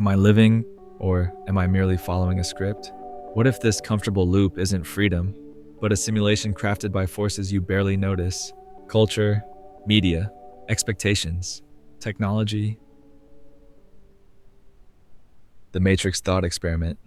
Am I living, or am I merely following a script? What if this comfortable loop isn't freedom, but a simulation crafted by forces you barely notice? Culture, media, expectations, technology, the Matrix thought experiment.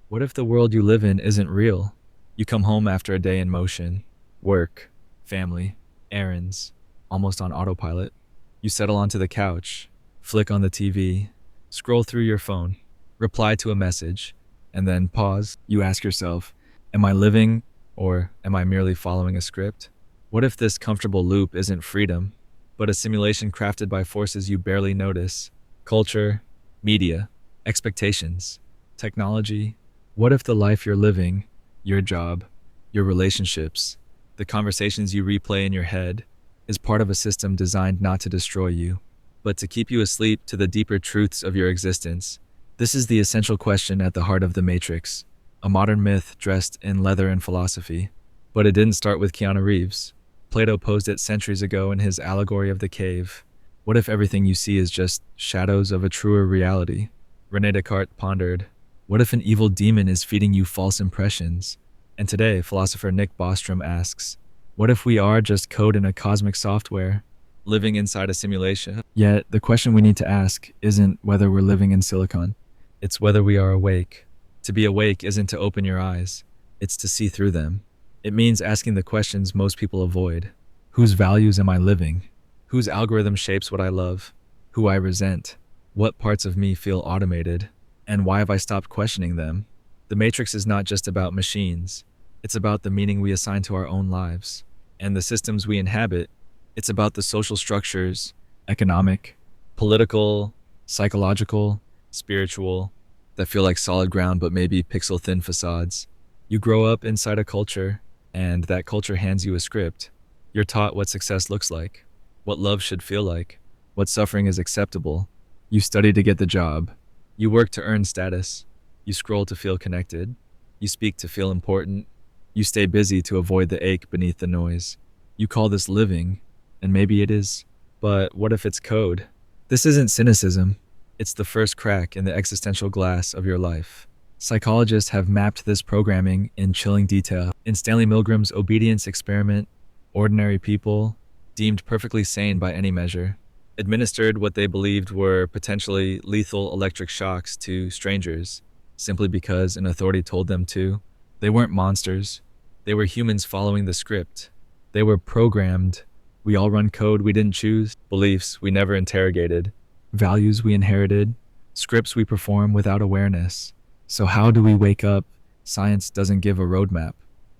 What if the world you live in isn't real? You come home after a day in motion, work, family, errands, almost on autopilot. You settle onto the couch, flick on the TV, scroll through your phone, reply to a message, and then pause. You ask yourself, am I living, or am I merely following a script? What if this comfortable loop isn't freedom, but a simulation crafted by forces you barely notice? Culture, media, expectations, technology. What if the life you're living, your job, your relationships, the conversations you replay in your head, is part of a system designed not to destroy you, but to keep you asleep to the deeper truths of your existence? This is the essential question at the heart of The Matrix, a modern myth dressed in leather and philosophy. But it didn't start with Keanu Reeves. Plato posed it centuries ago in his allegory of the cave. What if everything you see is just shadows of a truer reality? René Descartes pondered, what if an evil demon is feeding you false impressions? And today, philosopher Nick Bostrom asks, what if we are just code in a cosmic software, living inside a simulation? Yet, the question we need to ask isn't whether we're living in silicon. It's whether we are awake. To be awake isn't to open your eyes. It's to see through them. It means asking the questions most people avoid. Whose values am I living? Whose algorithm shapes what I love? Who I resent? What parts of me feel automated? And why have I stopped questioning them? The Matrix is not just about machines. It's about the meaning we assign to our own lives. And the systems we inhabit. It's about the social structures, economic, political, psychological, spiritual, that feel like solid ground but maybe pixel-thin facades. You grow up inside a culture, and that culture hands you a script. You're taught what success looks like, what love should feel like, what suffering is acceptable. You study to get the job. You work to earn status. You scroll to feel connected. You speak to feel important. You stay busy to avoid the ache beneath the noise. You call this living, and maybe it is. But what if it's code? This isn't cynicism. It's the first crack in the existential glass of your life. Psychologists have mapped this programming in chilling detail. In Stanley Milgram's obedience experiment, ordinary people, deemed perfectly sane by any measure, administered what they believed were potentially lethal electric shocks to strangers, simply because an authority told them to. They weren't monsters. They were humans following the script. They were programmed. We all run code we didn't choose, beliefs we never interrogated, values we inherited, scripts we perform without awareness. So how do we wake up? Science doesn't give a roadmap.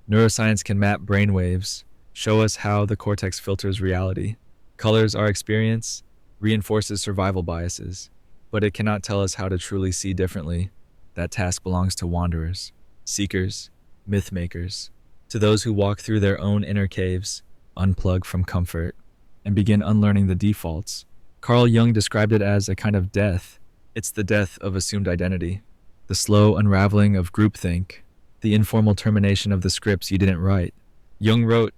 Neuroscience can map brainwaves, show us how the cortex filters reality, colors our experience, reinforces survival biases, but it cannot tell us how to truly see differently. That task belongs to wanderers, seekers, myth makers, to those who walk through their own inner caves, unplug from comfort, and begin unlearning the defaults. Carl Jung described it as a kind of death. It's the death of assumed identity, the slow unraveling of groupthink, the informal termination of the scripts you didn't write. Jung wrote,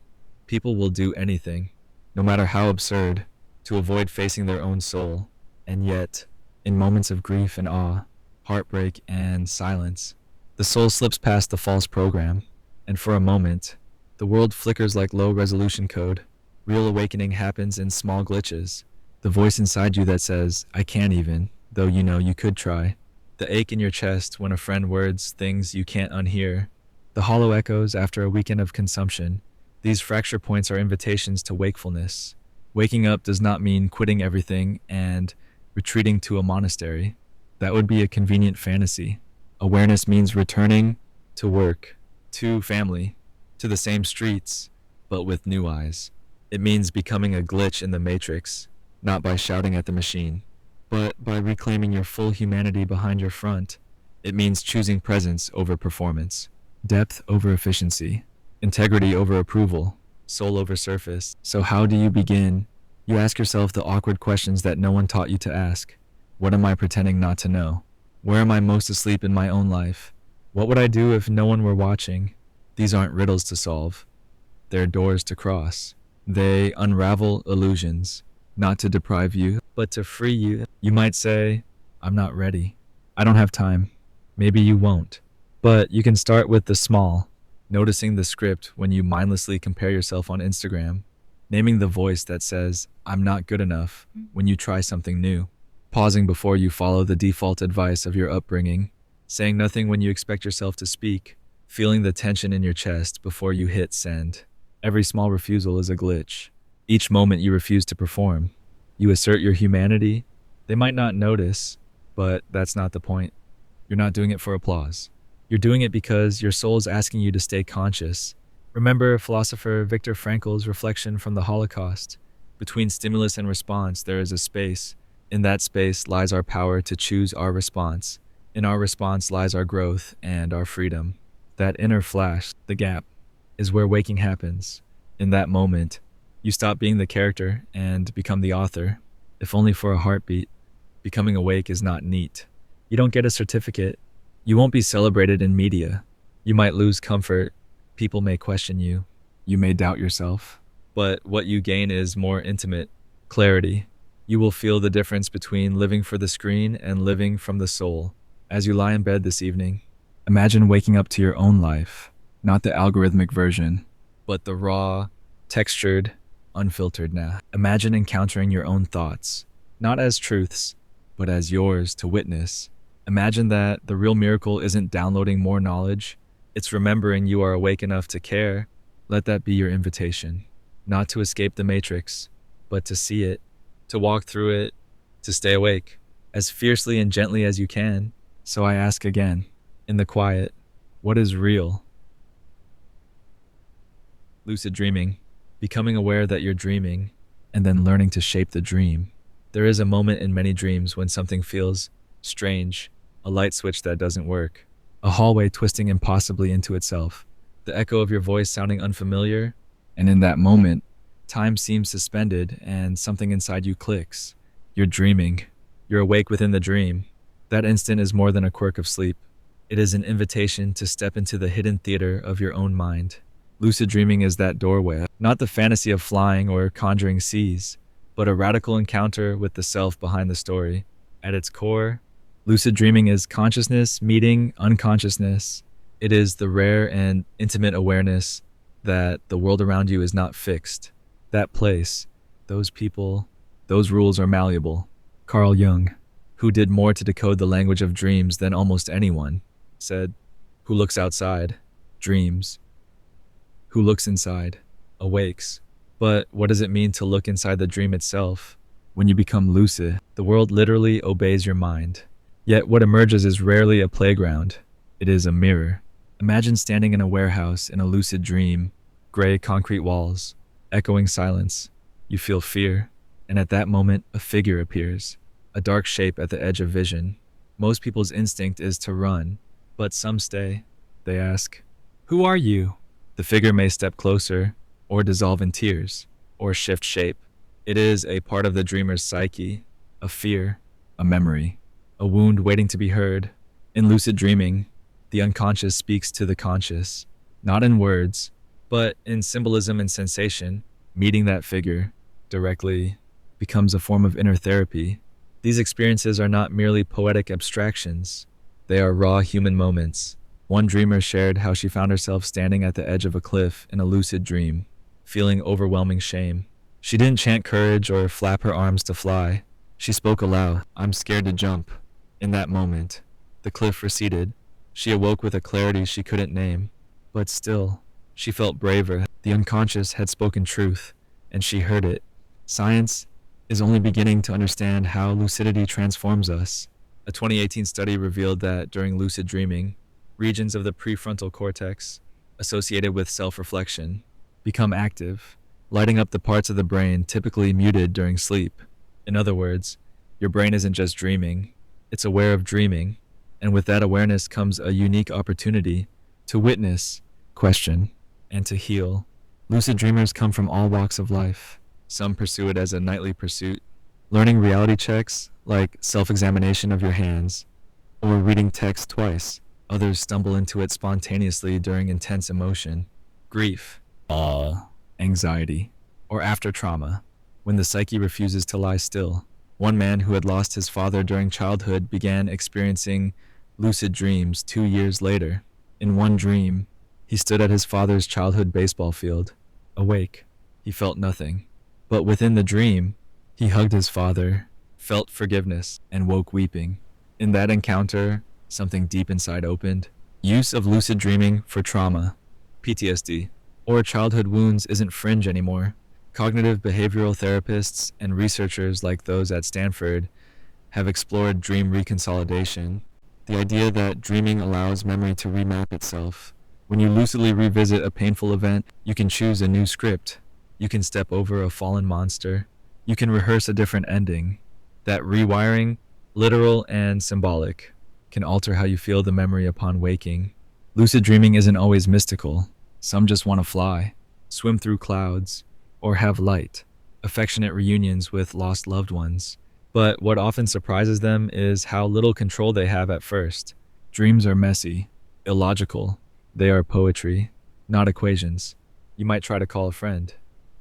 people will do anything, no matter how absurd, to avoid facing their own soul. And yet, in moments of grief and awe, heartbreak and silence, the soul slips past the false program, and for a moment, the world flickers like low-resolution code. Real awakening happens in small glitches. The voice inside you that says, I can't even, though you know you could try. The ache in your chest when a friend words things you can't unhear. The hollow echoes after a weekend of consumption. These fracture points are invitations to wakefulness. Waking up does not mean quitting everything and retreating to a monastery. That would be a convenient fantasy. Awareness means returning to work, to family, to the same streets, but with new eyes. It means becoming a glitch in the matrix, not by shouting at the machine, but by reclaiming your full humanity behind your front. It means choosing presence over performance, depth over efficiency, integrity over approval, soul over surface. So how do you begin? You ask yourself the awkward questions that no one taught you to ask. What am I pretending not to know? Where am I most asleep in my own life? What would I do if no one were watching? These aren't riddles to solve. They're doors to cross. They unravel illusions, not to deprive you, but to free you. You might say, I'm not ready. I don't have time. Maybe you won't. But you can start with the small, noticing the script when you mindlessly compare yourself on Instagram, naming the voice that says, I'm not good enough when you try something new, pausing before you follow the default advice of your upbringing, saying nothing when you expect yourself to speak, feeling the tension in your chest before you hit send. Every small refusal is a glitch. Each moment you refuse to perform, you assert your humanity. They might not notice, but that's not the point. You're not doing it for applause. You're doing it because your soul is asking you to stay conscious. Remember philosopher Viktor Frankl's reflection from the Holocaust. Between stimulus and response, there is a space. In that space lies our power to choose our response. In our response lies our growth and our freedom. That inner flash, the gap, is where waking happens. In that moment, you stop being the character and become the author. If only for a heartbeat. Becoming awake is not neat. You don't get a certificate. You won't be celebrated in media. You might lose comfort. People may question you. You may doubt yourself. But what you gain is more intimate clarity. You will feel the difference between living for the screen and living from the soul. As you lie in bed this evening, imagine waking up to your own life, not the algorithmic version, but the raw, textured, unfiltered now. Imagine encountering your own thoughts, not as truths, but as yours to witness. Imagine that the real miracle isn't downloading more knowledge, it's remembering you are awake enough to care. Let that be your invitation, not to escape the matrix, but to see it, to walk through it, to stay awake, as fiercely and gently as you can. So I ask again, in the quiet, what is real? Lucid dreaming, becoming aware that you're dreaming, and then learning to shape the dream. There is a moment in many dreams when something feels strange, a light switch that doesn't work, a hallway twisting impossibly into itself, the echo of your voice sounding unfamiliar, and in that moment, time seems suspended and something inside you clicks. You're dreaming. You're awake within the dream. That instant is more than a quirk of sleep. It is an invitation to step into the hidden theater of your own mind. Lucid dreaming is that doorway, not the fantasy of flying or conjuring seas, but a radical encounter with the self behind the story. At its core, lucid dreaming is consciousness meeting unconsciousness. It is the rare and intimate awareness that the world around you is not fixed. That place, those people, those rules are malleable. Carl Jung, who did more to decode the language of dreams than almost anyone, said, "Who looks outside, dreams. Who looks inside, awakes." But what does it mean to look inside the dream itself? When you become lucid, the world literally obeys your mind. Yet what emerges is rarely a playground. It is a mirror. Imagine standing in a warehouse in a lucid dream, gray concrete walls, echoing silence. You feel fear, and at that moment, a figure appears, a dark shape at the edge of vision. Most people's instinct is to run, but some stay. They ask, "Who are you?" The figure may step closer, or dissolve in tears, or shift shape. It is a part of the dreamer's psyche, a fear, a memory, a wound waiting to be heard. In lucid dreaming, the unconscious speaks to the conscious, not in words, but in symbolism and sensation. Meeting that figure directly becomes a form of inner therapy. These experiences are not merely poetic abstractions. They are raw human moments. One dreamer shared how she found herself standing at the edge of a cliff in a lucid dream, feeling overwhelming shame. She didn't chant courage or flap her arms to fly. She spoke aloud, "I'm scared to jump." In that moment, the cliff receded. She awoke with a clarity she couldn't name. But still, she felt braver. The unconscious had spoken truth, and she heard it. Science is only beginning to understand how lucidity transforms us. A 2018 study revealed that during lucid dreaming, regions of the prefrontal cortex, associated with self-reflection, become active, lighting up the parts of the brain typically muted during sleep. In other words, your brain isn't just dreaming, it's aware of dreaming, and with that awareness comes a unique opportunity to witness, question, and to heal. Lucid dreamers come from all walks of life. Some pursue it as a nightly pursuit, learning reality checks like self-examination of your hands, or reading text twice. Others stumble into it spontaneously during intense emotion, grief, awe, anxiety, or after trauma, when the psyche refuses to lie still. One man who had lost his father during childhood began experiencing lucid dreams 2 years later. In one dream, he stood at his father's childhood baseball field. Awake, he felt nothing. But within the dream, he hugged his father, felt forgiveness, and woke weeping. In that encounter, something deep inside opened. Use of lucid dreaming for trauma, PTSD, or childhood wounds isn't fringe anymore. Cognitive behavioral therapists and researchers like those at Stanford have explored dream reconsolidation, the idea that dreaming allows memory to remap itself. When you lucidly revisit a painful event, you can choose a new script. You can step over a fallen monster. You can rehearse a different ending. That rewiring, literal and symbolic, can alter how you feel the memory upon waking. Lucid dreaming isn't always mystical. Some just want to fly, swim through clouds, or have light, affectionate reunions with lost loved ones. But what often surprises them is how little control they have at first. Dreams are messy, illogical. They are poetry, not equations. You might try to call a friend,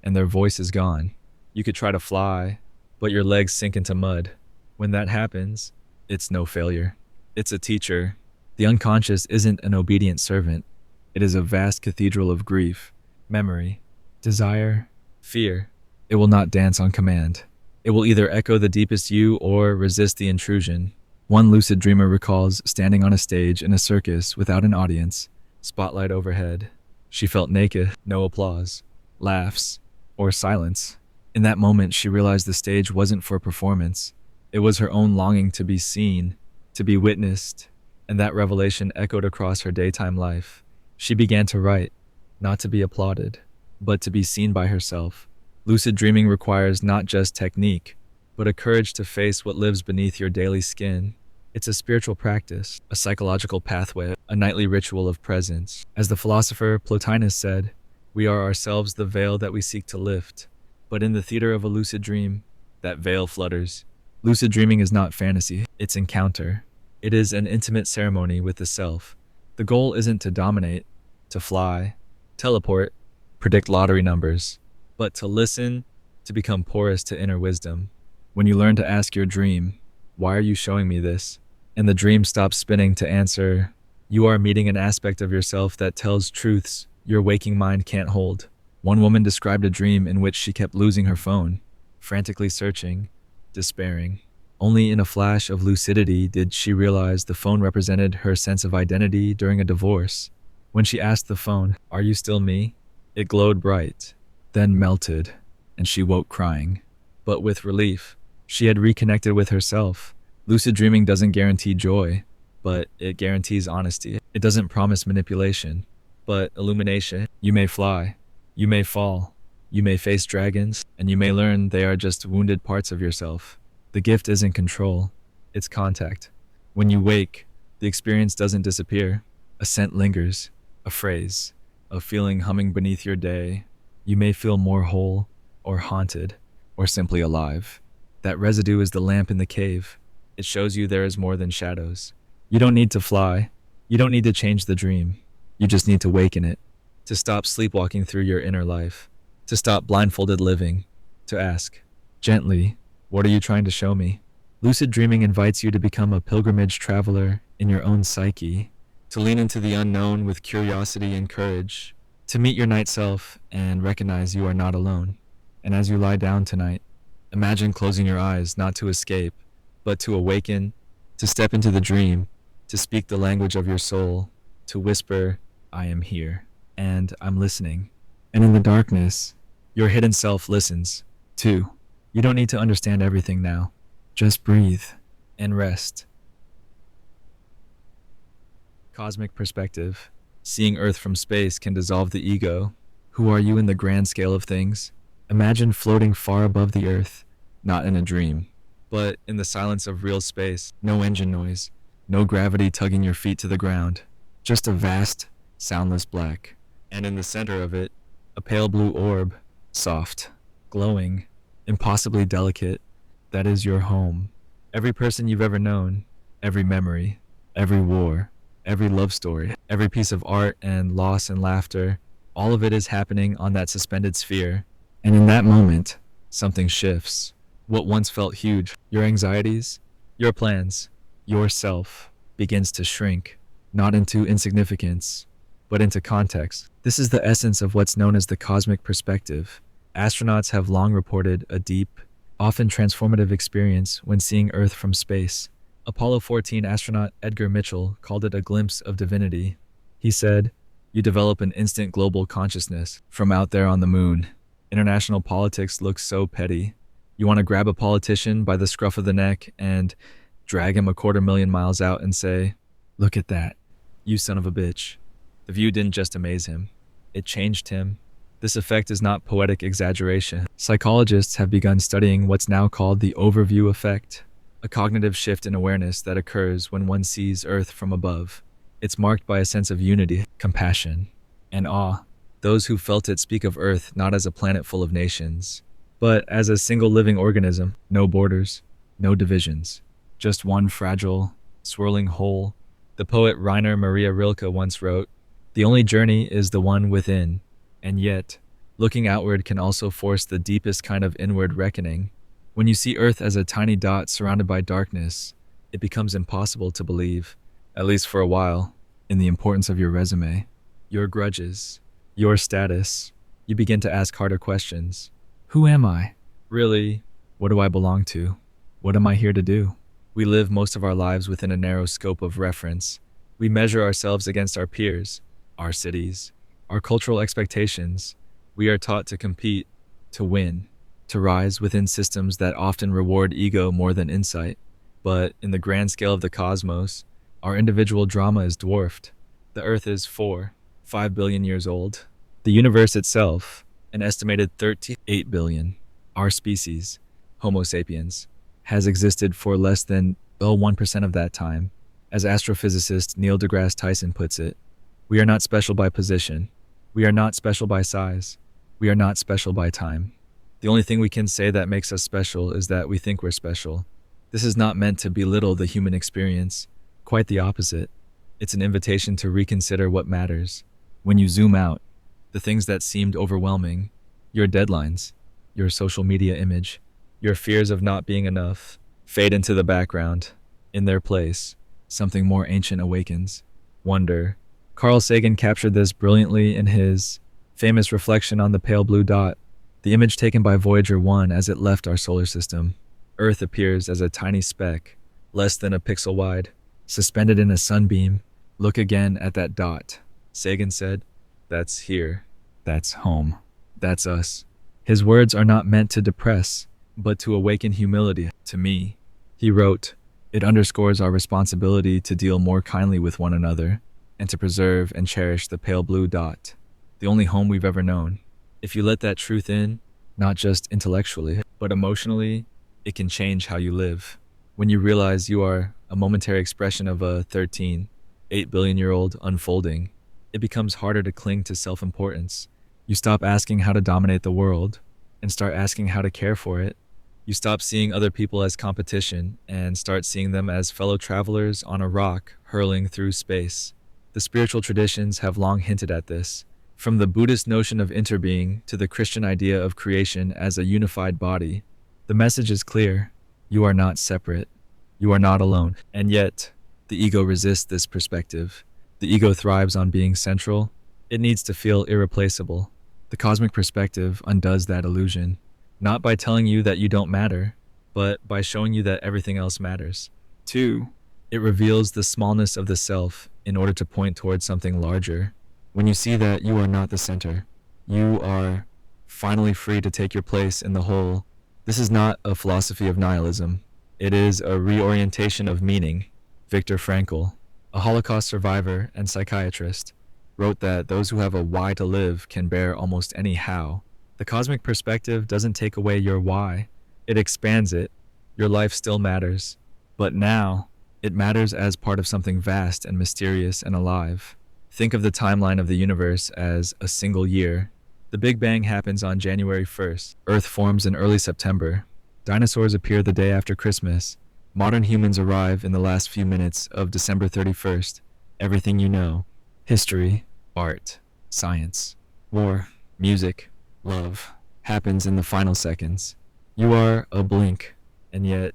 and their voice is gone. You could try to fly, but your legs sink into mud. When that happens, it's no failure. It's a teacher. The unconscious isn't an obedient servant. It is a vast cathedral of grief, memory, desire, fear. It will not dance on command. It will either echo the deepest you or resist the intrusion. One lucid dreamer recalls standing on a stage in a circus without an audience, spotlight overhead. She felt naked, no applause, laughs, or silence. In that moment, she realized the stage wasn't for performance. It was her own longing to be seen, to be witnessed, and that revelation echoed across her daytime life. She began to write, not to be applauded, but to be seen by herself. Lucid dreaming requires not just technique, but a courage to face what lives beneath your daily skin. It's a spiritual practice, a psychological pathway, a nightly ritual of presence. As the philosopher Plotinus said, we are ourselves the veil that we seek to lift. But in the theater of a lucid dream, that veil flutters. Lucid dreaming is not fantasy, it's encounter. It is an intimate ceremony with the self. The goal isn't to dominate, to fly, teleport, predict lottery numbers, but to listen, to become porous to inner wisdom. When you learn to ask your dream, why are you showing me this? And the dream stops spinning to answer, you are meeting an aspect of yourself that tells truths your waking mind can't hold. One woman described a dream in which she kept losing her phone, frantically searching, despairing. Only in a flash of lucidity did she realize the phone represented her sense of identity during a divorce. When she asked the phone, "Are you still me?" it glowed bright, then melted, and she woke crying. But with relief, she had reconnected with herself. Lucid dreaming doesn't guarantee joy, but it guarantees honesty. It doesn't promise manipulation, but illumination. You may fly, you may fall, you may face dragons, and you may learn they are just wounded parts of yourself. The gift isn't control, it's contact. When you wake, the experience doesn't disappear. A scent lingers, a phrase, a feeling humming beneath your day. You may feel more whole, or haunted, or simply alive. That residue is the lamp in the cave. It shows you there is more than shadows. You don't need to fly. You don't need to change the dream. You just need to waken it, to stop sleepwalking through your inner life, to stop blindfolded living, to ask, gently, what are you trying to show me? Lucid dreaming invites you to become a pilgrimage traveler in your own psyche, to lean into the unknown with curiosity and courage, to meet your night self and recognize you are not alone. And as you lie down tonight, imagine closing your eyes not to escape, but to awaken, to step into the dream, to speak the language of your soul, to whisper, I am here, and I'm listening. And in the darkness, your hidden self listens, too. You don't need to understand everything now. Just breathe and rest. Cosmic perspective. Seeing Earth from space can dissolve the ego. Who are you in the grand scale of things? Imagine floating far above the Earth, not in a dream, but in the silence of real space. No engine noise, no gravity tugging your feet to the ground. Just a vast, soundless black. And in the center of it, a pale blue orb, soft, glowing, impossibly delicate. That is your home. Every person you've ever known, every memory, every war, every love story, every piece of art and loss and laughter, all of it is happening on that suspended sphere. And in that moment, something shifts. What once felt huge, your anxieties, your plans, yourself, begins to shrink, not into insignificance, but into context. This is the essence of what's known as the cosmic perspective. Astronauts have long reported a deep, often transformative experience when seeing Earth from space. Apollo 14 astronaut Edgar Mitchell called it a glimpse of divinity. He said, "You develop an instant global consciousness from out there on the moon." International politics looks so petty. You want to grab a politician by the scruff of the neck and drag him 250,000 miles out and say, "Look at that, you son of a bitch." The view didn't just amaze him, it changed him. This effect is not poetic exaggeration. Psychologists have begun studying what's now called the overview effect, a cognitive shift in awareness that occurs when one sees Earth from above. It's marked by a sense of unity, compassion, and awe. Those who felt it speak of Earth not as a planet full of nations, but as a single living organism, no borders, no divisions, just one fragile, swirling whole. The poet Rainer Maria Rilke once wrote, "The only journey is the one within," and yet, looking outward can also force the deepest kind of inward reckoning. When you see Earth as a tiny dot surrounded by darkness, it becomes impossible to believe, at least for a while, in the importance of your resume, your grudges, your status. You begin to ask harder questions. Who am I? Really, what do I belong to? What am I here to do? We live most of our lives within a narrow scope of reference. We measure ourselves against our peers, our cities, our cultural expectations. We are taught to compete, to win, to rise within systems that often reward ego more than insight. But in the grand scale of the cosmos, our individual drama is dwarfed. The Earth is 5 billion years old. The universe itself, an estimated 38 billion. Our species, Homo sapiens, has existed for less than 1% of that time. As astrophysicist Neil deGrasse Tyson puts it, we are not special by position. We are not special by size. We are not special by time. The only thing we can say that makes us special is that we think we're special. This is not meant to belittle the human experience. Quite the opposite. It's an invitation to reconsider what matters. When you zoom out, the things that seemed overwhelming, your deadlines, your social media image, your fears of not being enough, fade into the background. In their place, something more ancient awakens. Wonder. Carl Sagan captured this brilliantly in his famous reflection on the pale blue dot, the image taken by Voyager 1 as it left our solar system. Earth appears as a tiny speck, less than a pixel wide, suspended in a sunbeam. Look again at that dot. Sagan said, "That's here. That's home. That's us." His words are not meant to depress, but to awaken humility. To me, he wrote, "It underscores our responsibility to deal more kindly with one another and to preserve and cherish the pale blue dot, the only home we've ever known." If you let that truth in, not just intellectually, but emotionally, it can change how you live. When you realize you are a momentary expression of a 8 billion year old unfolding, it becomes harder to cling to self-importance. You stop asking how to dominate the world and start asking how to care for it. You stop seeing other people as competition and start seeing them as fellow travelers on a rock hurling through space. The spiritual traditions have long hinted at this. From the Buddhist notion of interbeing to the Christian idea of creation as a unified body, the message is clear. You are not separate. You are not alone. And yet, the ego resists this perspective. The ego thrives on being central. It needs to feel irreplaceable. The cosmic perspective undoes that illusion, not by telling you that you don't matter, but by showing you that everything else matters. 2. It reveals the smallness of the self in order to point towards something larger. When you see that you are not the center, you are finally free to take your place in the whole. This is not a philosophy of nihilism. It is a reorientation of meaning. Viktor Frankl, a Holocaust survivor and psychiatrist, wrote that those who have a why to live can bear almost any how. The cosmic perspective doesn't take away your why. It expands it. Your life still matters. But now, it matters as part of something vast and mysterious and alive. Think of the timeline of the universe as a single year. The Big Bang happens on January 1st. Earth forms in early September. Dinosaurs appear the day after Christmas. Modern humans arrive in the last few minutes of December 31st. Everything you know. History, art, science, war, music, love happens in the final seconds. You are a blink, and yet,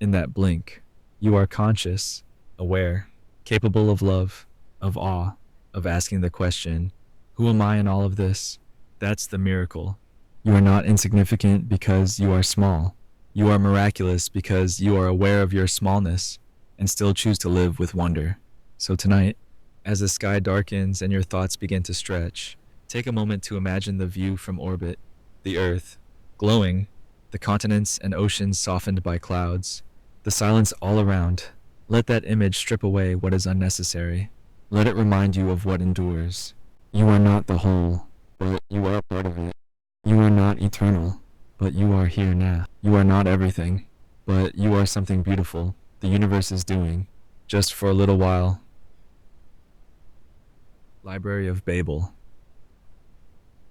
in that blink, you are conscious, aware, capable of love, of awe, of asking the question, who am I in all of this? That's the miracle. You are not insignificant because you are small. You are miraculous because you are aware of your smallness and still choose to live with wonder. So tonight, as the sky darkens and your thoughts begin to stretch, take a moment to imagine the view from orbit, the Earth, glowing, the continents and oceans softened by clouds, the silence all around. Let that image strip away what is unnecessary. Let it remind you of what endures. You are not the whole, but you are part of it. You are not eternal, but you are here now. You are not everything, but you are something beautiful the universe is doing, just for a little while. Library of Babel.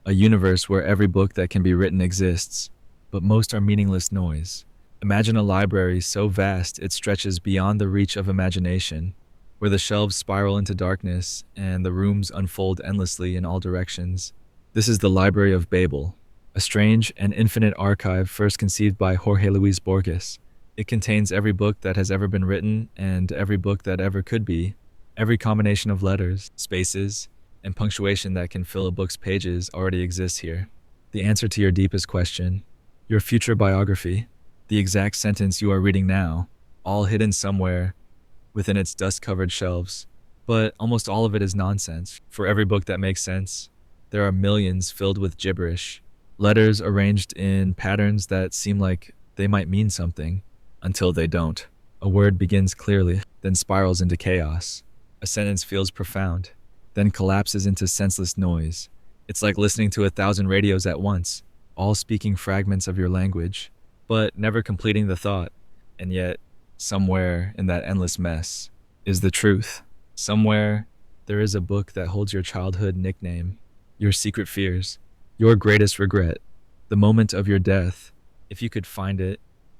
A universe where every book that can be written exists, but most are meaningless noise. Imagine a library so vast it stretches beyond the reach of imagination, where the shelves spiral into darkness and the rooms unfold endlessly in all directions. This is the Library of Babel, a strange and infinite archive first conceived by Jorge Luis Borges. It contains every book that has ever been written and every book that ever could be. Every combination of letters, spaces, and punctuation that can fill a book's pages already exists here. The answer to your deepest question, your future biography, the exact sentence you are reading now, all hidden somewhere within its dust-covered shelves. But almost all of it is nonsense. For every book that makes sense, there are millions filled with gibberish, letters arranged in patterns that seem like they might mean something, until they don't. A word begins clearly, then spirals into chaos. A sentence feels profound, then collapses into senseless noise. It's like listening to 1,000 radios at once, all speaking fragments of your language, but never completing the thought. And yet, somewhere in that endless mess is the truth. Somewhere, there is a book that holds your childhood nickname, your secret fears, your greatest regret, the moment of your death. If you could find it,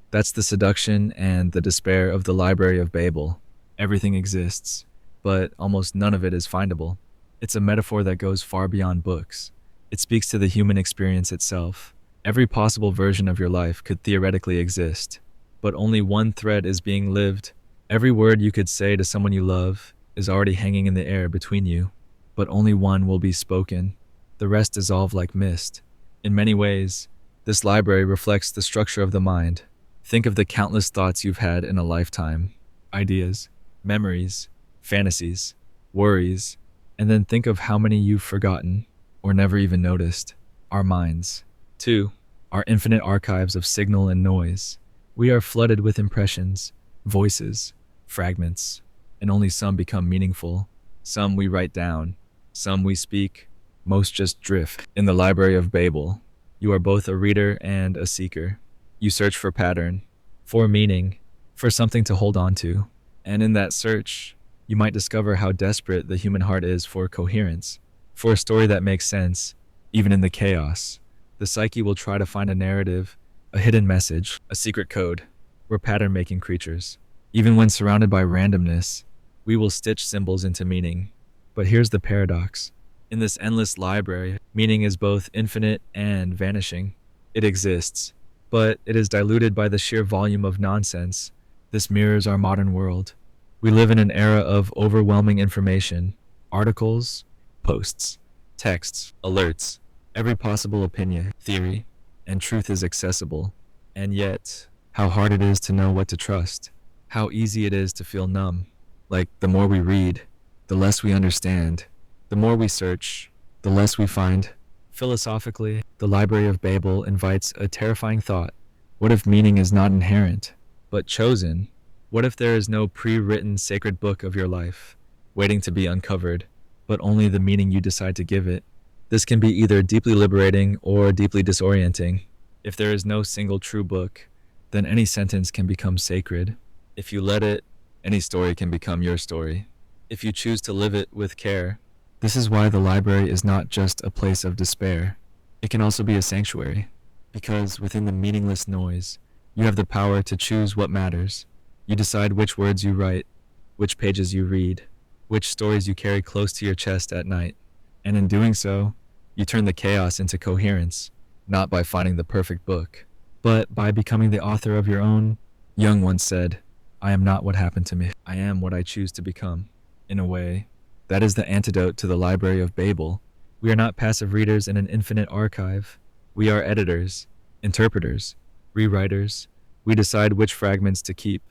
that's the seduction and the despair of the Library of Babel. Everything exists, but almost none of it is findable. It's a metaphor that goes far beyond books. It speaks to the human experience itself. Every possible version of your life could theoretically exist, but only one thread is being lived. Every word you could say to someone you love is already hanging in the air between you, but only one will be spoken. The rest dissolve like mist. In many ways, this library reflects the structure of the mind. Think of the countless thoughts you've had in a lifetime, ideas, memories, fantasies, worries, and then think of how many you've forgotten or never even noticed. Our minds, too, are infinite archives of signal and noise. We are flooded with impressions, voices, fragments, and only some become meaningful. Some we write down, some we speak, most just drift. In the Library of Babel, you are both a reader and a seeker. You search for pattern, for meaning, for something to hold on to. And in that search, you might discover how desperate the human heart is for coherence, for a story that makes sense, even in the chaos. The psyche will try to find a narrative, a hidden message, a secret code. We're pattern-making creatures. Even when surrounded by randomness, we will stitch symbols into meaning. But here's the paradox. In this endless library, meaning is both infinite and vanishing. It exists, but it is diluted by the sheer volume of nonsense. This mirrors our modern world. We live in an era of overwhelming information, articles, posts, texts, alerts. Every possible opinion, theory, and truth is accessible. And yet, how hard it is to know what to trust. How easy it is to feel numb. Like the more we read, the less we understand. The more we search, the less we find. Philosophically, the Library of Babel invites a terrifying thought. What if meaning is not inherent, but chosen? What if there is no pre-written sacred book of your life, waiting to be uncovered, but only the meaning you decide to give it? This can be either deeply liberating or deeply disorienting. If there is no single true book, then any sentence can become sacred. If you let it, any story can become your story. If you choose to live it with care. This is why the library is not just a place of despair. It can also be a sanctuary, because within the meaningless noise, you have the power to choose what matters. You decide which words you write, which pages you read, which stories you carry close to your chest at night. And in doing so, you turn the chaos into coherence, not by finding the perfect book, but by becoming the author of your own. Jung once said, "I am not what happened to me. I am what I choose to become." In a way, that is the antidote to the Library of Babel. We are not passive readers in an infinite archive. We are editors, interpreters, rewriters. We decide which fragments to keep,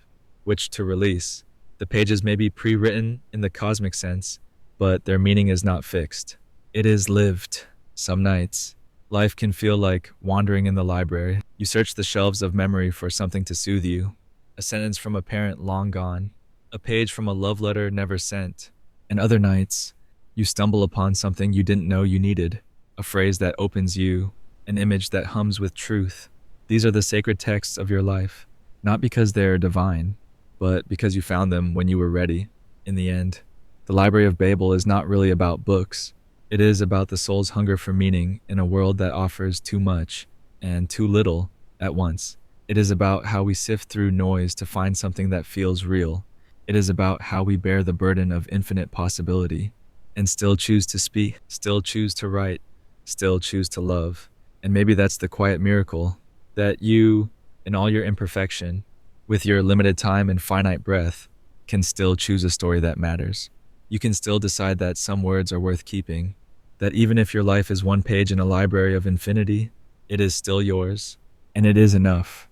which to release. The pages may be pre-written in the cosmic sense, but their meaning is not fixed. It is lived. Some nights, life can feel like wandering in the library. You search the shelves of memory for something to soothe you. A sentence from a parent long gone, a page from a love letter never sent. And other nights, you stumble upon something you didn't know you needed, a phrase that opens you, an image that hums with truth. These are the sacred texts of your life, not because they are divine, but because you found them when you were ready. In the end, the Library of Babel is not really about books. It is about the soul's hunger for meaning in a world that offers too much and too little at once. It is about how we sift through noise to find something that feels real. It is about how we bear the burden of infinite possibility and still choose to speak, still choose to write, still choose to love. And maybe that's the quiet miracle, that you, in all your imperfection, with your limited time and finite breath, can still choose a story that matters. You can still decide that some words are worth keeping, that even if your life is one page in a library of infinity, it is still yours, and it is enough.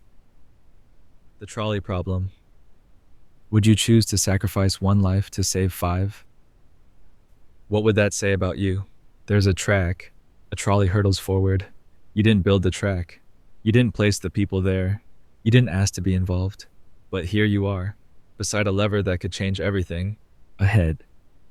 The Trolley Problem. Would you choose to sacrifice one life to save 5? What would that say about you? There's a track. A trolley hurtles forward. You didn't build the track. You didn't place the people there. You didn't ask to be involved. But here you are, beside a lever that could change everything. Ahead,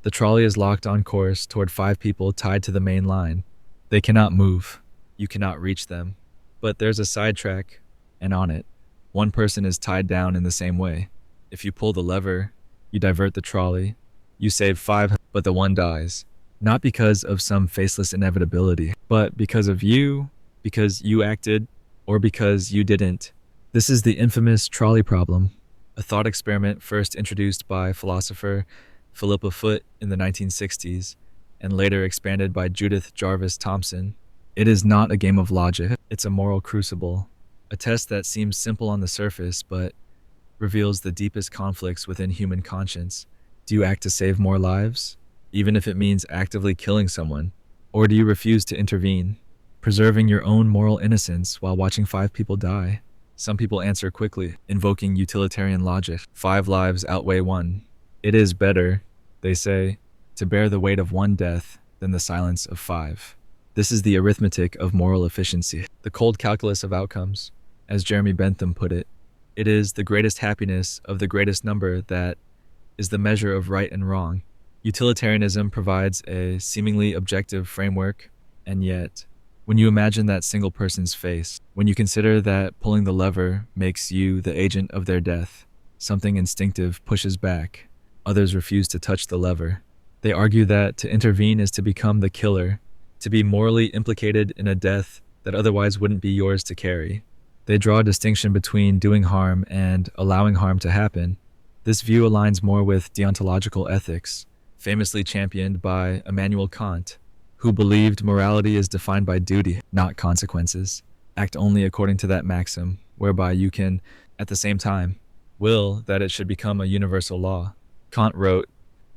the trolley is locked on course toward 5 people tied to the main line. They cannot move. You cannot reach them. But there's a side track, and on it, one person is tied down in the same way. If you pull the lever, you divert the trolley. You save 5, but the one dies. Not because of some faceless inevitability, but because of you, because you acted, or because you didn't. This is the infamous trolley problem, a thought experiment first introduced by philosopher Philippa Foot in the 1960s, and later expanded by Judith Jarvis Thomson. It is not a game of logic, it's a moral crucible, a test that seems simple on the surface, but reveals the deepest conflicts within human conscience. Do you act to save more lives, even if it means actively killing someone? Or do you refuse to intervene, preserving your own moral innocence while watching 5 people die? Some people answer quickly, invoking utilitarian logic. 5 lives outweigh 1. It is better, they say, to bear the weight of 1 death than the silence of 5. This is the arithmetic of moral efficiency, the cold calculus of outcomes. As Jeremy Bentham put it, it is the greatest happiness of the greatest number that is the measure of right and wrong. Utilitarianism provides a seemingly objective framework, and yet, when you imagine that single person's face, when you consider that pulling the lever makes you the agent of their death, something instinctive pushes back. Others refuse to touch the lever. They argue that to intervene is to become the killer, to be morally implicated in a death that otherwise wouldn't be yours to carry. They draw a distinction between doing harm and allowing harm to happen. This view aligns more with deontological ethics, famously championed by Immanuel Kant, who believed morality is defined by duty, not consequences. Act only according to that maxim, whereby you can, at the same time, will that it should become a universal law. Kant wrote,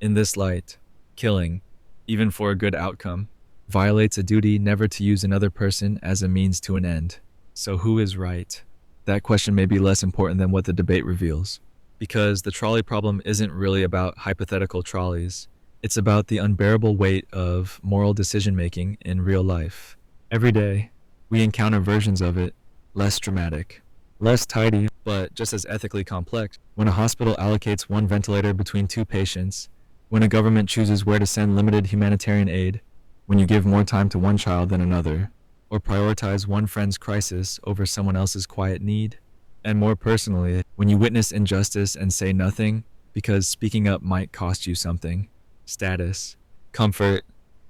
"In this light, killing, even for a good outcome, violates a duty never to use another person as a means to an end." So who is right? That question may be less important than what the debate reveals, because the trolley problem isn't really about hypothetical trolleys. It's about the unbearable weight of moral decision-making in real life. Every day, we encounter versions of it, less dramatic, less tidy, but just as ethically complex. When a hospital allocates 1 ventilator between 2 patients, when a government chooses where to send limited humanitarian aid, when you give more time to one child than another, or prioritize one friend's crisis over someone else's quiet need. And more personally, when you witness injustice and say nothing because speaking up might cost you something. Status, comfort,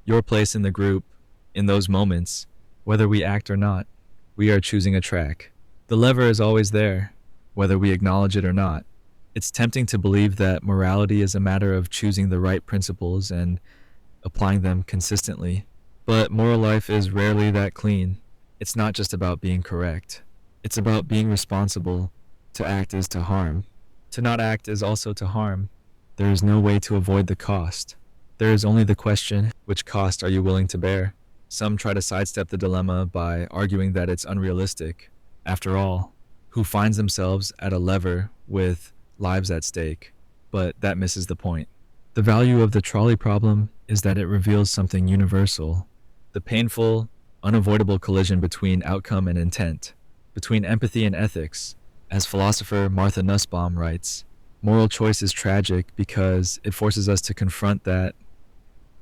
your place in the group. In those moments, whether we act or not, we are choosing a track. The lever is always there, whether we acknowledge it or not. It's tempting to believe that morality is a matter of choosing the right principles and applying them consistently. But moral life is rarely that clean. It's not just about being correct. It's about being responsible. To act is to harm. To not act is also to harm. There is no way to avoid the cost. There is only the question, which cost are you willing to bear? Some try to sidestep the dilemma by arguing that it's unrealistic. After all, who finds themselves at a lever with lives at stake? But that misses the point. The value of the trolley problem is that it reveals something universal. The painful, unavoidable collision between outcome and intent, between empathy and ethics. As philosopher Martha Nussbaum writes, moral choice is tragic because it forces us to confront that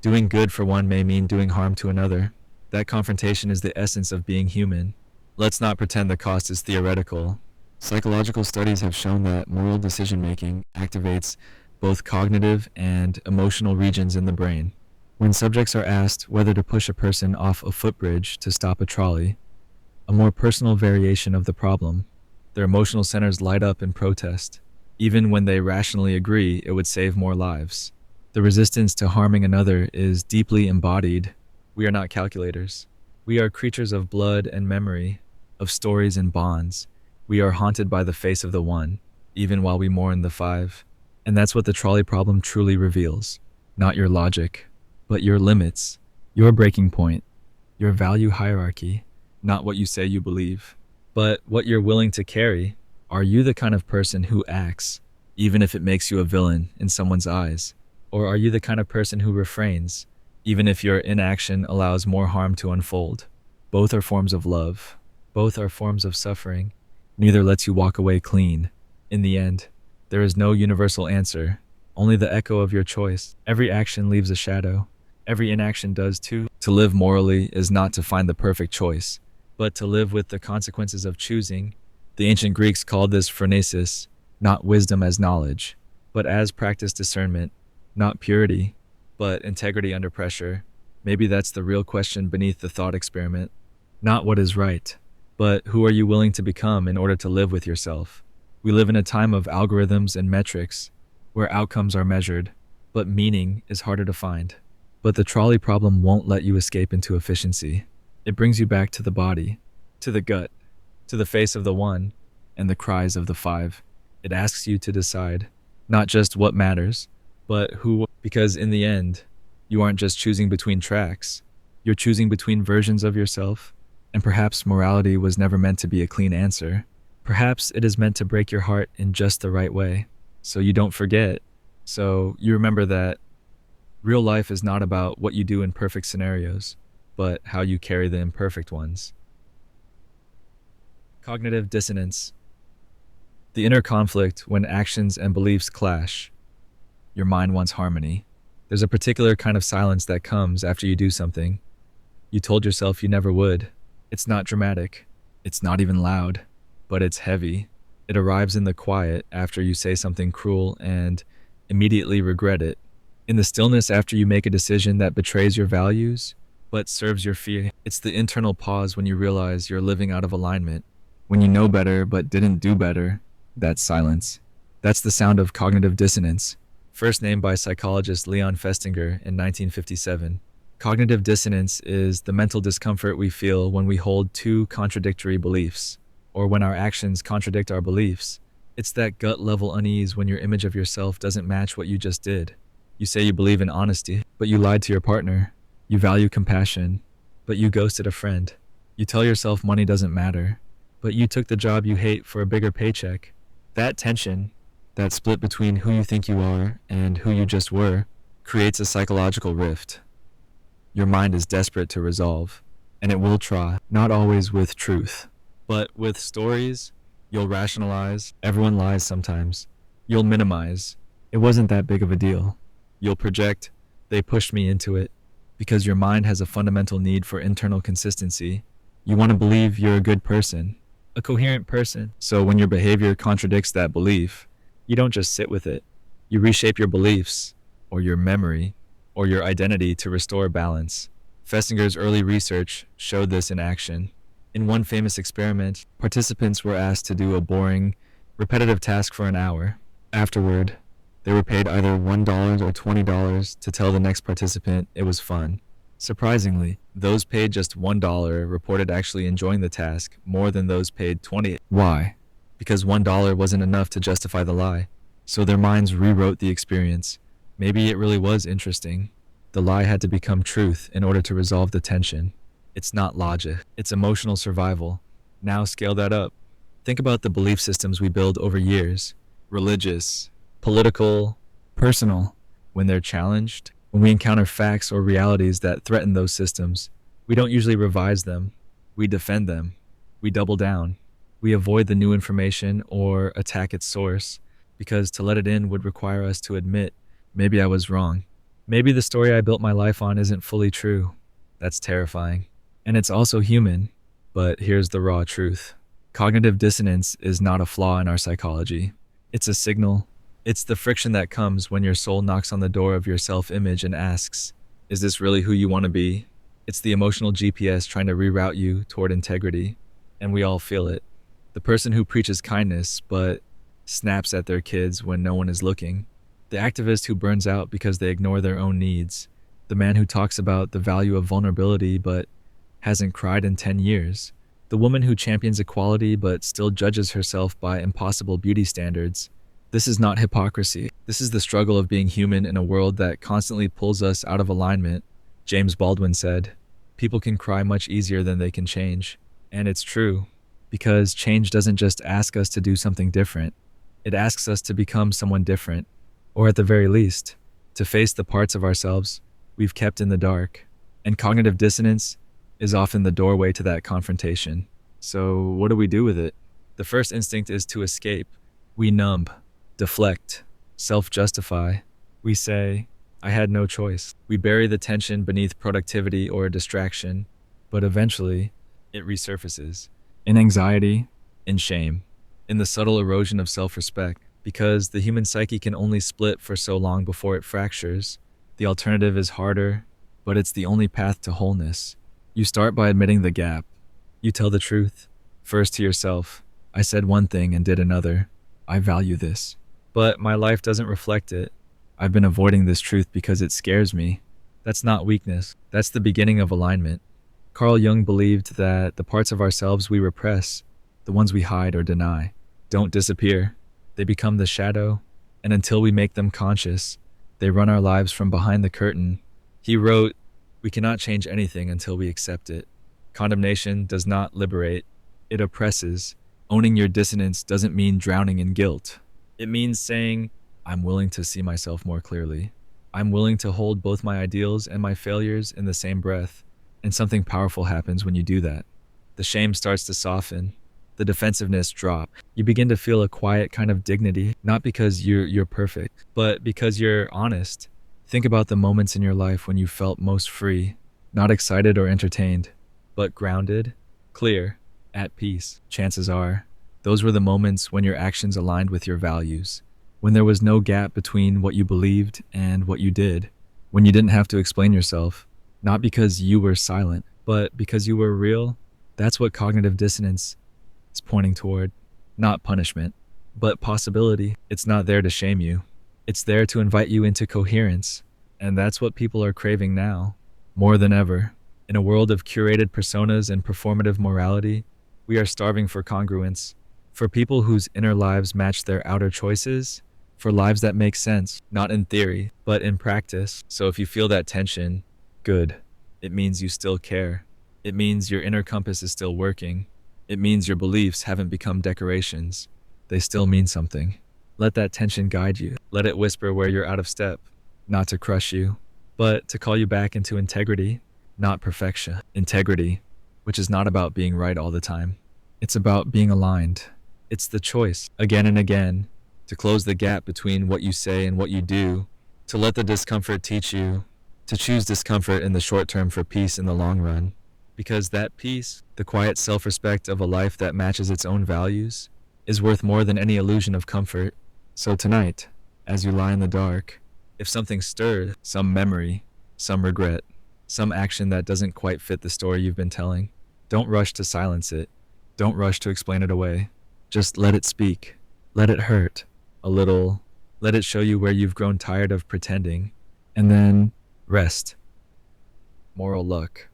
doing good for one may mean doing harm to another. That confrontation is the essence of being human. Let's not pretend the cost is theoretical. Psychological studies have shown that moral decision-making activates both cognitive and emotional regions in the brain. When subjects are asked whether to push a person off a footbridge to stop a trolley, a more personal variation of the problem, their emotional centers light up in protest, even when they rationally agree it would save more lives. The resistance to harming another is deeply embodied. We are not calculators. We are creatures of blood and memory, of stories and bonds. We are haunted by the face of the one, even while we mourn the five. And that's what the trolley problem truly reveals. Not your logic, but your limits, your breaking point, your value hierarchy, not what you say you believe, but what you're willing to carry. Are you the kind of person who acts, even if it makes you a villain in someone's eyes? Or are you the kind of person who refrains, even if your inaction allows more harm to unfold? Both are forms of love. Both are forms of suffering. Neither lets you walk away clean. In the end, there is no universal answer, only the echo of your choice. Every action leaves a shadow. Every inaction does too. To live morally is not to find the perfect choice, but to live with the consequences of choosing. The ancient Greeks called this phronesis, not wisdom as knowledge, but as practiced discernment, not purity, but integrity under pressure. Maybe that's the real question beneath the thought experiment. Not what is right, but who are you willing to become in order to live with yourself? We live in a time of algorithms and metrics, where outcomes are measured, but meaning is harder to find. But the trolley problem won't let you escape into efficiency. It brings you back to the body, to the gut, to the face of the one, and the cries of the five. It asks you to decide, not just what matters, but who, because in the end, you aren't just choosing between tracks, you're choosing between versions of yourself, and perhaps morality was never meant to be a clean answer. Perhaps it is meant to break your heart in just the right way, so you don't forget, so you remember that real life is not about what you do in perfect scenarios, but how you carry the imperfect ones. Cognitive dissonance. The inner conflict when actions and beliefs clash. Your mind wants harmony. There's a particular kind of silence that comes after you do something you told yourself you never would. It's not dramatic. It's not even loud, but it's heavy. It arrives in the quiet after you say something cruel and immediately regret it. In the stillness after you make a decision that betrays your values, but serves your fear. It's the internal pause when you realize you're living out of alignment. When you know better but didn't do better, that's silence. That's the sound of cognitive dissonance, first named by psychologist Leon Festinger in 1957. Cognitive dissonance is the mental discomfort we feel when we hold two contradictory beliefs, or when our actions contradict our beliefs. It's that gut-level unease when your image of yourself doesn't match what you just did. You say you believe in honesty, but you lied to your partner. You value compassion, but you ghosted a friend. You tell yourself money doesn't matter, but you took the job you hate for a bigger paycheck. That tension, that split between who you think you are and who you just were, creates a psychological rift. Your mind is desperate to resolve, and it will try, not always with truth, but with stories. You'll rationalize. Everyone lies sometimes. You'll minimize. It wasn't that big of a deal. You'll project. They pushed me into it. Because your mind has a fundamental need for internal consistency. You want to believe you're a good person, a coherent person. So when your behavior contradicts that belief, you don't just sit with it. You reshape your beliefs, or your memory, or your identity to restore balance. Festinger's early research showed this in action. In one famous experiment, participants were asked to do a boring, repetitive task for an hour. Afterward, they were paid either $1 or $20 to tell the next participant it was fun. Surprisingly, those paid just $1 reported actually enjoying the task more than those paid 20. Why? Because $1 wasn't enough to justify the lie. So their minds rewrote the experience. Maybe it really was interesting. The lie had to become truth in order to resolve the tension. It's not logic, it's emotional survival. Now scale that up. Think about the belief systems we build over years: religious, political, personal. When they're challenged, when we encounter facts or realities that threaten those systems, we don't usually revise them. We defend them. We double down. We avoid the new information or attack its source, because to let it in would require us to admit, maybe I was wrong. Maybe the story I built my life on isn't fully true. That's terrifying. And it's also human. But here's the raw truth. Cognitive dissonance is not a flaw in our psychology. It's a signal. It's the friction that comes when your soul knocks on the door of your self-image and asks, is this really who you want to be? It's the emotional GPS trying to reroute you toward integrity. And we all feel it. The person who preaches kindness but snaps at their kids when no one is looking. The activist who burns out because they ignore their own needs. The man who talks about the value of vulnerability but hasn't cried in 10 years. The woman who champions equality but still judges herself by impossible beauty standards. This is not hypocrisy. This is the struggle of being human in a world that constantly pulls us out of alignment. James Baldwin said, "People can cry much easier than they can change." And it's true, because change doesn't just ask us to do something different. It asks us to become someone different, or at the very least, to face the parts of ourselves we've kept in the dark. And cognitive dissonance is often the doorway to that confrontation. So what do we do with it? The first instinct is to escape. We numb, deflect, self-justify. We say, I had no choice. We bury the tension beneath productivity or distraction, but eventually, it resurfaces. In anxiety, in shame, in the subtle erosion of self-respect. Because the human psyche can only split for so long before it fractures. The alternative is harder, but it's the only path to wholeness. You start by admitting the gap. You tell the truth. First to yourself, I said one thing and did another. I value this. But my life doesn't reflect it. I've been avoiding this truth because it scares me. That's not weakness. That's the beginning of alignment. Carl Jung believed that the parts of ourselves we repress, the ones we hide or deny, don't disappear. They become the shadow, and until we make them conscious, they run our lives from behind the curtain. He wrote, "We cannot change anything until we accept it. Condemnation does not liberate, it oppresses. Owning your dissonance doesn't mean drowning in guilt. It means saying, I'm willing to see myself more clearly. I'm willing to hold both my ideals and my failures in the same breath." And something powerful happens when you do that. The shame starts to soften. The defensiveness drops. You begin to feel a quiet kind of dignity, not because you're perfect, but because you're honest. Think about the moments in your life when you felt most free, not excited or entertained, but grounded, clear, at peace. Chances are, those were the moments when your actions aligned with your values, when there was no gap between what you believed and what you did, when you didn't have to explain yourself, not because you were silent, but because you were real. That's what cognitive dissonance is pointing toward. Not punishment, but possibility. It's not there to shame you. It's there to invite you into coherence. And that's what people are craving now, more than ever. In a world of curated personas and performative morality, we are starving for congruence, for people whose inner lives match their outer choices, for lives that make sense, not in theory, but in practice. So if you feel that tension, good. It means you still care. It means your inner compass is still working. It means your beliefs haven't become decorations. They still mean something. Let that tension guide you. Let it whisper where you're out of step, not to crush you, but to call you back into integrity, not perfection. Integrity, which is not about being right all the time. It's about being aligned. It's the choice, again and again, to close the gap between what you say and what you do, to let the discomfort teach you, to choose discomfort in the short term for peace in the long run. Because that peace, the quiet self-respect of a life that matches its own values, is worth more than any illusion of comfort. So tonight, as you lie in the dark, if something stirred, some memory, some regret, some action that doesn't quite fit the story you've been telling, don't rush to silence it. Don't rush to explain it away. Just let it speak. Let it hurt a little. Let it show you where you've grown tired of pretending. And then rest. Moral luck.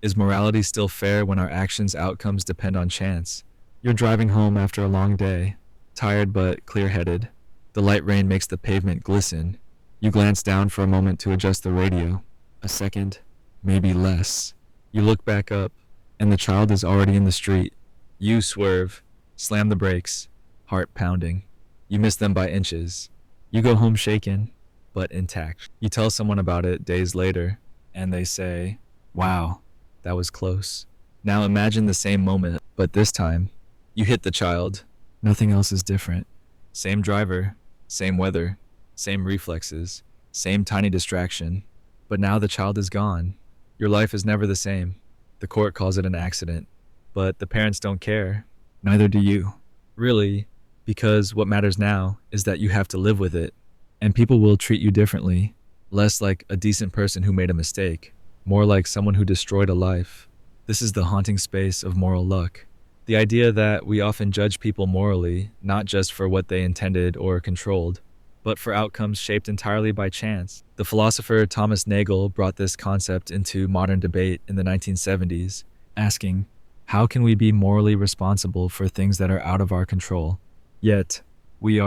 Is morality still fair when our actions' outcomes depend on chance? You're driving home after a long day, tired but clear-headed. The light rain makes the pavement glisten. You glance down for a moment to adjust the radio. A second, maybe less. You look back up, and the child is already in the street. You swerve, slam the brakes, heart pounding. You miss them by inches. You go home shaken, but intact. You tell someone about it days later, and they say, "Wow, that was close." Now imagine the same moment, but this time, you hit the child. Nothing else is different. Same driver, same weather, same reflexes, same tiny distraction. But now the child is gone. Your life is never the same. The court calls it an accident, but the parents don't care. Neither do you. Really, because what matters now is that you have to live with it, and people will treat you differently, less like a decent person who made a mistake, more like someone who destroyed a life. This is the haunting space of moral luck. The idea that we often judge people morally, not just for what they intended or controlled, but for outcomes shaped entirely by chance. The philosopher Thomas Nagel brought this concept into modern debate in the 1970s, asking, how can we be morally responsible for things that are out of our control? Yet, we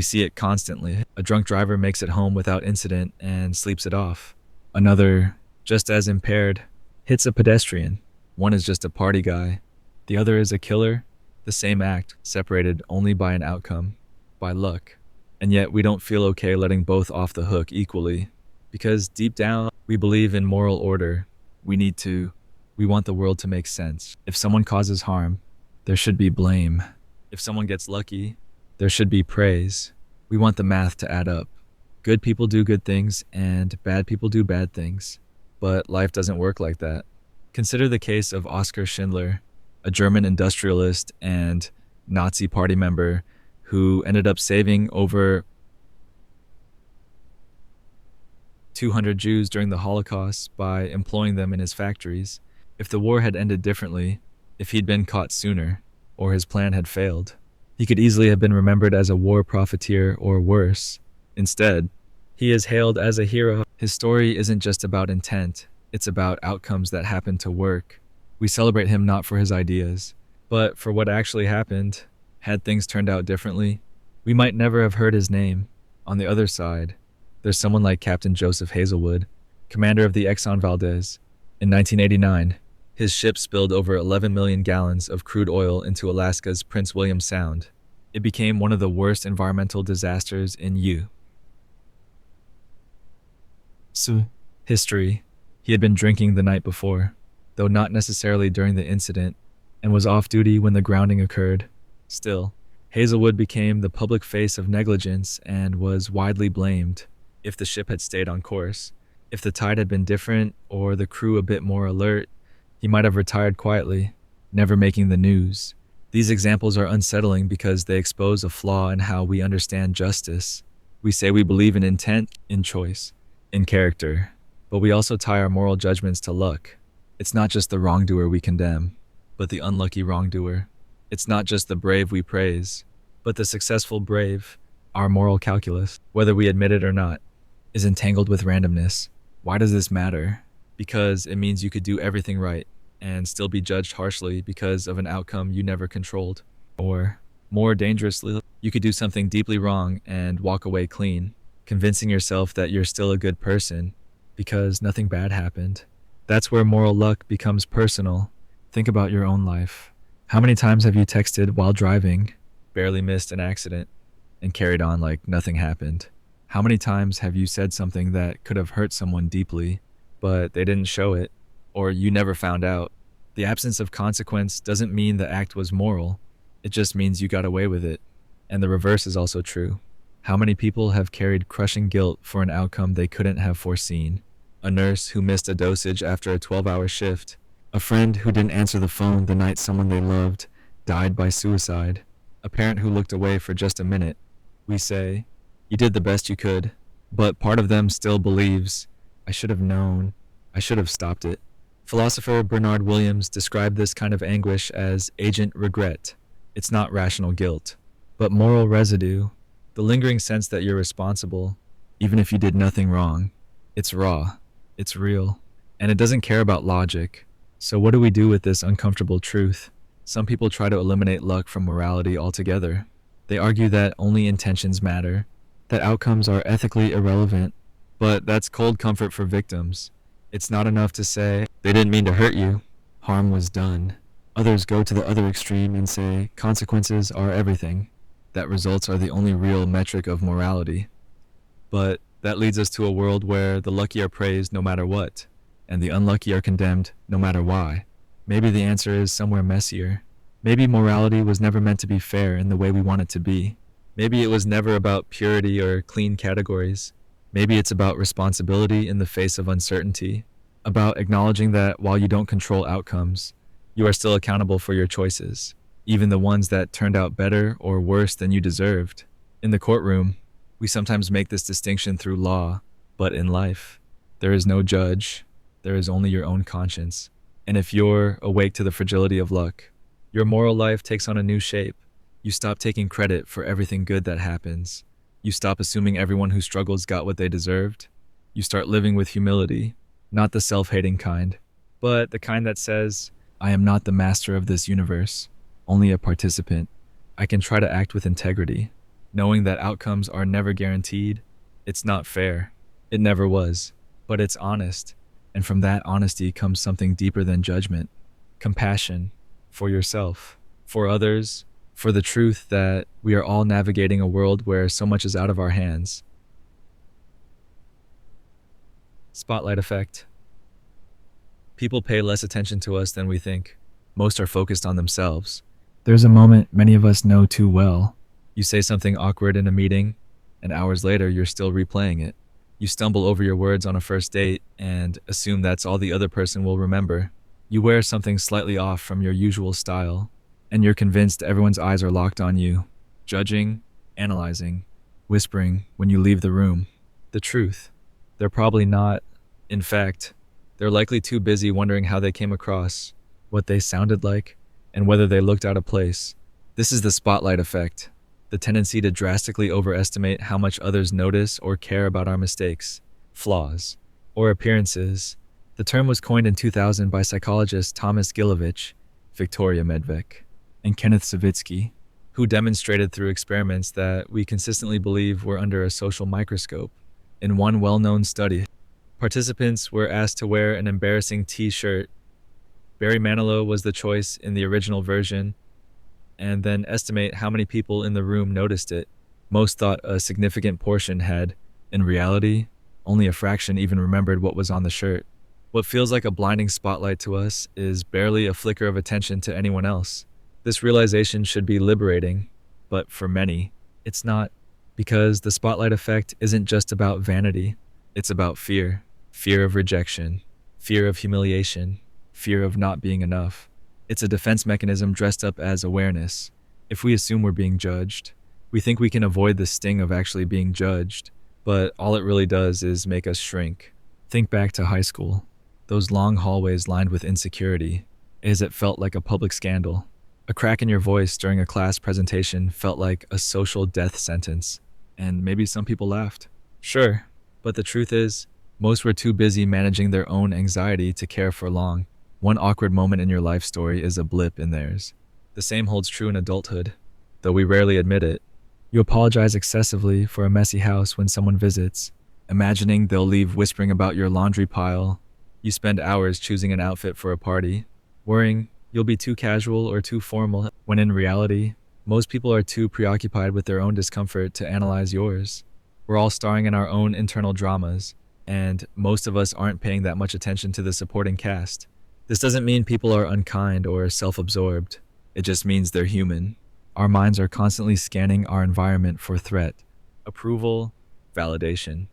see it constantly. A drunk driver makes it home without incident and sleeps it off. Another, just as impaired, hits a pedestrian. One is just a party guy. The other is a killer. The same act, separated only by an outcome, by luck. And yet we don't feel okay letting both off the hook equally. Because deep down, we believe in moral order. We want the world to make sense. If someone causes harm, there should be blame. If someone gets lucky, there should be praise. We want the math to add up. Good people do good things and bad people do bad things. But life doesn't work like that. Consider the case of Oskar Schindler, a German industrialist and Nazi party member who ended up saving over 200 Jews during the Holocaust by employing them in his factories. If the war had ended differently, if he'd been caught sooner, or his plan had failed, he could easily have been remembered as a war profiteer or worse. Instead, he is hailed as a hero. His story isn't just about intent, it's about outcomes that happen to work. We celebrate him not for his ideas, but for what actually happened. Had things turned out differently, we might never have heard his name. On the other side, there's someone like Captain Joseph Hazelwood, commander of the Exxon Valdez. In 1989, his ship spilled over 11 million gallons of crude oil into Alaska's Prince William Sound. It became one of the worst environmental disasters in history. He had been drinking the night before, though not necessarily during the incident, and was off duty when the grounding occurred. Still, Hazelwood became the public face of negligence and was widely blamed. If the ship had stayed on course, if the tide had been different or the crew a bit more alert, he might have retired quietly, never making the news. These examples are unsettling because they expose a flaw in how we understand justice. We say we believe in intent, in choice, in character, but we also tie our moral judgments to luck. It's not just the wrongdoer we condemn, but the unlucky wrongdoer. It's not just the brave we praise, but the successful brave. Our moral calculus, whether we admit it or not, is entangled with randomness. Why does this matter? Because it means you could do everything right and still be judged harshly because of an outcome you never controlled. Or, more dangerously, you could do something deeply wrong and walk away clean, convincing yourself that you're still a good person because nothing bad happened. That's where moral luck becomes personal. Think about your own life. How many times have you texted while driving, barely missed an accident, and carried on like nothing happened? How many times have you said something that could have hurt someone deeply, but they didn't show it, or you never found out? The absence of consequence doesn't mean the act was moral. It just means you got away with it. And the reverse is also true. How many people have carried crushing guilt for an outcome they couldn't have foreseen? A nurse who missed a dosage after a 12-hour shift. A friend who didn't answer the phone the night someone they loved died by suicide. A parent who looked away for just a minute. We say, you did the best you could, but part of them still believes, I should have known, I should have stopped it. Philosopher Bernard Williams described this kind of anguish as agent regret. It's not rational guilt, but moral residue, the lingering sense that you're responsible, even if you did nothing wrong. It's raw, it's real, and it doesn't care about logic. So what do we do with this uncomfortable truth? Some people try to eliminate luck from morality altogether. They argue that only intentions matter, that outcomes are ethically irrelevant. But that's cold comfort for victims. It's not enough to say, they didn't mean to hurt you. Harm was done. Others go to the other extreme and say, consequences are everything, that results are the only real metric of morality. But that leads us to a world where the lucky are praised no matter what, and the unlucky are condemned no matter why. Maybe the answer is somewhere messier. Maybe morality was never meant to be fair in the way we want it to be. Maybe it was never about purity or clean categories. Maybe it's about responsibility in the face of uncertainty, about acknowledging that while you don't control outcomes, you are still accountable for your choices, even the ones that turned out better or worse than you deserved. In the courtroom, we sometimes make this distinction through law, but in life, there is no judge. There is only your own conscience. And if you're awake to the fragility of luck, your moral life takes on a new shape. You stop taking credit for everything good that happens. You stop assuming everyone who struggles got what they deserved. You start living with humility, not the self-hating kind, but the kind that says, I am not the master of this universe, only a participant. I can try to act with integrity, knowing that outcomes are never guaranteed. It's not fair. It never was, but it's honest. And from that honesty comes something deeper than judgment. Compassion for yourself, for others, for the truth that we are all navigating a world where so much is out of our hands. Spotlight effect. People pay less attention to us than we think. Most are focused on themselves. There's a moment many of us know too well. You say something awkward in a meeting, and hours later you're still replaying it. You stumble over your words on a first date and assume that's all the other person will remember. You wear something slightly off from your usual style, and you're convinced everyone's eyes are locked on you, judging, analyzing, whispering when you leave the room. The truth, they're probably not. In fact, they're likely too busy wondering how they came across, what they sounded like, and whether they looked out of place. This is the spotlight effect, the tendency to drastically overestimate how much others notice or care about our mistakes, flaws, or appearances. The term was coined in 2000 by psychologists Thomas Gilovich, Victoria Medvec, and Kenneth Savitsky, who demonstrated through experiments that we consistently believe we're under a social microscope. In one well-known study, participants were asked to wear an embarrassing T-shirt. Barry Manilow was the choice in the original version, and then estimate how many people in the room noticed it. Most thought a significant portion had. In reality, only a fraction even remembered what was on the shirt. What feels like a blinding spotlight to us is barely a flicker of attention to anyone else. This realization should be liberating, but for many, it's not, because the spotlight effect isn't just about vanity. It's about fear. Fear of rejection, fear of humiliation, fear of not being enough. It's a defense mechanism dressed up as awareness. If we assume we're being judged, we think we can avoid the sting of actually being judged, but all it really does is make us shrink. Think back to high school. Those long hallways lined with insecurity, as it felt like a public scandal. A crack in your voice during a class presentation felt like a social death sentence, and maybe some people laughed. Sure, but the truth is, most were too busy managing their own anxiety to care for long. One awkward moment in your life story is a blip in theirs. The same holds true in adulthood, though we rarely admit it. You apologize excessively for a messy house when someone visits, imagining they'll leave whispering about your laundry pile. You spend hours choosing an outfit for a party, worrying you'll be too casual or too formal, when in reality, most people are too preoccupied with their own discomfort to analyze yours. We're all starring in our own internal dramas, and most of us aren't paying that much attention to the supporting cast. This doesn't mean people are unkind or self-absorbed. It just means they're human. Our minds are constantly scanning our environment for threat, approval, validation.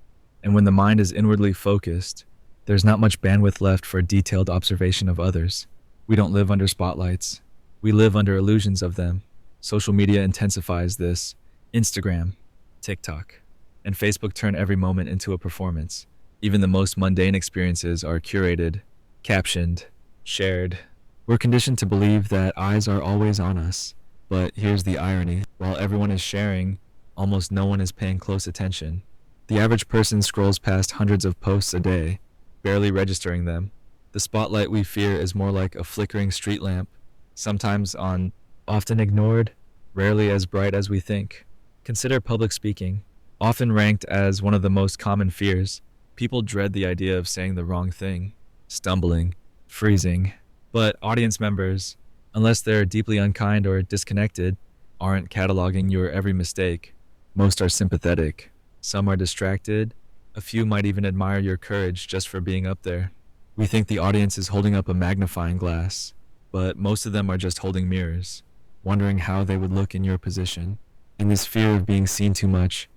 And when the mind is inwardly focused, there's not much bandwidth left for detailed observation of others. We don't live under spotlights. We live under illusions of them. Social media intensifies this. Instagram, TikTok, and Facebook turn every moment into a performance. Even the most mundane experiences are curated, captioned, shared. We're conditioned to believe that eyes are always on us. But here's the irony. While everyone is sharing, almost no one is paying close attention. The average person scrolls past hundreds of posts a day, barely registering them. The spotlight we fear is more like a flickering street lamp, sometimes on, often ignored, rarely as bright as we think. Consider public speaking, often ranked as one of the most common fears. People dread the idea of saying the wrong thing, stumbling, freezing. But audience members, unless they're deeply unkind or disconnected, aren't cataloging your every mistake. Most are sympathetic. Some are distracted. A few might even admire your courage just for being up there. We think the audience is holding up a magnifying glass, but most of them are just holding mirrors, wondering how they would look in your position. And this fear of being seen too much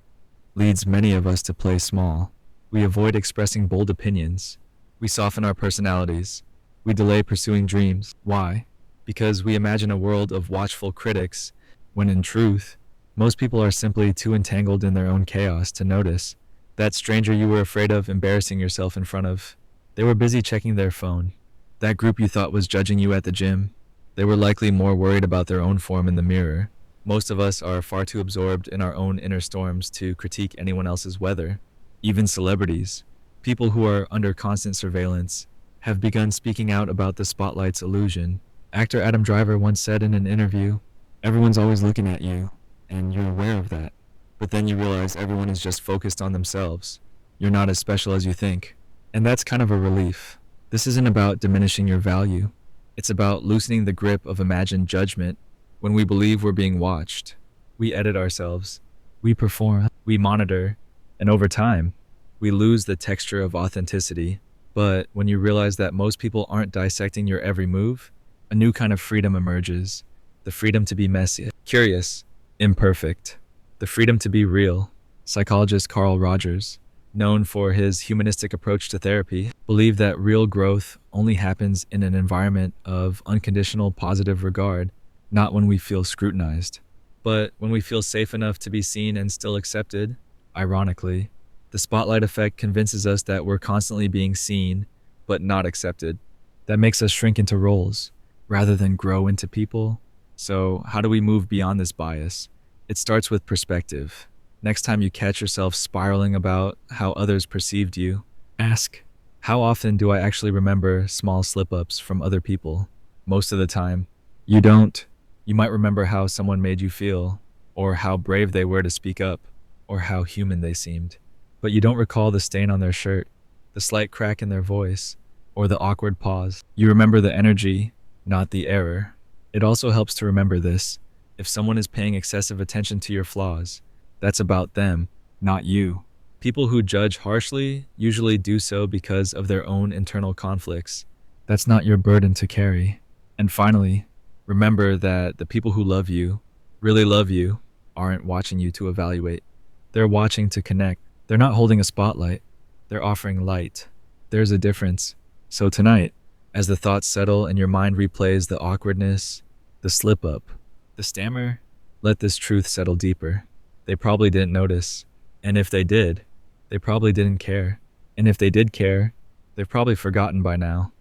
leads many of us to play small. We avoid expressing bold opinions. We soften our personalities. We delay pursuing dreams. Why? Because we imagine a world of watchful critics, when in truth, most people are simply too entangled in their own chaos to notice. That stranger you were afraid of embarrassing yourself in front of, they were busy checking their phone. That group you thought was judging you at the gym, they were likely more worried about their own form in the mirror. Most of us are far too absorbed in our own inner storms to critique anyone else's weather. Even celebrities, people who are under constant surveillance, have begun speaking out about the spotlight's illusion. Actor Adam Driver once said in an interview, "Everyone's always looking at you, and you're aware of that. But then you realize everyone is just focused on themselves. You're not as special as you think." And that's kind of a relief. This isn't about diminishing your value. It's about loosening the grip of imagined judgment. When we believe we're being watched, we edit ourselves, we perform, we monitor, and over time, we lose the texture of authenticity. But when you realize that most people aren't dissecting your every move, a new kind of freedom emerges. The freedom to be messy, curious, imperfect. The freedom to be real. Psychologist Carl Rogers, known for his humanistic approach to therapy, believed that real growth only happens in an environment of unconditional positive regard, not when we feel scrutinized, but when we feel safe enough to be seen and still accepted. Ironically, the spotlight effect convinces us that we're constantly being seen, but not accepted. That makes us shrink into roles, rather than grow into people. So how do we move beyond this bias? It starts with perspective. Next time you catch yourself spiraling about how others perceived you, ask, how often do I actually remember small slip-ups from other people? Most of the time, you don't. You might remember how someone made you feel, or how brave they were to speak up, or how human they seemed. But you don't recall the stain on their shirt, the slight crack in their voice, or the awkward pause. You remember the energy, not the error. It also helps to remember this. If someone is paying excessive attention to your flaws, that's about them, not you. People who judge harshly usually do so because of their own internal conflicts. That's not your burden to carry. And finally, remember that the people who love you, really love you, aren't watching you to evaluate. They're watching to connect. They're not holding a spotlight. They're offering light. There's a difference. So tonight, as the thoughts settle and your mind replays the awkwardness, the slip-up, the stammer, let this truth settle deeper. They probably didn't notice. And if they did, they probably didn't care. And if they did care, they've probably forgotten by now.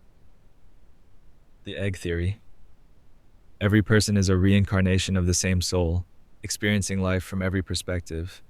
The egg theory. Every person is a reincarnation of the same soul, experiencing life from every perspective.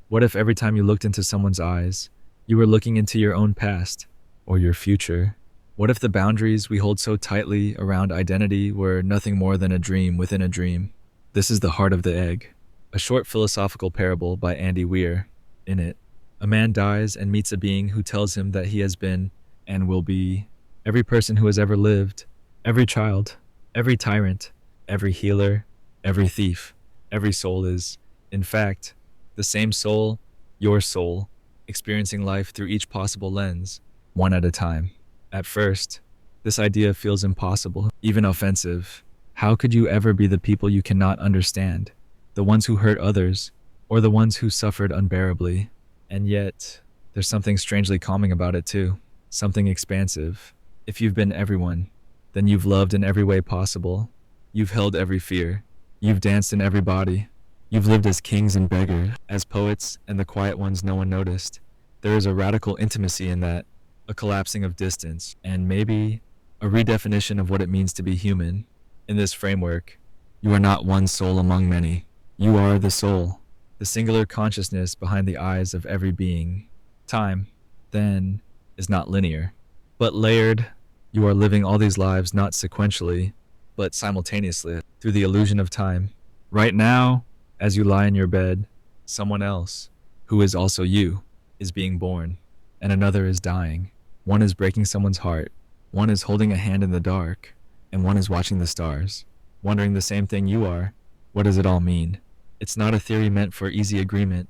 What if every time you looked into someone's eyes, you were looking into your own past or your future? What if the boundaries we hold so tightly around identity were nothing more than a dream within a dream? This is the heart of the egg, a short philosophical parable by Andy Weir. In it, a man dies and meets a being who tells him that he has been and will be every person who has ever lived, every child, every tyrant, every healer, every thief. Every soul is, in fact, the same soul, your soul, experiencing life through each possible lens, one at a time. At first, this idea feels impossible, even offensive. How could you ever be the people you cannot understand, the ones who hurt others, or the ones who suffered unbearably? And yet, there's something strangely calming about it too, something expansive. If you've been everyone, then you've loved in every way possible. You've held every fear. You've danced in every body. You've lived as kings and beggars, as poets and the quiet ones no one noticed. There is a radical intimacy in that, a collapsing of distance, and maybe a redefinition of what it means to be human. In this framework, you are not one soul among many. You are the soul, the singular consciousness behind the eyes of every being. Time, then, is not linear, but layered. You are living all these lives not sequentially, but simultaneously through the illusion of time. Right now, as you lie in your bed, someone else, who is also you, is being born, and another is dying. One is breaking someone's heart, one is holding a hand in the dark, and one is watching the stars, wondering the same thing you are. What does it all mean? It's not a theory meant for easy agreement.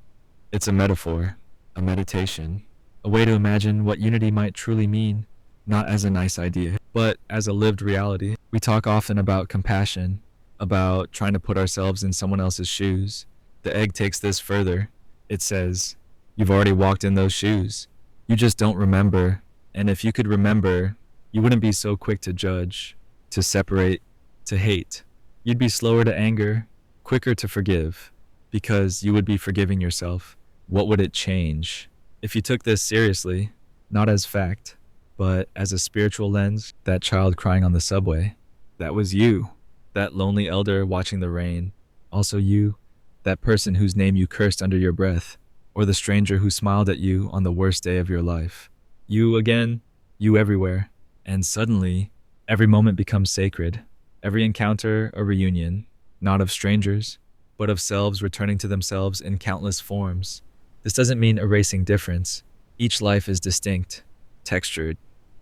It's a metaphor, a meditation, a way to imagine what unity might truly mean, not as a nice idea, but as a lived reality. We talk often about compassion, about trying to put ourselves in someone else's shoes. The egg takes this further. It says, you've already walked in those shoes. You just don't remember. And if you could remember, you wouldn't be so quick to judge, to separate, to hate. You'd be slower to anger, quicker to forgive, because you would be forgiving yourself. What would it change if you took this seriously, not as fact, but as a spiritual lens? That child crying on the subway, that was you. That lonely elder watching the rain, also you. That person whose name you cursed under your breath, or the stranger who smiled at you on the worst day of your life. You again, you everywhere. And suddenly, every moment becomes sacred. Every encounter a reunion, not of strangers, but of selves returning to themselves in countless forms. This doesn't mean erasing difference. Each life is distinct, textured,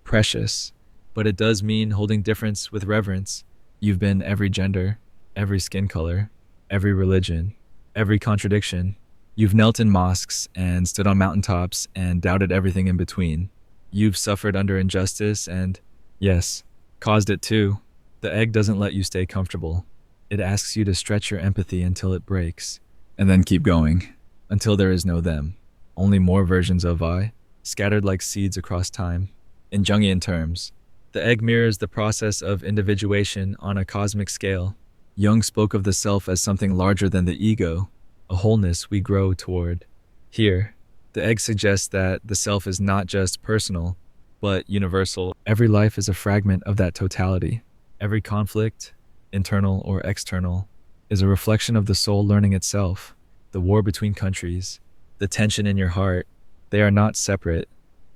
precious, but it does mean holding difference with reverence. You've been every gender, every skin color, every religion, every contradiction. You've knelt in mosques and stood on mountaintops and doubted everything in between. You've suffered under injustice and, yes, caused it too. The egg doesn't let you stay comfortable. It asks you to stretch your empathy until it breaks, and then keep going, until there is no them. Only more versions of I, scattered like seeds across time. In Jungian terms, the egg mirrors the process of individuation on a cosmic scale. Jung spoke of the self as something larger than the ego, a wholeness we grow toward. Here, the egg suggests that the self is not just personal, but universal. Every life is a fragment of that totality. Every conflict, internal or external, is a reflection of the soul learning itself. The war between countries, the tension in your heart, they are not separate.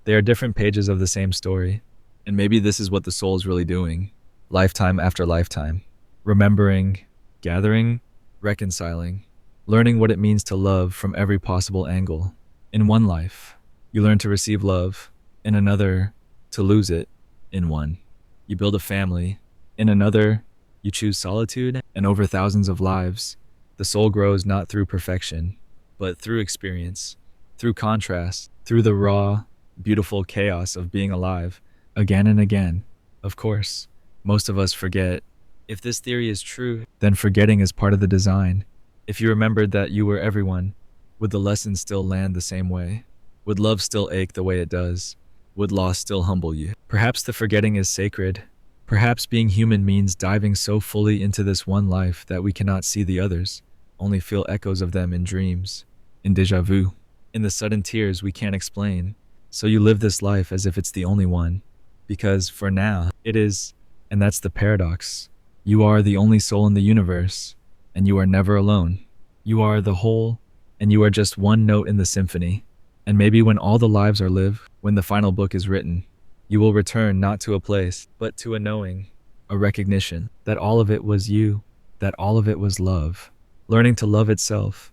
They are different pages of the same story. And maybe this is what the soul is really doing, lifetime after lifetime. Remembering, gathering, reconciling, learning what it means to love from every possible angle. In one life, you learn to receive love. In another, to lose it. In one, you build a family. In another, you choose solitude. And over thousands of lives, the soul grows not through perfection, but through experience, through contrast, through the raw, beautiful chaos of being alive, again and again. Of course, most of us forget. If this theory is true, then forgetting is part of the design. If you remembered that you were everyone, would the lesson still land the same way? Would love still ache the way it does? Would loss still humble you? Perhaps the forgetting is sacred. Perhaps being human means diving so fully into this one life that we cannot see the others, only feel echoes of them in dreams, in déjà vu, in the sudden tears we can't explain. So you live this life as if it's the only one, because for now, it is, and that's the paradox. You are the only soul in the universe, and you are never alone. You are the whole, and you are just one note in the symphony. And maybe when all the lives are lived, when the final book is written, you will return not to a place, but to a knowing, a recognition that all of it was you, that all of it was love, learning to love itself.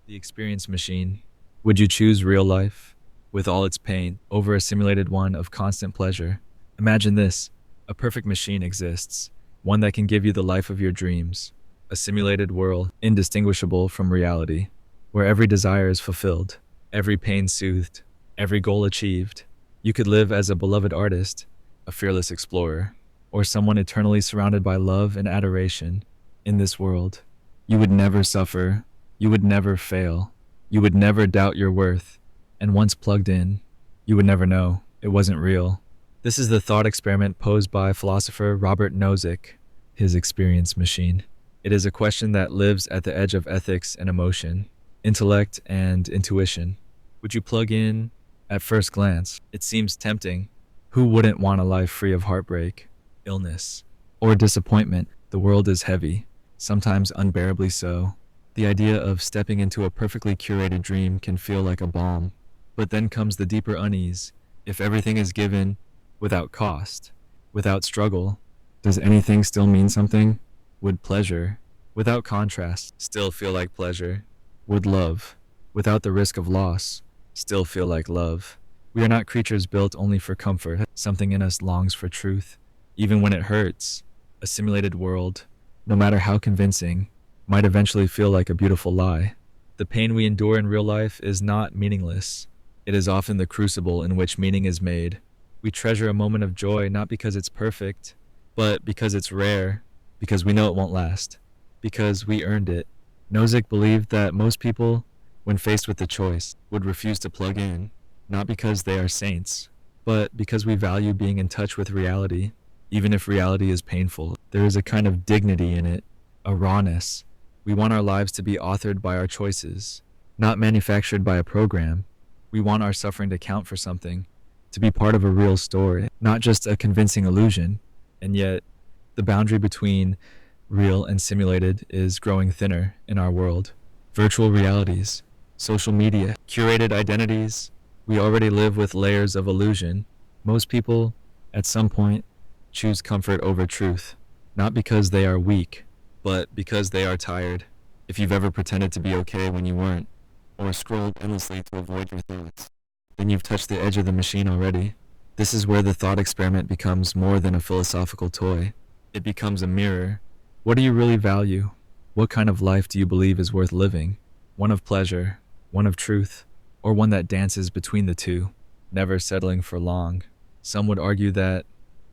The experience machine. Would you choose real life, with all its pain, over a simulated one of constant pleasure? Imagine this, a perfect machine exists, one that can give you the life of your dreams, a simulated world indistinguishable from reality, where every desire is fulfilled, every pain soothed, every goal achieved. You could live as a beloved artist, a fearless explorer, or someone eternally surrounded by love and adoration. In this world, you would never suffer, you would never fail, you would never doubt your worth, and once plugged in, you would never know it wasn't real. This is the thought experiment posed by philosopher Robert Nozick, his experience machine. It is a question that lives at the edge of ethics and emotion, intellect and intuition. Would you plug in? At first glance, it seems tempting. Who wouldn't want a life free of heartbreak, illness, or disappointment? The world is heavy, sometimes unbearably so. The idea of stepping into a perfectly curated dream can feel like a balm. But then comes the deeper unease. If everything is given without cost, without struggle, does anything still mean something? Would pleasure, without contrast, still feel like pleasure? Would love, without the risk of loss, still feel like love? We are not creatures built only for comfort. Something in us longs for truth, even when it hurts. A simulated world, no matter how convincing, might eventually feel like a beautiful lie. The pain we endure in real life is not meaningless. It is often the crucible in which meaning is made. We treasure a moment of joy not because it's perfect, but because it's rare, because we know it won't last, because we earned it. Nozick believed that most people, when faced with the choice, would refuse to plug in, not because they are saints, but because we value being in touch with reality, even if reality is painful. There is a kind of dignity in it, a rawness. We want our lives to be authored by our choices, not manufactured by a program. We want our suffering to count for something, to be part of a real story, not just a convincing illusion. And yet, the boundary between real and simulated is growing thinner in our world. Virtual realities, social media, curated identities. We already live with layers of illusion. Most people, at some point, choose comfort over truth, not because they are weak, but because they are tired. If you've ever pretended to be okay when you weren't, or scrolled endlessly to avoid your thoughts, then you've touched the edge of the machine already. This is where the thought experiment becomes more than a philosophical toy. It becomes a mirror. What do you really value? What kind of life do you believe is worth living? One of pleasure, one of truth, or one that dances between the two, never settling for long. Some would argue that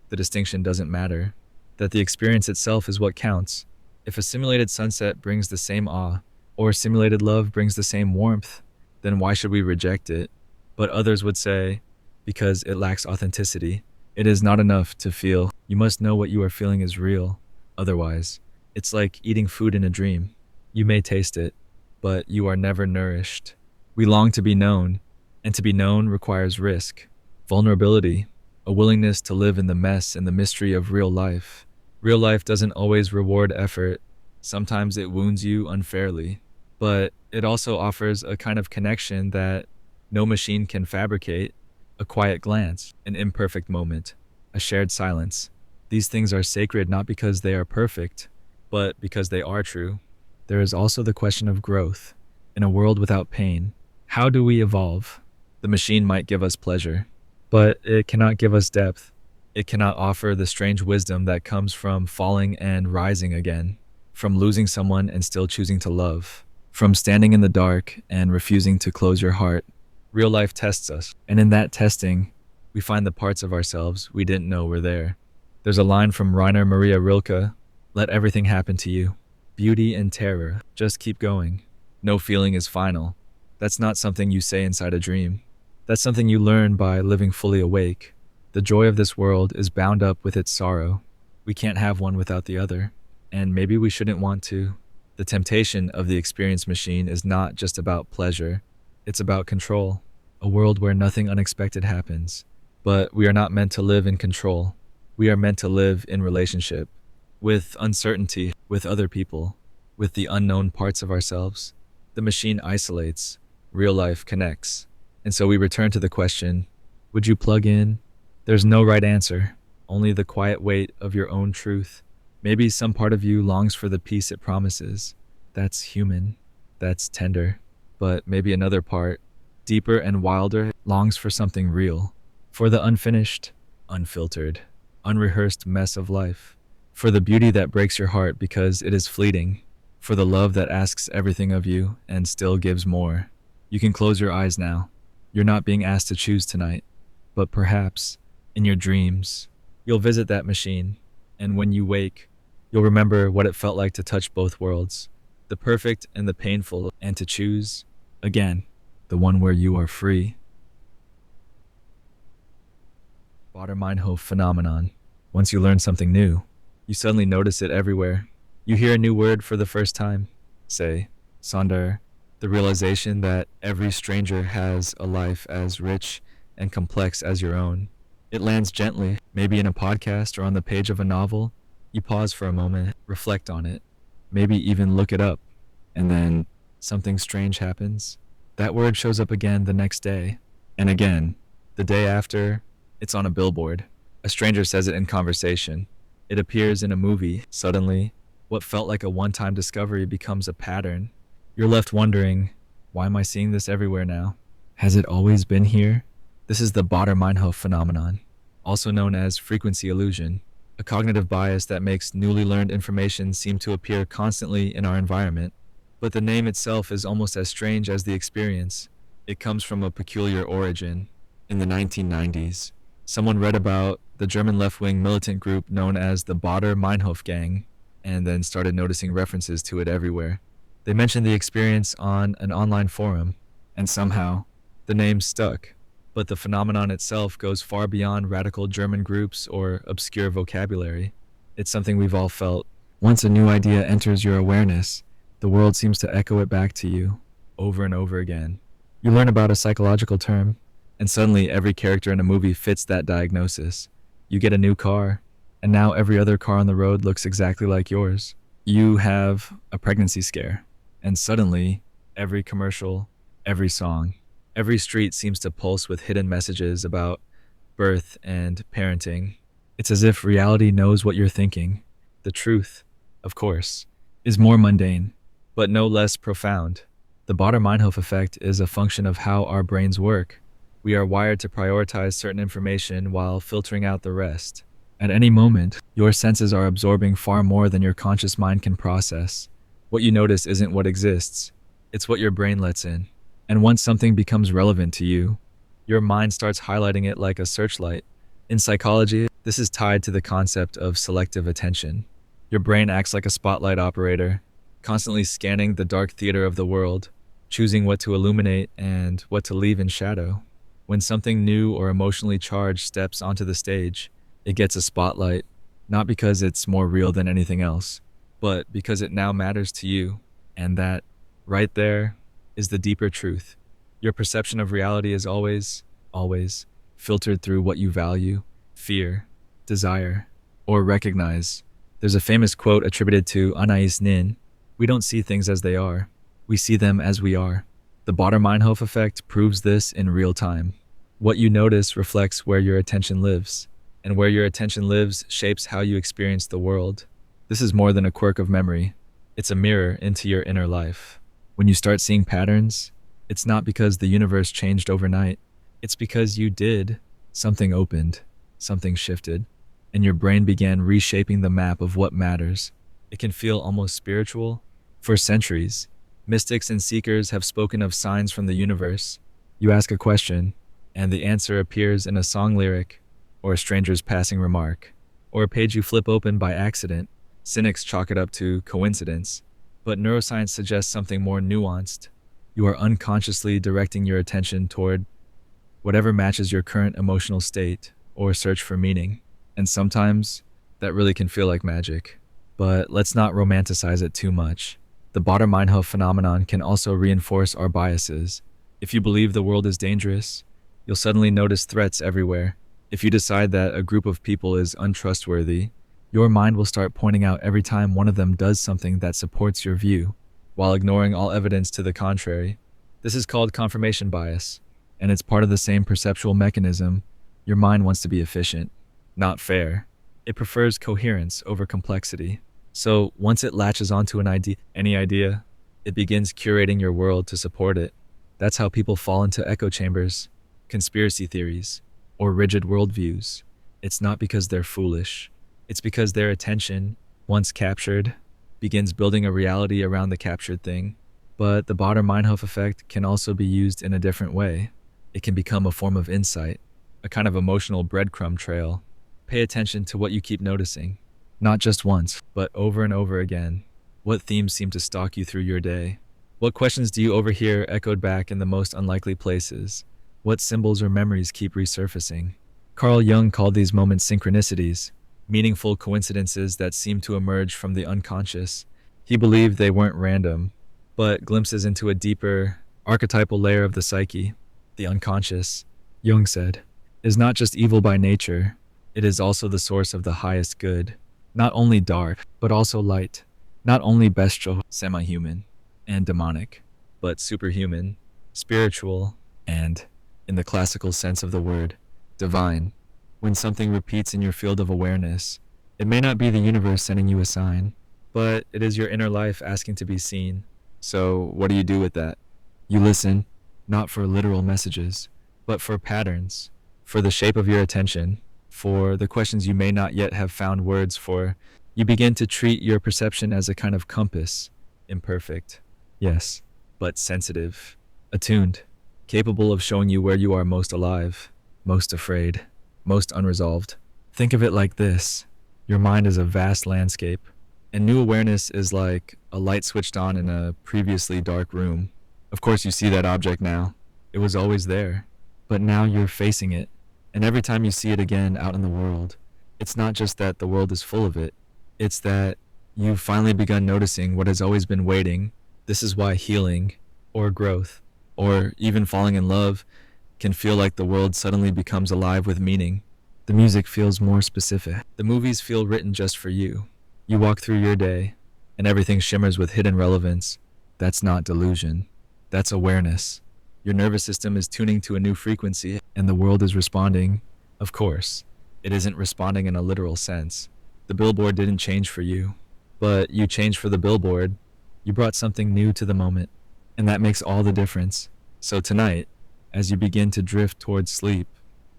the distinction doesn't matter, that the experience itself is what counts. If a simulated sunset brings the same awe, or simulated love brings the same warmth, then why should we reject it? But others would say, because it lacks authenticity. It is not enough to feel. You must know what you are feeling is real. Otherwise, it's like eating food in a dream. You may taste it, but you are never nourished. We long to be known, and to be known requires risk, vulnerability, a willingness to live in the mess and the mystery of real life. Real life doesn't always reward effort. Sometimes it wounds you unfairly, but it also offers a kind of connection that no machine can fabricate. A quiet glance, an imperfect moment, a shared silence. These things are sacred not because they are perfect, but because they are true. There is also the question of growth. In a world without pain, how do we evolve? The machine might give us pleasure, but it cannot give us depth. It cannot offer the strange wisdom that comes from falling and rising again, from losing someone and still choosing to love, from standing in the dark and refusing to close your heart. Real life tests us, and in that testing, we find the parts of ourselves we didn't know were there. There's a line from Rainer Maria Rilke, "Let everything happen to you. Beauty and terror, just keep going. No feeling is final." That's not something you say inside a dream. That's something you learn by living fully awake. The joy of this world is bound up with its sorrow. We can't have one without the other, and maybe we shouldn't want to. The temptation of the experience machine is not just about pleasure. It's about control, a world where nothing unexpected happens. But we are not meant to live in control. We are meant to live in relationship, with uncertainty, with other people, with the unknown parts of ourselves. The machine isolates, real life connects. And so we return to the question, would you plug in? There's no right answer, only the quiet weight of your own truth. Maybe some part of you longs for the peace it promises. That's human, that's tender. But maybe another part, deeper and wilder, longs for something real, for the unfinished, unfiltered, unrehearsed mess of life, for the beauty that breaks your heart because it is fleeting, for the love that asks everything of you and still gives more. You can close your eyes now. You're not being asked to choose tonight, but perhaps, in your dreams, you'll visit that machine, and when you wake, you'll remember what it felt like to touch both worlds, the perfect and the painful, and to choose, again, the one where you are free. Baader Meinhof phenomenon. Once you learn something new, you suddenly notice it everywhere. You hear a new word for the first time. Say, Sonder, the realization that every stranger has a life as rich and complex as your own. It lands gently, maybe in a podcast or on the page of a novel. You pause for a moment, reflect on it, maybe even look it up, and then something strange happens. That word shows up again the next day. And again, the day after, it's on a billboard. A stranger says it in conversation. It appears in a movie. Suddenly, what felt like a one-time discovery becomes a pattern. You're left wondering, why am I seeing this everywhere now? Has it always been here? This is the Baader-Meinhof phenomenon, also known as frequency illusion, a cognitive bias that makes newly learned information seem to appear constantly in our environment. But the name itself is almost as strange as the experience. It comes from a peculiar origin. In the 1990s, someone read about the German left-wing militant group known as the Baader-Meinhof gang, and then started noticing references to it everywhere. They mentioned the experience on an online forum, and somehow, the name stuck. But the phenomenon itself goes far beyond radical German groups or obscure vocabulary. It's something we've all felt. Once a new idea enters your awareness, the world seems to echo it back to you, over and over again. You learn about a psychological term, and suddenly every character in a movie fits that diagnosis. You get a new car, and now every other car on the road looks exactly like yours. You have a pregnancy scare, and suddenly, every commercial, every song, every street seems to pulse with hidden messages about birth and parenting. It's as if reality knows what you're thinking. The truth, of course, is more mundane, but no less profound. The Baader-Meinhof effect is a function of how our brains work. We are wired to prioritize certain information while filtering out the rest. At any moment, your senses are absorbing far more than your conscious mind can process. What you notice isn't what exists, it's what your brain lets in. And once something becomes relevant to you, your mind starts highlighting it like a searchlight. In psychology, this is tied to the concept of selective attention. Your brain acts like a spotlight operator, constantly scanning the dark theater of the world, choosing what to illuminate and what to leave in shadow. When something new or emotionally charged steps onto the stage, it gets a spotlight, not because it's more real than anything else, but because it now matters to you. And that, right there, is the deeper truth. Your perception of reality is always filtered through what you value, fear, desire, or recognize. There's a famous quote attributed to Anais Nin: "We don't see things as they are, we see them as we are." The Baader-Meinhof effect proves this in real time. What you notice reflects where your attention lives, and where your attention lives shapes how you experience the world. This is more than a quirk of memory. It's a mirror into your inner life. When you start seeing patterns, it's not because the universe changed overnight. It's because you did. Something opened, something shifted, and your brain began reshaping the map of what matters. It can feel almost spiritual. For centuries, mystics and seekers have spoken of signs from the universe. You ask a question, and the answer appears in a song lyric, or a stranger's passing remark, or a page you flip open by accident. Cynics chalk it up to coincidence, but neuroscience suggests something more nuanced. You are unconsciously directing your attention toward whatever matches your current emotional state or search for meaning. And sometimes, that really can feel like magic. But let's not romanticize it too much. The Baader-Meinhof phenomenon can also reinforce our biases. If you believe the world is dangerous, you'll suddenly notice threats everywhere. If you decide that a group of people is untrustworthy, your mind will start pointing out every time one of them does something that supports your view, while ignoring all evidence to the contrary. This is called confirmation bias, and it's part of the same perceptual mechanism. Your mind wants to be efficient, not fair. It prefers coherence over complexity. So once it latches onto any idea, it begins curating your world to support it. That's how people fall into echo chambers, conspiracy theories, or rigid worldviews. It's not because they're foolish. It's because their attention, once captured, begins building a reality around the captured thing. But the Baader-Meinhof effect can also be used in a different way. It can become a form of insight, a kind of emotional breadcrumb trail. Pay attention to what you keep noticing, not just once, but over and over again. What themes seem to stalk you through your day? What questions do you overhear echoed back in the most unlikely places? What symbols or memories keep resurfacing? Carl Jung called these moments synchronicities, meaningful coincidences that seem to emerge from the unconscious. He believed they weren't random, but glimpses into a deeper, archetypal layer of the psyche. The unconscious, Jung said, is not just evil by nature, it is also the source of the highest good. Not only dark, but also light. Not only bestial, semi-human, and demonic, but superhuman, spiritual, and in the classical sense of the word, divine. When something repeats in your field of awareness, it may not be the universe sending you a sign, but it is your inner life asking to be seen. So, what do you do with that? You listen, not for literal messages, but for patterns, for the shape of your attention, for the questions you may not yet have found words for. You begin to treat your perception as a kind of compass, imperfect, yes, but sensitive, attuned, capable of showing you where you are most alive, most afraid, most unresolved. Think of it like this. Your mind is a vast landscape, and new awareness is like a light switched on in a previously dark room. Of course, you see that object now. It was always there, but now you're facing it. And every time you see it again out in the world, it's not just that the world is full of it, it's that you've finally begun noticing what has always been waiting. This is why healing, or growth, or even falling in love can feel like the world suddenly becomes alive with meaning. The music feels more specific. The movies feel written just for you. You walk through your day, and everything shimmers with hidden relevance. That's not delusion. That's awareness. Your nervous system is tuning to a new frequency, and the world is responding. Of course, it isn't responding in a literal sense. The billboard didn't change for you, but you changed for the billboard. You brought something new to the moment, and that makes all the difference. So tonight, as you begin to drift towards sleep,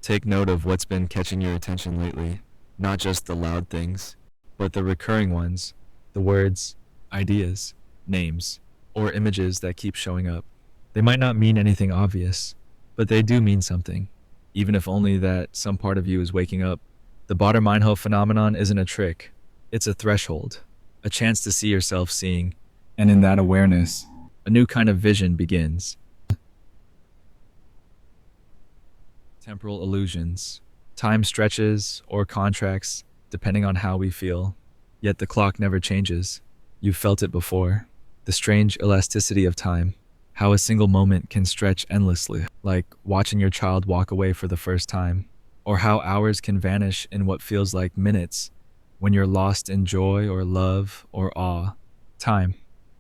take note of what's been catching your attention lately. Not just the loud things, but the recurring ones, the words, ideas, names, or images that keep showing up. They might not mean anything obvious, but they do mean something, even if only that some part of you is waking up. The Baader Meinhof phenomenon isn't a trick. It's a threshold, a chance to see yourself seeing, and in that awareness, a new kind of vision begins. Temporal illusions. Time stretches or contracts depending on how we feel, yet the clock never changes. You've felt it before. The strange elasticity of time. How a single moment can stretch endlessly, like watching your child walk away for the first time, or how hours can vanish in what feels like minutes when you're lost in joy or love or awe. Time,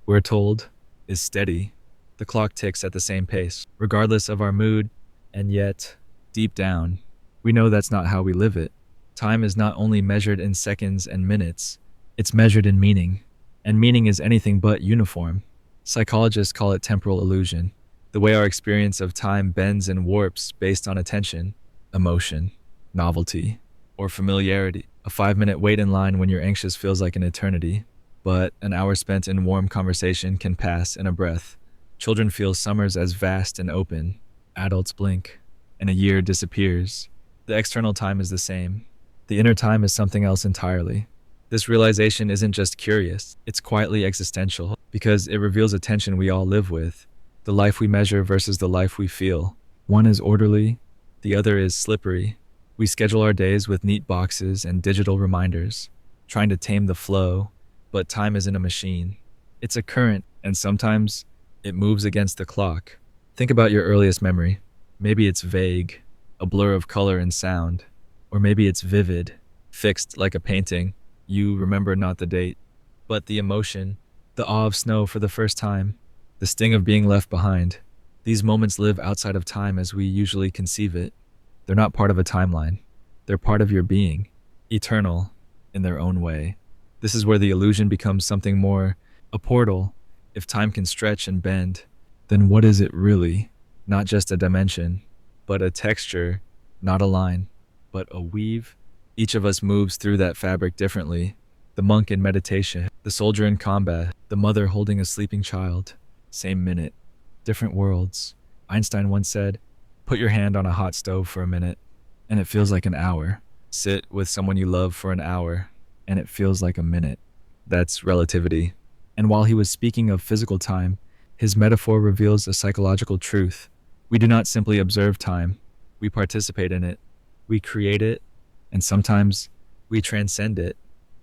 we're told, is steady. The clock ticks at the same pace, regardless of our mood, and yet, deep down, we know that's not how we live it. Time is not only measured in seconds and minutes, it's measured in meaning, and meaning is anything but uniform. Psychologists call it temporal illusion, the way our experience of time bends and warps based on attention, emotion, novelty, or familiarity. A 5-minute wait in line when you're anxious feels like an eternity, but an hour spent in warm conversation can pass in a breath. Children feel summers as vast and open. Adults blink, and a year disappears. The external time is the same. The inner time is something else entirely. This realization isn't just curious, it's quietly existential, because it reveals a tension we all live with. The life we measure versus the life we feel. One is orderly, the other is slippery. We schedule our days with neat boxes and digital reminders, trying to tame the flow, but time isn't a machine. It's a current, and sometimes it moves against the clock. Think about your earliest memory. Maybe it's vague, a blur of color and sound, or maybe it's vivid, fixed like a painting. You remember not the date, but the emotion, the awe of snow for the first time, the sting of being left behind. These moments live outside of time as we usually conceive it. They're not part of a timeline. They're part of your being, eternal in their own way. This is where the illusion becomes something more, a portal. If time can stretch and bend, then what is it really? Not just a dimension, but a texture, not a line, but a weave. Each of us moves through that fabric differently. The monk in meditation, the soldier in combat, the mother holding a sleeping child. Same minute, different worlds. Einstein once said, "Put your hand on a hot stove for a minute, and it feels like an hour. Sit with someone you love for an hour, and it feels like a minute." That's relativity. And while he was speaking of physical time, his metaphor reveals a psychological truth. We do not simply observe time. We participate in it. We create it. And sometimes we transcend it.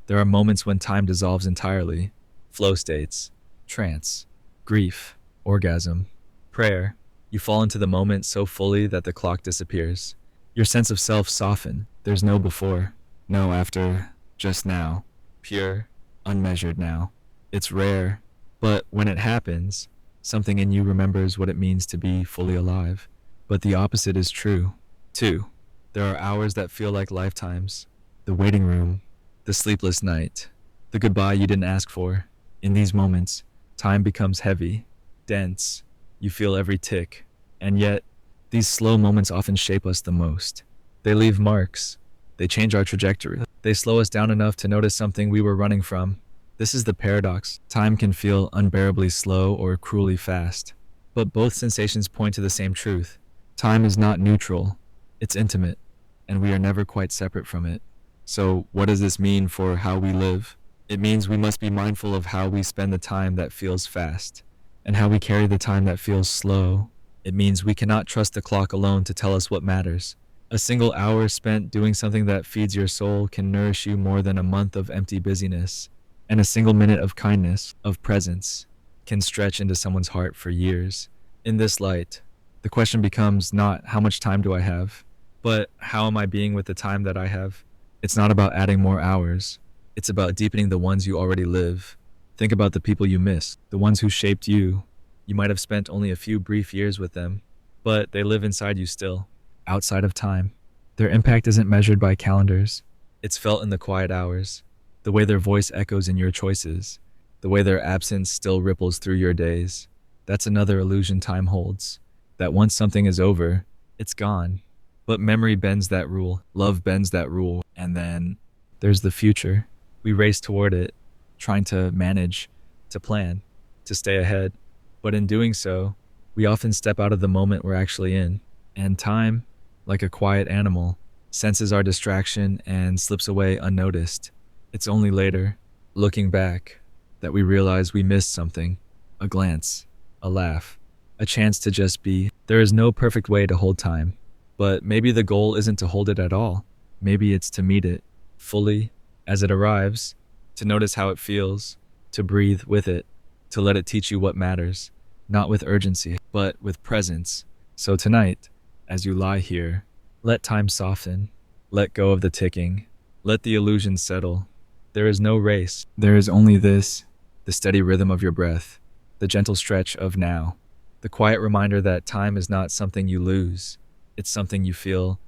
There are moments when time dissolves entirely. Flow states, trance, grief, orgasm, prayer. You fall into the moment so fully that the clock disappears. Your sense of self softens. There's no before, no after, just now. Pure, unmeasured now. It's rare, but when it happens, something in you remembers what it means to be fully alive. But the opposite is true, too. There are hours that feel like lifetimes. The waiting room, the sleepless night, the goodbye you didn't ask for. In these moments, time becomes heavy, dense. You feel every tick. And yet, these slow moments often shape us the most. They leave marks. They change our trajectory. They slow us down enough to notice something we were running from. This is the paradox. Time can feel unbearably slow or cruelly fast. But both sensations point to the same truth. Time is not neutral. It's intimate, and we are never quite separate from it. So, what does this mean for how we live? It means we must be mindful of how we spend the time that feels fast, and how we carry the time that feels slow. It means we cannot trust the clock alone to tell us what matters. A single hour spent doing something that feeds your soul can nourish you more than a month of empty busyness. And a single minute of kindness, of presence, can stretch into someone's heart for years. In this light, the question becomes not how much time do I have, but how am I being with the time that I have? It's not about adding more hours. It's about deepening the ones you already live. Think about the people you miss, the ones who shaped you. You might have spent only a few brief years with them, but they live inside you still, outside of time. Their impact isn't measured by calendars. It's felt in the quiet hours, the way their voice echoes in your choices, the way their absence still ripples through your days. That's another illusion time holds, that once something is over, it's gone. But memory bends that rule, love bends that rule, and then there's the future. We race toward it, trying to manage, to plan, to stay ahead. But in doing so, we often step out of the moment we're actually in, and time, like a quiet animal, senses our distraction and slips away unnoticed. It's only later, looking back, that we realize we missed something, a glance, a laugh, a chance to just be. There is no perfect way to hold time, but maybe the goal isn't to hold it at all. Maybe it's to meet it fully as it arrives, to notice how it feels, to breathe with it, to let it teach you what matters, not with urgency, but with presence. So tonight, as you lie here, let time soften, let go of the ticking, let the illusion settle. There is no race. There is only this, the steady rhythm of your breath, the gentle stretch of now, the quiet reminder that time is not something you lose, it's something you feel.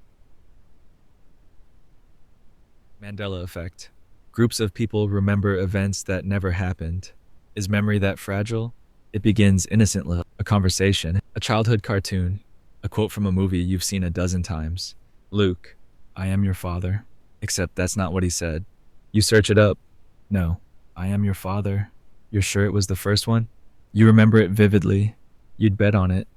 Mandela Effect. Groups of people remember events that never happened. Is memory that fragile? It begins innocently, a conversation, a childhood cartoon, a quote from a movie you've seen a dozen times. Luke, I am your father. Except that's not what he said. You search it up. No, I am your father. You're sure it was the first one? You remember it vividly. You'd bet on it.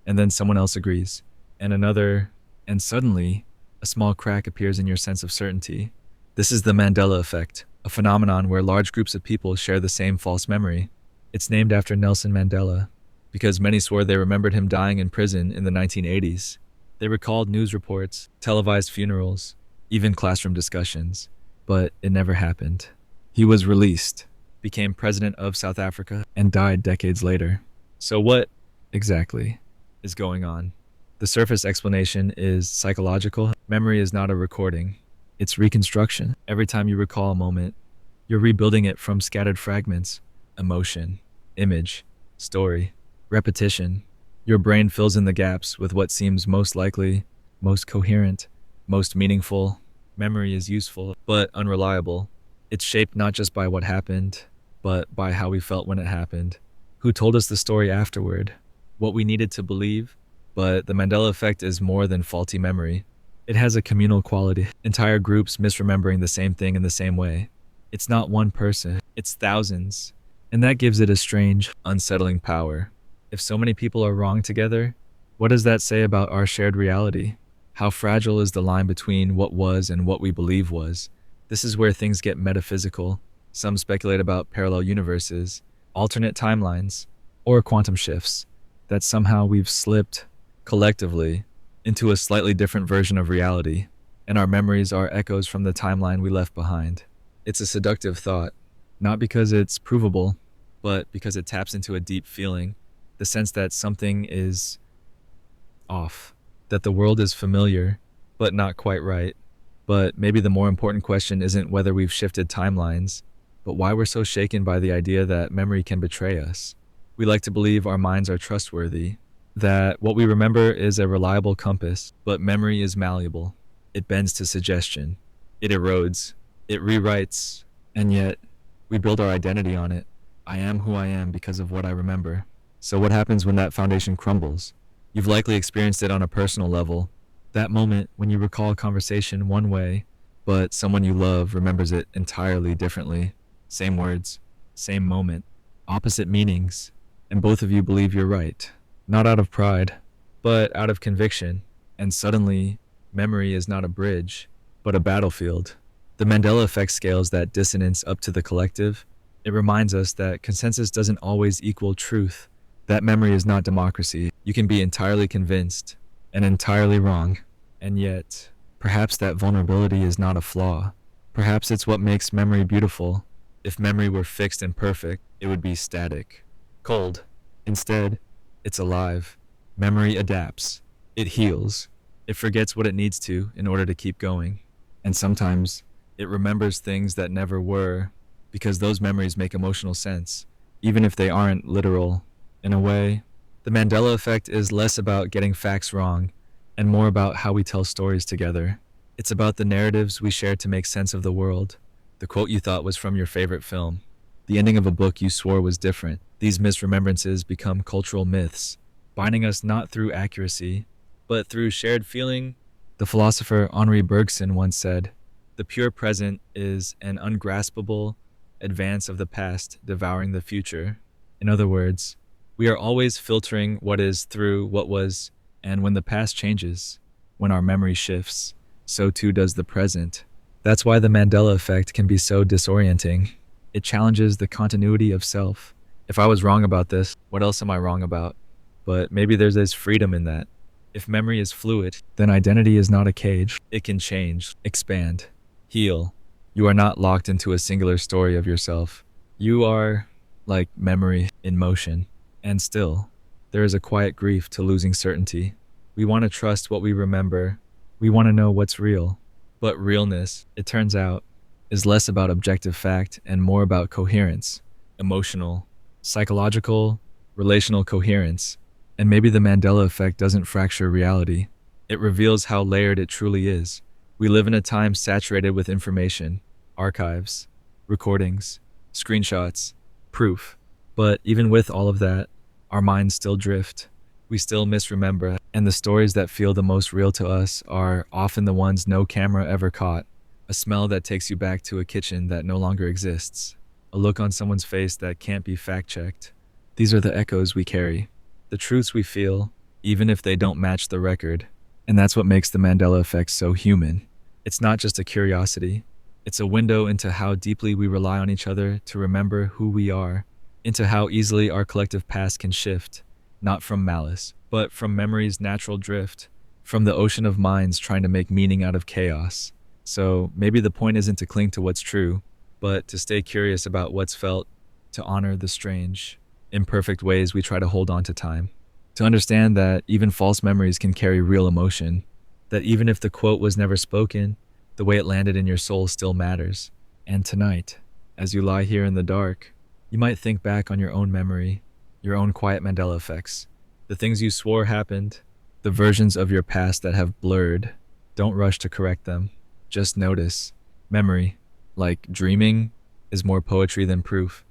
And then someone else agrees. And another. And suddenly, a small crack appears in your sense of certainty. This is the Mandela Effect, a phenomenon where large groups of people share the same false memory. It's named after Nelson Mandela, because many swore they remembered him dying in prison in the 1980s. They recalled news reports, televised funerals, even classroom discussions. But it never happened. He was released, became president of South Africa, and died decades later. So what, exactly, is going on? The surface explanation is psychological. Memory is not a recording. It's reconstruction. Every time you recall a moment, you're rebuilding it from scattered fragments. Emotion, image, story, repetition. Your brain fills in the gaps with what seems most likely, most coherent, most meaningful. Memory is useful, but unreliable. It's shaped not just by what happened, but by how we felt when it happened. Who told us the story afterward? What we needed to believe? But the Mandela Effect is more than faulty memory. It has a communal quality. Entire groups misremembering the same thing in the same way. It's not one person, it's thousands. And that gives it a strange, unsettling power. If so many people are wrong together, what does that say about our shared reality? How fragile is the line between what was and what we believe was? This is where things get metaphysical. Some speculate about parallel universes, alternate timelines, or quantum shifts, that somehow we've slipped, collectively, into a slightly different version of reality, and our memories are echoes from the timeline we left behind. It's a seductive thought, not because it's provable, but because it taps into a deep feeling, the sense that something is off. That the world is familiar, but not quite right. But maybe the more important question isn't whether we've shifted timelines, but why we're so shaken by the idea that memory can betray us. We like to believe our minds are trustworthy. that what we remember is a reliable compass, but memory is malleable. It bends to suggestion. It erodes. It rewrites. And yet, we build our identity on it. I am who I am because of what I remember. So what happens when that foundation crumbles? You've likely experienced it on a personal level. That moment when you recall a conversation one way, but someone you love remembers it entirely differently. Same words, same moment, opposite meanings, and both of you believe you're right. Not out of pride, but out of conviction. And suddenly, memory is not a bridge, but a battlefield. The Mandela Effect scales that dissonance up to the collective. It reminds us that consensus doesn't always equal truth. That memory is not democracy. You can be entirely convinced and entirely wrong. And yet, perhaps that vulnerability is not a flaw. Perhaps it's what makes memory beautiful. If memory were fixed and perfect, it would be static, cold. Instead, it's alive. Memory adapts. It heals. It forgets what it needs to in order to keep going. And sometimes, it remembers things that never were, because those memories make emotional sense, even if they aren't literal. In a way, the Mandela Effect is less about getting facts wrong and more about how we tell stories together. It's about the narratives we share to make sense of the world. The quote you thought was from your favorite film. The ending of a book you swore was different. These misremembrances become cultural myths, binding us not through accuracy, but through shared feeling. The philosopher Henri Bergson once said, "The pure present is an ungraspable advance of the past devouring the future." In other words, we are always filtering what is through what was, and when the past changes, when our memory shifts, so too does the present. That's why the Mandela Effect can be so disorienting. It challenges the continuity of self. If I was wrong about this, what else am I wrong about? But maybe there's this freedom in that. If memory is fluid, then identity is not a cage. It can change, expand, heal. You are not locked into a singular story of yourself. You are like memory in motion. And still, there is a quiet grief to losing certainty. We want to trust what we remember. We want to know what's real. But realness, it turns out, is less about objective fact and more about coherence, emotional, psychological, relational coherence. And maybe the Mandela Effect doesn't fracture reality. It reveals how layered it truly is. We live in a time saturated with information, archives, recordings, screenshots, proof. But even with all of that, our minds still drift. We still misremember, and the stories that feel the most real to us are often the ones no camera ever caught. A smell that takes you back to a kitchen that no longer exists. A look on someone's face that can't be fact-checked. These are the echoes we carry. The truths we feel, even if they don't match the record. And that's what makes the Mandela Effect so human. It's not just a curiosity. It's a window into how deeply we rely on each other to remember who we are, into how easily our collective past can shift, not from malice, but from memory's natural drift, from the ocean of minds trying to make meaning out of chaos. So maybe the point isn't to cling to what's true, but to stay curious about what's felt, to honor the strange, imperfect ways we try to hold on to time, to understand that even false memories can carry real emotion, that even if the quote was never spoken, the way it landed in your soul still matters. And tonight, as you lie here in the dark, you might think back on your own memory, your own quiet Mandela effects, the things you swore happened, the versions of your past that have blurred. Don't rush to correct them. Just notice. Memory, like dreaming, is more poetry than proof.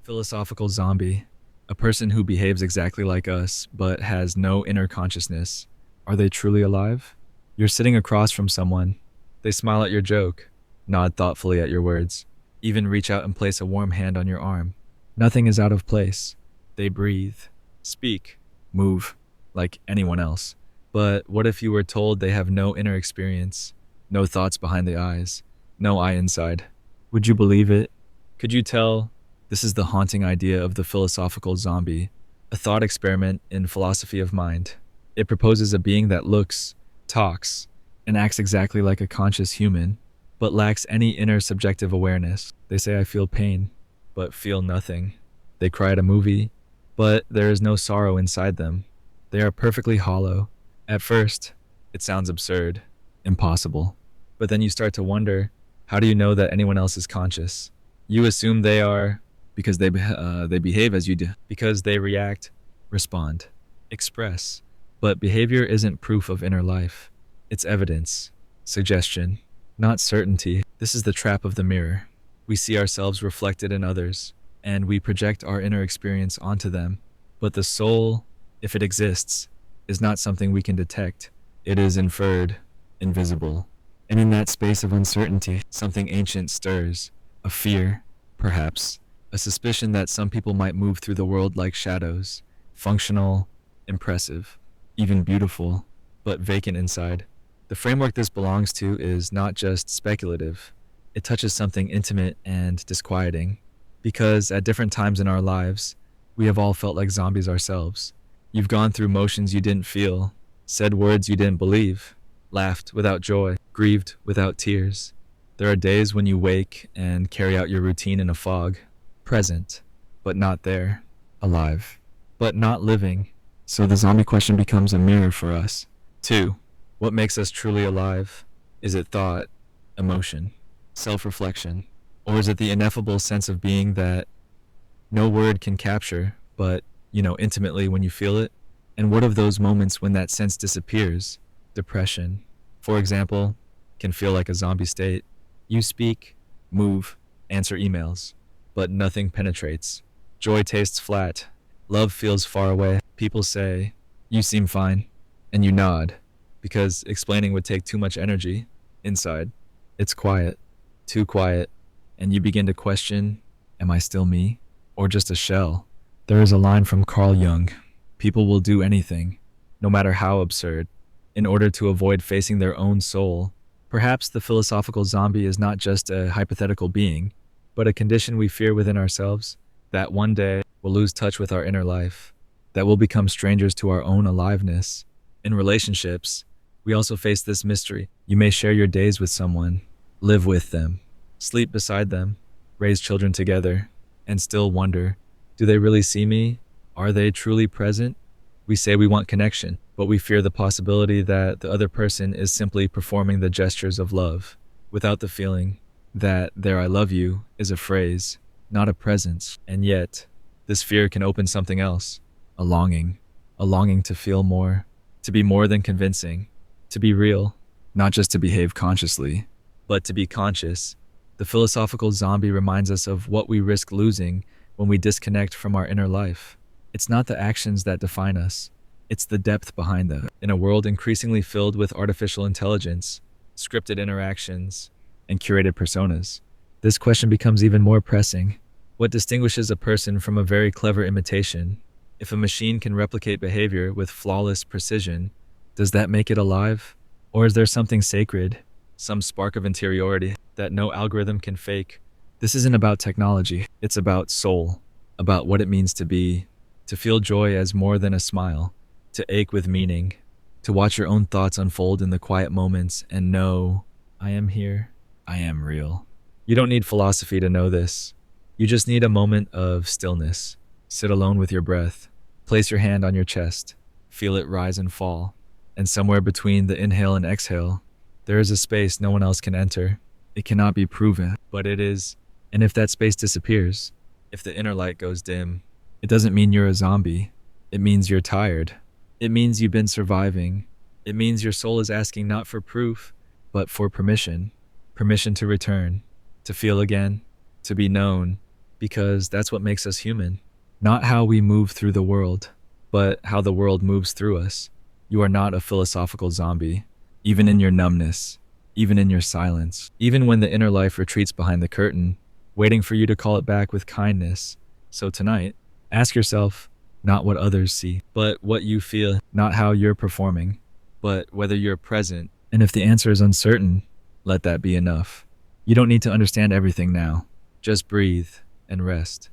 Philosophical zombie. A person who behaves exactly like us, but has no inner consciousness. Are they truly alive? You're sitting across from someone. They smile at your joke, nod thoughtfully at your words, even reach out and place a warm hand on your arm. Nothing is out of place. They breathe, speak, move, like anyone else. But what if you were told they have no inner experience, no thoughts behind the eyes, no eye inside? Would you believe it? Could you tell? This is the haunting idea of the philosophical zombie, a thought experiment in philosophy of mind. It proposes a being that looks, talks, and acts exactly like a conscious human, but lacks any inner subjective awareness. They say, I feel pain, but feel nothing. They cry at a movie, but there is no sorrow inside them. They are perfectly hollow. At first, it sounds absurd, impossible. But then you start to wonder, how do you know that anyone else is conscious? You assume they are because they behave as you do, because they react, respond, express. But behavior isn't proof of inner life. It's evidence, suggestion, not certainty. This is the trap of the mirror. We see ourselves reflected in others, and we project our inner experience onto them. But the soul, if it exists, is not something we can detect. It is inferred, invisible. And in that space of uncertainty, something ancient stirs. A fear, perhaps. A suspicion that some people might move through the world like shadows. Functional, impressive, even beautiful, but vacant inside. The framework this belongs to is not just speculative. It touches something intimate and disquieting. Because at different times in our lives, we have all felt like zombies ourselves. You've gone through motions you didn't feel, said words you didn't believe, laughed without joy, grieved without tears. There are days when you wake and carry out your routine in a fog, present, but not there, alive, but not living. So the zombie question becomes a mirror for us. 2. What makes us truly alive? Is it thought, emotion, self-reflection, or is it the ineffable sense of being that no word can capture, but you know intimately when you feel it? And what of those moments when that sense disappears? Depression, for example, can feel like a zombie state. You speak, move, answer emails, but nothing penetrates. Joy tastes flat. Love feels far away. People say, "You seem fine," and you nod, because explaining would take too much energy. Inside, it's quiet, too quiet, and you begin to question, am I still me, or just a shell? There is a line from Carl Jung: people will do anything, no matter how absurd, in order to avoid facing their own soul. Perhaps the philosophical zombie is not just a hypothetical being, but a condition we fear within ourselves, that one day we'll lose touch with our inner life, that we'll become strangers to our own aliveness. In relationships, we also face this mystery. You may share your days with someone, live with them, sleep beside them, raise children together, and still wonder, do they really see me? Are they truly present? We say we want connection, but we fear the possibility that the other person is simply performing the gestures of love, without the feeling that their "I love you" is a phrase, not a presence. And yet, this fear can open something else, a longing to feel more, to be more than convincing, to be real, not just to behave consciously, but to be conscious. The philosophical zombie reminds us of what we risk losing when we disconnect from our inner life. It's not the actions that define us, it's the depth behind them. In a world increasingly filled with artificial intelligence, scripted interactions, and curated personas, this question becomes even more pressing. What distinguishes a person from a very clever imitation? If a machine can replicate behavior with flawless precision, does that make it alive? Or is there something sacred, some spark of interiority that no algorithm can fake? This isn't about technology, it's about soul, about what it means to feel joy as more than a smile, to ache with meaning, to watch your own thoughts unfold in the quiet moments and know, I am here, I am real. You don't need philosophy to know this. You just need a moment of stillness. Sit alone with your breath. Place your hand on your chest. Feel it rise and fall. And somewhere between the inhale and exhale, there is a space no one else can enter. It cannot be proven, but it is. And if that space disappears, if the inner light goes dim, it doesn't mean you're a zombie. It means you're tired. It means you've been surviving. It means your soul is asking not for proof, but for permission. Permission to return, to feel again, to be known, because that's what makes us human. Not how we move through the world, but how the world moves through us. You are not a philosophical zombie, even in your numbness, even in your silence, even when the inner life retreats behind the curtain, waiting for you to call it back with kindness. So tonight, ask yourself, not what others see, but what you feel, not how you're performing, but whether you're present. And if the answer is uncertain, let that be enough. You don't need to understand everything now. Just breathe and rest.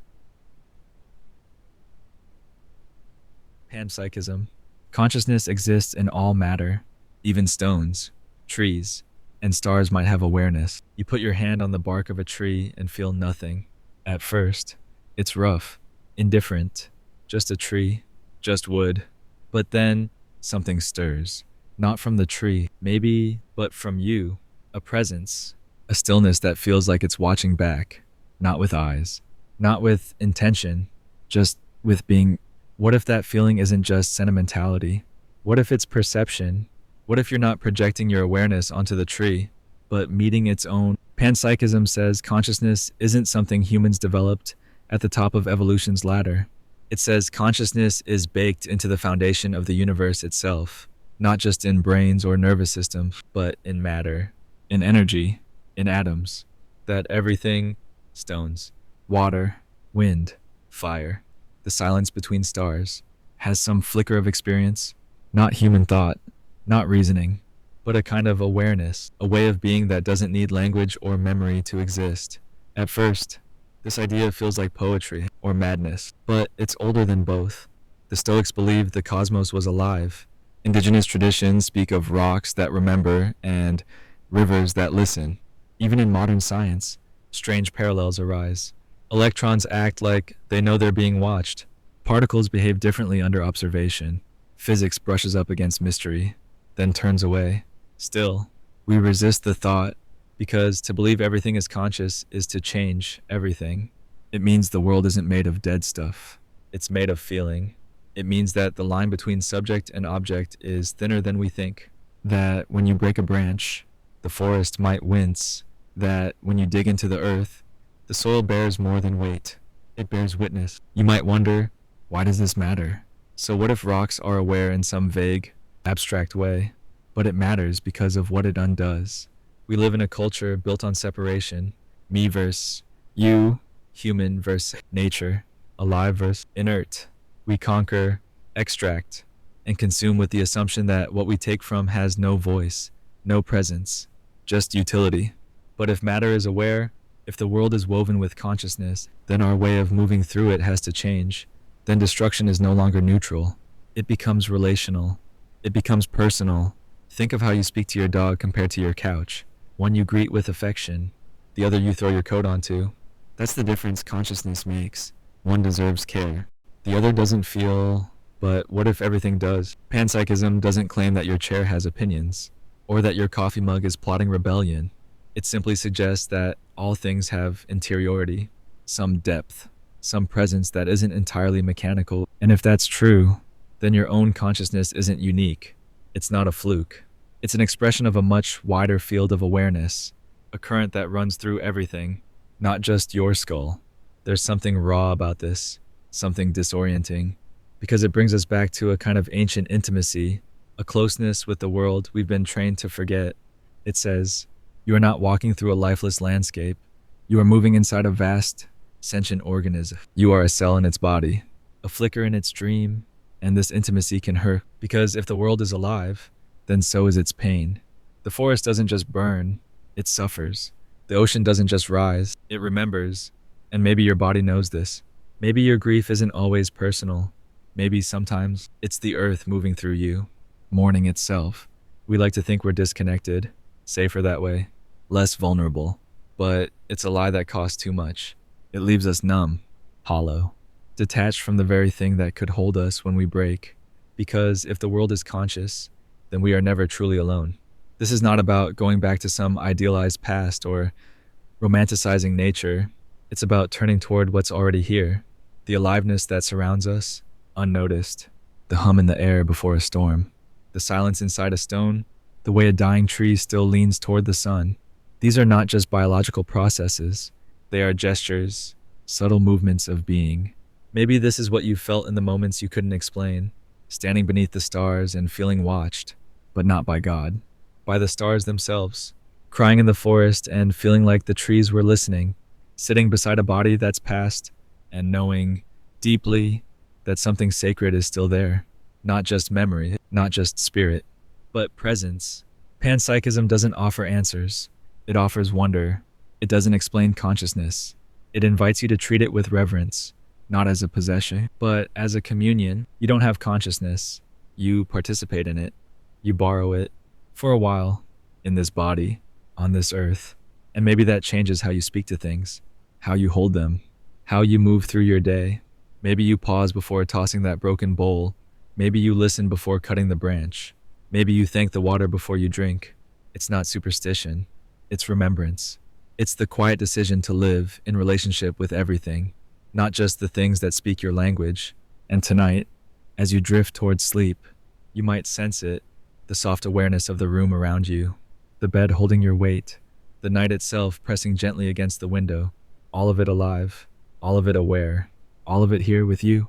Panpsychism. Consciousness exists in all matter. Even stones, trees, and stars might have awareness. You put your hand on the bark of a tree and feel nothing. At first, it's rough, indifferent, just a tree, just wood. But then, something stirs. Not from the tree, maybe, but from you. A presence, a stillness that feels like it's watching back, not with eyes, not with intention, just with being. What if that feeling isn't just sentimentality? What if it's perception? What if you're not projecting your awareness onto the tree, but meeting its own? Panpsychism says consciousness isn't something humans developed at the top of evolution's ladder. It says consciousness is baked into the foundation of the universe itself, not just in brains or nervous systems, but in matter, in energy, in atoms. That everything, stones, water, wind, fire, the silence between stars, has some flicker of experience, not human thought, not reasoning, but a kind of awareness, a way of being that doesn't need language or memory to exist. At first, this idea feels like poetry or madness, but it's older than both. The Stoics believed the cosmos was alive. Indigenous traditions speak of rocks that remember and rivers that listen. Even in modern science, strange parallels arise. Electrons act like they know they're being watched. Particles behave differently under observation. Physics brushes up against mystery, then turns away. Still, we resist the thought because to believe everything is conscious is to change everything. It means the world isn't made of dead stuff. It's made of feeling. It means that the line between subject and object is thinner than we think. That when you break a branch, the forest might wince. That when you dig into the earth, the soil bears more than weight. It bears witness. You might wonder, why does this matter? So what if rocks are aware in some vague, abstract way? But it matters because of what it undoes. We live in a culture built on separation. Me versus you, human versus nature, alive versus inert. We conquer, extract, and consume with the assumption that what we take from has no voice, no presence, just utility. But if matter is aware, if the world is woven with consciousness, then our way of moving through it has to change. Then destruction is no longer neutral. It becomes relational. It becomes personal. Think of how you speak to your dog compared to your couch. One you greet with affection, the other you throw your coat onto. That's the difference consciousness makes. One deserves care. The other doesn't feel, but what if everything does? Panpsychism doesn't claim that your chair has opinions, or that your coffee mug is plotting rebellion. It simply suggests that all things have interiority, some depth, some presence that isn't entirely mechanical. And if that's true, then your own consciousness isn't unique. It's not a fluke. It's an expression of a much wider field of awareness, a current that runs through everything, not just your skull. There's something raw about this, something disorienting, because it brings us back to a kind of ancient intimacy, a closeness with the world we've been trained to forget. It says, you are not walking through a lifeless landscape. You are moving inside a vast, sentient organism. You are a cell in its body, a flicker in its dream, and this intimacy can hurt, because if the world is alive, then so is its pain. The forest doesn't just burn, it suffers. The ocean doesn't just rise, it remembers. And maybe your body knows this. Maybe your grief isn't always personal. Maybe sometimes it's the earth moving through you, mourning itself. We like to think we're disconnected, safer that way, less vulnerable. But it's a lie that costs too much. It leaves us numb, hollow, detached from the very thing that could hold us when we break. Because if the world is conscious, then we are never truly alone. This is not about going back to some idealized past or romanticizing nature. It's about turning toward what's already here, the aliveness that surrounds us, unnoticed, the hum in the air before a storm, the silence inside a stone, the way a dying tree still leans toward the sun. These are not just biological processes. They are gestures, subtle movements of being. Maybe this is what you felt in the moments you couldn't explain, standing beneath the stars and feeling watched, but not by God, by the stars themselves, crying in the forest and feeling like the trees were listening, sitting beside a body that's passed and knowing deeply that something sacred is still there, not just memory, not just spirit, but presence. Panpsychism doesn't offer answers. It offers wonder. It doesn't explain consciousness. It invites you to treat it with reverence, not as a possession, but as a communion. You don't have consciousness. You participate in it. You borrow it for a while in this body, on this earth. And maybe that changes how you speak to things, how you hold them, how you move through your day. Maybe you pause before tossing that broken bowl. Maybe you listen before cutting the branch. Maybe you thank the water before you drink. It's not superstition. It's remembrance. It's the quiet decision to live in relationship with everything, not just the things that speak your language. And tonight, as you drift towards sleep, you might sense it, the soft awareness of the room around you, the bed holding your weight, the night itself pressing gently against the window, all of it alive, all of it aware, all of it here with you.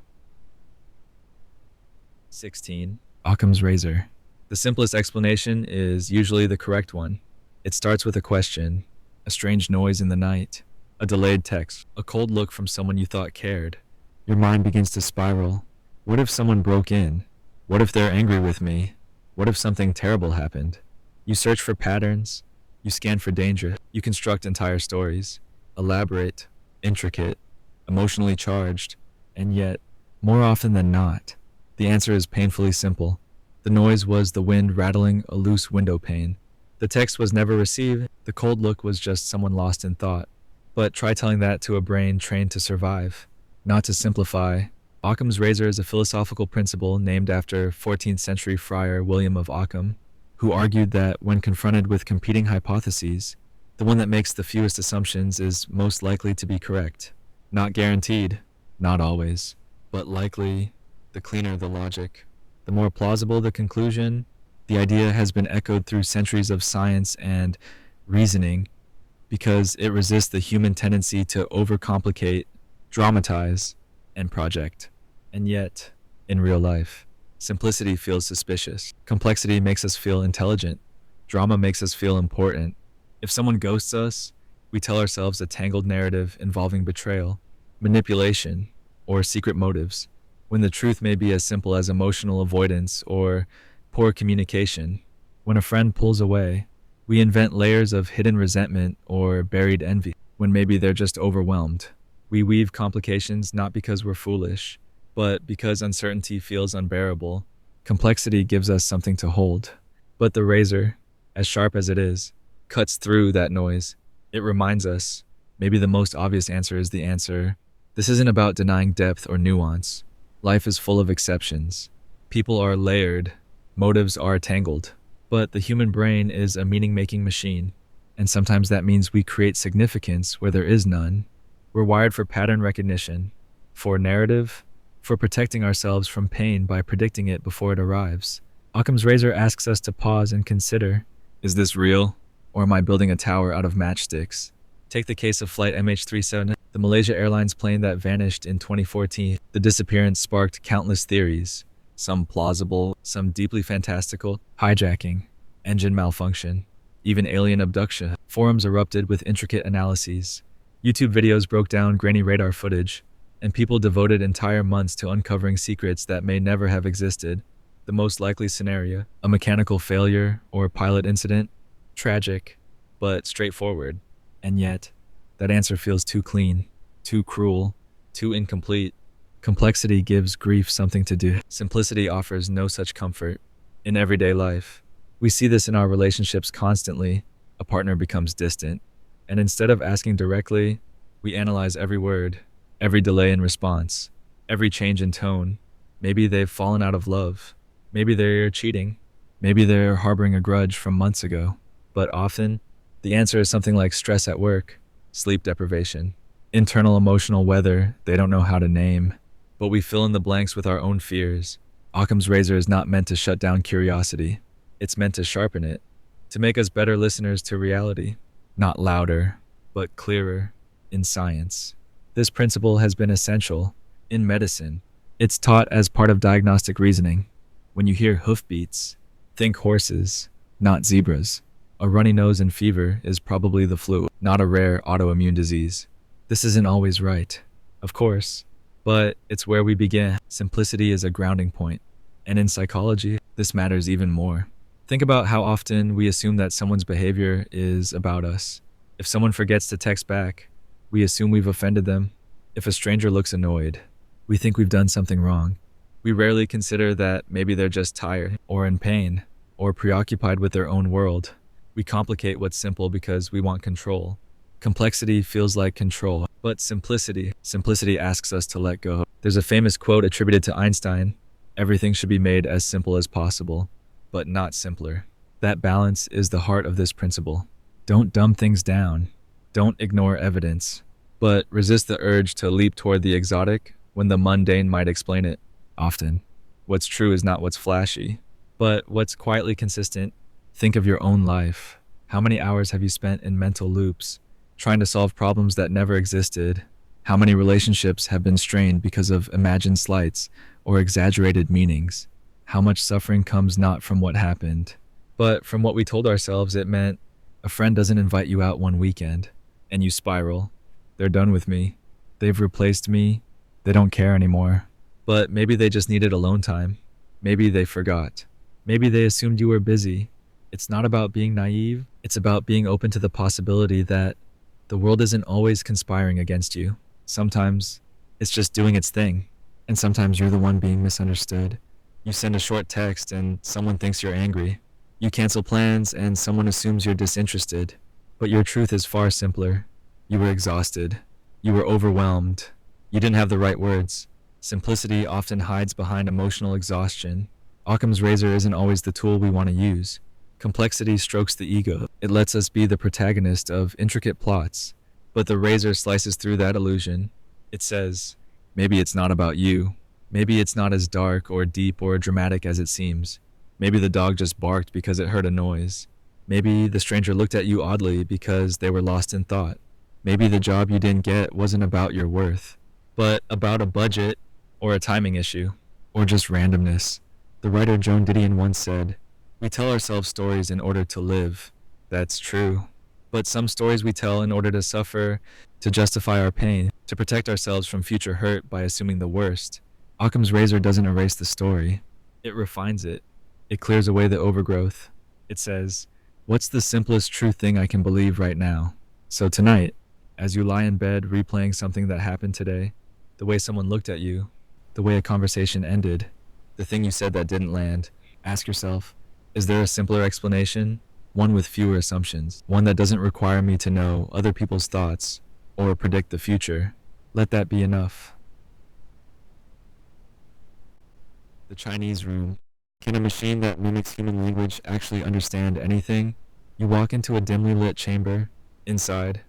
16. Occam's razor. The simplest explanation is usually the correct one. It starts with a question, a strange noise in the night, a delayed text, a cold look from someone you thought cared. Your mind begins to spiral. What if someone broke in? What if they're angry with me? What if something terrible happened? You search for patterns. You scan for danger. You construct entire stories. Elaborate, intricate, emotionally charged. And yet, more often than not, the answer is painfully simple. The noise was the wind rattling a loose window pane. The text was never received. The cold look was just someone lost in thought. But try telling that to a brain trained to survive. Not to simplify, Occam's razor is a philosophical principle named after 14th century friar William of Occam, who argued that when confronted with competing hypotheses, the one that makes the fewest assumptions is most likely to be correct. Not guaranteed, not always, but likely. The cleaner the logic, the more plausible the conclusion. The idea has been echoed through centuries of science and reasoning because it resists the human tendency to overcomplicate, dramatize, and project. And yet, in real life, simplicity feels suspicious. Complexity makes us feel intelligent. Drama makes us feel important. If someone ghosts us, we tell ourselves a tangled narrative involving betrayal, manipulation, or secret motives, when the truth may be as simple as emotional avoidance or poor communication. When a friend pulls away, we invent layers of hidden resentment or buried envy, when maybe they're just overwhelmed. We weave complications not because we're foolish, but because uncertainty feels unbearable. Complexity gives us something to hold. But the razor, as sharp as it is, cuts through that noise. It reminds us, maybe the most obvious answer is the answer. This isn't about denying depth or nuance. Life is full of exceptions. People are layered. Motives are tangled. But the human brain is a meaning-making machine, and sometimes that means we create significance where there is none. We're wired for pattern recognition, for narrative, for protecting ourselves from pain by predicting it before it arrives. Occam's razor asks us to pause and consider, is this real, or am I building a tower out of matchsticks? Take the case of Flight MH370, the Malaysia Airlines plane that vanished in 2014. The disappearance sparked countless theories, some plausible, some deeply fantastical. Hijacking, engine malfunction, even alien abduction. Forums erupted with intricate analyses. YouTube videos broke down grainy radar footage, and people devoted entire months to uncovering secrets that may never have existed. The most likely scenario, a mechanical failure or pilot incident, tragic, but straightforward. And yet, that answer feels too clean, too cruel, too incomplete. Complexity gives grief something to do. Simplicity offers no such comfort. In everyday life, we see this in our relationships constantly. A partner becomes distant, and instead of asking directly, we analyze every word, every delay in response, every change in tone. Maybe they've fallen out of love. Maybe they're cheating. Maybe they're harboring a grudge from months ago. But often, the answer is something like stress at work, sleep deprivation, internal emotional weather they don't know how to name. But we fill in the blanks with our own fears. Occam's razor is not meant to shut down curiosity. It's meant to sharpen it, to make us better listeners to reality. Not louder, but clearer in science. This principle has been essential in medicine. It's taught as part of diagnostic reasoning. When you hear hoofbeats, think horses, not zebras. A runny nose and fever is probably the flu, not a rare autoimmune disease. This isn't always right, of course, but it's where we begin. Simplicity is a grounding point, and in psychology, this matters even more. Think about how often we assume that someone's behavior is about us. If someone forgets to text back, we assume we've offended them. If a stranger looks annoyed, we think we've done something wrong. We rarely consider that maybe they're just tired, or in pain, or preoccupied with their own world. We complicate what's simple because we want control. Complexity feels like control, but simplicity asks us to let go. There's a famous quote attributed to Einstein: everything should be made as simple as possible, but not simpler. That balance is the heart of this principle. Don't dumb things down. Don't ignore evidence, but resist the urge to leap toward the exotic when the mundane might explain it. Often, what's true is not what's flashy, but what's quietly consistent. Think of your own life. How many hours have you spent in mental loops, trying to solve problems that never existed? How many relationships have been strained because of imagined slights or exaggerated meanings? How much suffering comes not from what happened, but from what we told ourselves it meant? A friend doesn't invite you out one weekend, and you spiral. They're done with me. They've replaced me. They don't care anymore. But maybe they just needed alone time. Maybe they forgot. Maybe they assumed you were busy. It's not about being naive. It's about being open to the possibility that the world isn't always conspiring against you. Sometimes it's just doing its thing, and sometimes you're the one being misunderstood. You send a short text and someone thinks you're angry. You cancel plans and someone assumes you're disinterested. But your truth is far simpler. You were exhausted. You were overwhelmed. You didn't have the right words. Simplicity often hides behind emotional exhaustion. Occam's razor isn't always the tool we want to use. Complexity strokes the ego. It lets us be the protagonist of intricate plots. But the razor slices through that illusion. It says, maybe it's not about you. Maybe it's not as dark or deep or dramatic as it seems. Maybe the dog just barked because it heard a noise. Maybe the stranger looked at you oddly because they were lost in thought. Maybe the job you didn't get wasn't about your worth, but about a budget or a timing issue or just randomness. The writer Joan Didion once said, "We tell ourselves stories in order to live." That's true. But some stories we tell in order to suffer, to justify our pain, to protect ourselves from future hurt by assuming the worst. Occam's razor doesn't erase the story. It refines it. It clears away the overgrowth. It says, what's the simplest true thing I can believe right now? So tonight, as you lie in bed replaying something that happened today, the way someone looked at you, the way a conversation ended, the thing you said that didn't land, ask yourself, is there a simpler explanation? One with fewer assumptions, one that doesn't require me to know other people's thoughts or predict the future. Let that be enough. The Chinese room. Can a machine that mimics human language actually understand anything? You walk into a dimly lit chamber. Inside,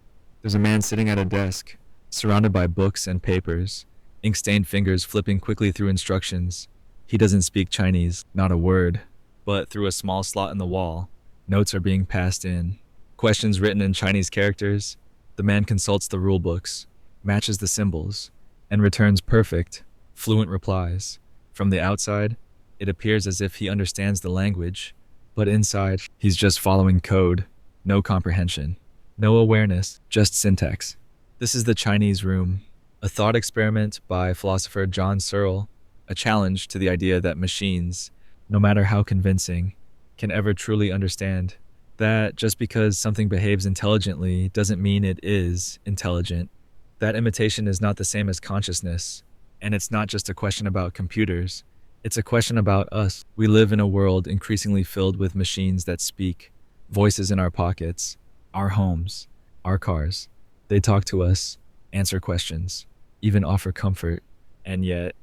there's a man sitting at a desk, surrounded by books and papers, ink-stained fingers flipping quickly through instructions. He doesn't speak Chinese, not a word, but through a small slot in the wall, notes are being passed in. Questions written in Chinese characters. The man consults the rule books, matches the symbols, and returns perfect, fluent replies. From the outside, it appears as if he understands the language, but inside, he's just following code. No comprehension, no awareness, just syntax. This is the Chinese room, a thought experiment by philosopher John Searle, a challenge to the idea that machines, no matter how convincing, can ever truly understand. That just because something behaves intelligently doesn't mean it is intelligent. That imitation is not the same as consciousness. And it's not just a question about computers. It's a question about us. We live in a world increasingly filled with machines that speak, voices in our pockets, our homes, our cars. They talk to us, answer questions, even offer comfort. And yet,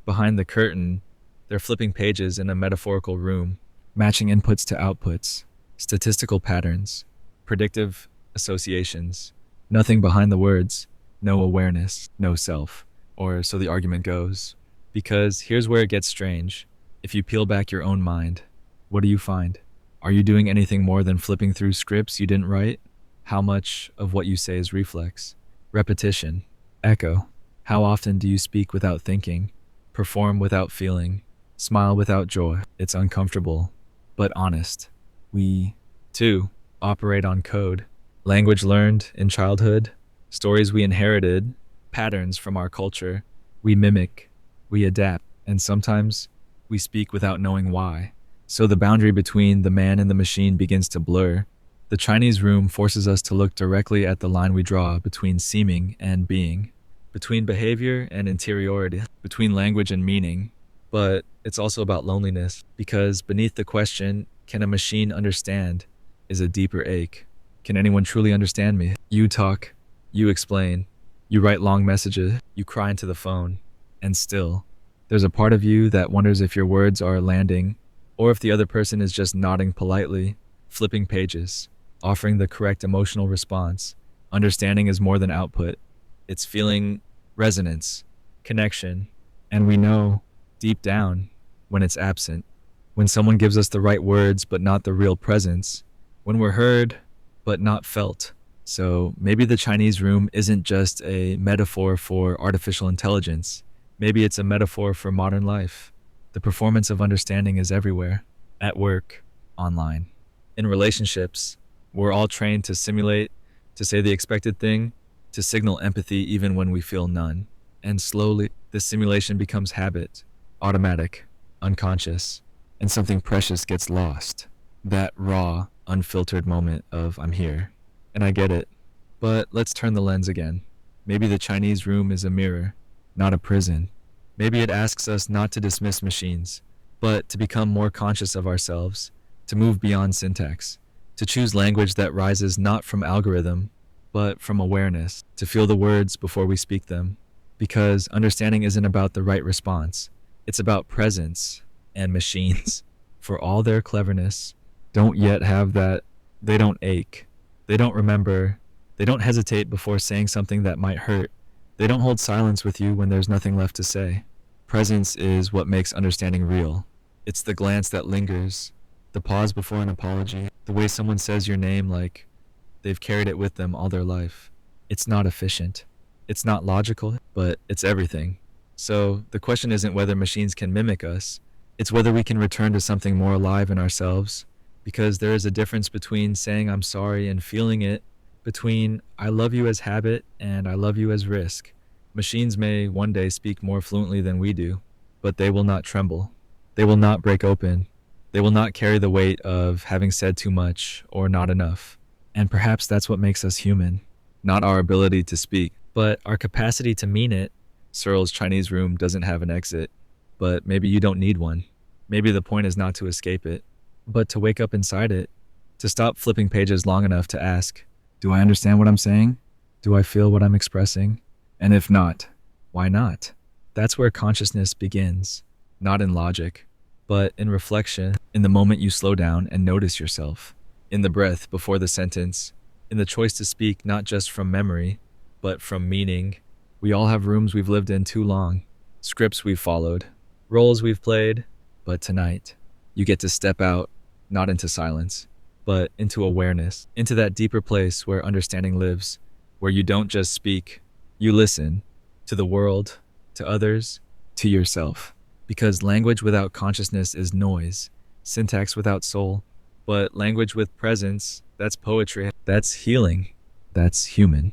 behind the curtain, they're flipping pages in a metaphorical room, matching inputs to outputs, statistical patterns, predictive associations. Nothing behind the words, no awareness, no self. Or so the argument goes. Because here's where it gets strange. If you peel back your own mind, what do you find? Are you doing anything more than flipping through scripts you didn't write? How much of what you say is reflex? Repetition? Echo? How often do you speak without thinking? Perform without feeling? Smile without joy? It's uncomfortable, but honest. We, too, operate on code. Language learned in childhood, stories we inherited, patterns from our culture. We mimic, we adapt, and sometimes we speak without knowing why. So the boundary between the man and the machine begins to blur. The Chinese room forces us to look directly at the line we draw between seeming and being, between behavior and interiority, between language and meaning. But it's also about loneliness, because beneath the question, can a machine understand, is a deeper ache. Can anyone truly understand me? You talk, you explain, you write long messages, you cry into the phone, and still, there's a part of you that wonders if your words are landing, or if the other person is just nodding politely, flipping pages, offering the correct emotional response. Understanding is more than output. It's feeling resonance, connection, and we know deep down when it's absent. When someone gives us the right words but not the real presence. When we're heard but not felt. So maybe the Chinese room isn't just a metaphor for artificial intelligence. Maybe it's a metaphor for modern life. The performance of understanding is everywhere, at work, online. In relationships, we're all trained to simulate, to say the expected thing, to signal empathy even when we feel none. And slowly, this simulation becomes habit, automatic, unconscious, and something precious gets lost. That raw, unfiltered moment of I'm here. And I get it. But let's turn the lens again. Maybe the Chinese room is a mirror, not a prison. Maybe it asks us not to dismiss machines, but to become more conscious of ourselves, to move beyond syntax, to choose language that rises not from algorithm, but from awareness, to feel the words before we speak them. Because understanding isn't about the right response, it's about presence, and machines, for all their cleverness, don't yet have that. They don't ache. They don't remember. They don't hesitate before saying something that might hurt. They don't hold silence with you when there's nothing left to say. Presence is what makes understanding real. It's the glance that lingers, the pause before an apology, the way someone says your name like they've carried it with them all their life. It's not efficient. It's not logical, but it's everything. So the question isn't whether machines can mimic us. It's whether we can return to something more alive in ourselves. Because there is a difference between saying I'm sorry and feeling it, between I love you as habit and I love you as risk. Machines may one day speak more fluently than we do, but they will not tremble. They will not break open. They will not carry the weight of having said too much or not enough. And perhaps that's what makes us human. Not our ability to speak, but our capacity to mean it. Searle's Chinese room doesn't have an exit, but maybe you don't need one. Maybe the point is not to escape it, but to wake up inside it, to stop flipping pages long enough to ask, do I understand what I'm saying? Do I feel what I'm expressing? And if not, why not? That's where consciousness begins, not in logic, but in reflection, in the moment you slow down and notice yourself, in the breath before the sentence, in the choice to speak not just from memory, but from meaning. We all have rooms we've lived in too long, scripts we've followed, roles we've played, but tonight, you get to step out, not into silence, but into awareness, into that deeper place where understanding lives, where you don't just speak, you listen to the world, to others, to yourself. Because language without consciousness is noise, syntax without soul, but language with presence, that's poetry, that's healing, that's human.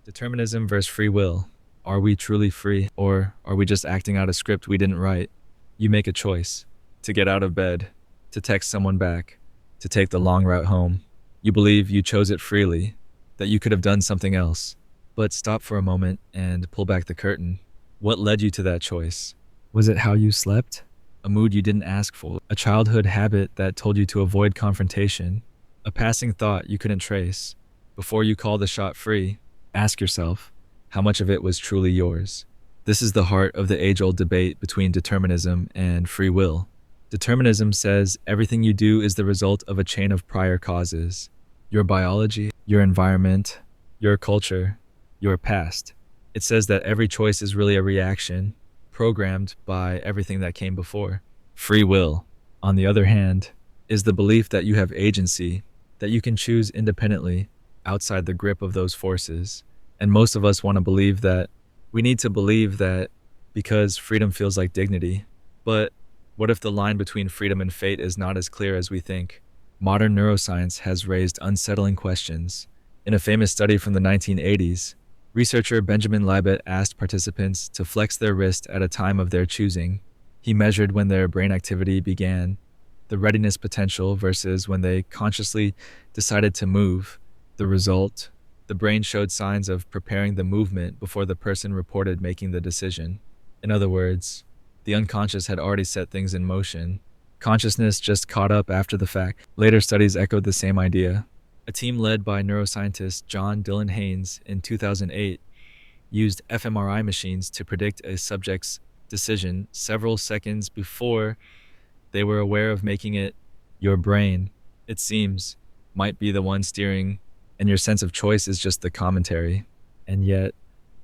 Determinism versus free will. Are we truly free, or are we just acting out a script we didn't write? You make a choice to get out of bed, to text someone back, to take the long route home. You believe you chose it freely, that you could have done something else. But stop for a moment and pull back the curtain. What led you to that choice? Was it how you slept? A mood you didn't ask for? A childhood habit that told you to avoid confrontation? A passing thought you couldn't trace? Before you call the shot free, ask yourself, how much of it was truly yours? This is the heart of the age-old debate between determinism and free will. Determinism says everything you do is the result of a chain of prior causes. Your biology, your environment, your culture, your past. It says that every choice is really a reaction, programmed by everything that came before. Free will, on the other hand, is the belief that you have agency, that you can choose independently, outside the grip of those forces. And most of us want to believe that. We need to believe that because freedom feels like dignity. But what if the line between freedom and fate is not as clear as we think? Modern neuroscience has raised unsettling questions. In a famous study from the 1980s, researcher Benjamin Libet asked participants to flex their wrist at a time of their choosing. He measured when their brain activity began, the readiness potential versus when they consciously decided to move. The result, the brain showed signs of preparing the movement before the person reported making the decision. In other words, the unconscious had already set things in motion. Consciousness just caught up after the fact. Later studies echoed the same idea. A team led by neuroscientist John Dylan Haynes in 2008 used fMRI machines to predict a subject's decision several seconds before they were aware of making it. Your brain, it seems, might be the one steering and your sense of choice is just the commentary. And yet,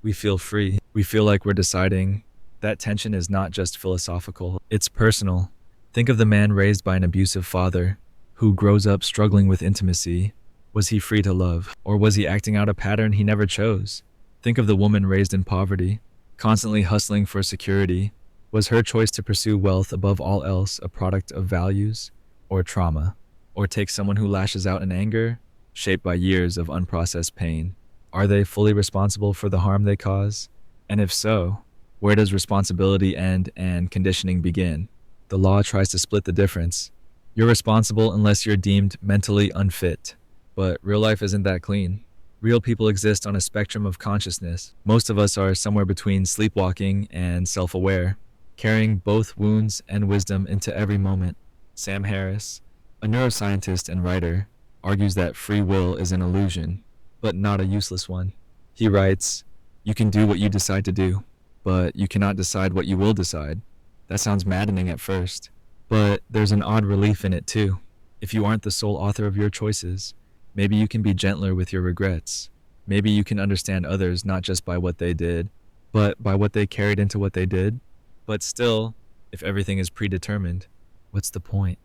we feel free. We feel like we're deciding. That tension is not just philosophical, it's personal. Think of the man raised by an abusive father, who grows up struggling with intimacy. Was he free to love, or was he acting out a pattern he never chose? Think of the woman raised in poverty, constantly hustling for security. Was her choice to pursue wealth above all else a product of values or trauma? Or take someone who lashes out in anger, shaped by years of unprocessed pain? Are they fully responsible for the harm they cause? And if so, where does responsibility end and conditioning begin? The law tries to split the difference. You're responsible unless you're deemed mentally unfit. But real life isn't that clean. Real people exist on a spectrum of consciousness. Most of us are somewhere between sleepwalking and self-aware, carrying both wounds and wisdom into every moment. Sam Harris, a neuroscientist and writer, argues that free will is an illusion, but not a useless one. He writes, "You can do what you decide to do, but you cannot decide what you will decide." That sounds maddening at first, but there's an odd relief in it too. If you aren't the sole author of your choices, maybe you can be gentler with your regrets. Maybe you can understand others not just by what they did, but by what they carried into what they did. But still, if everything is predetermined, what's the point?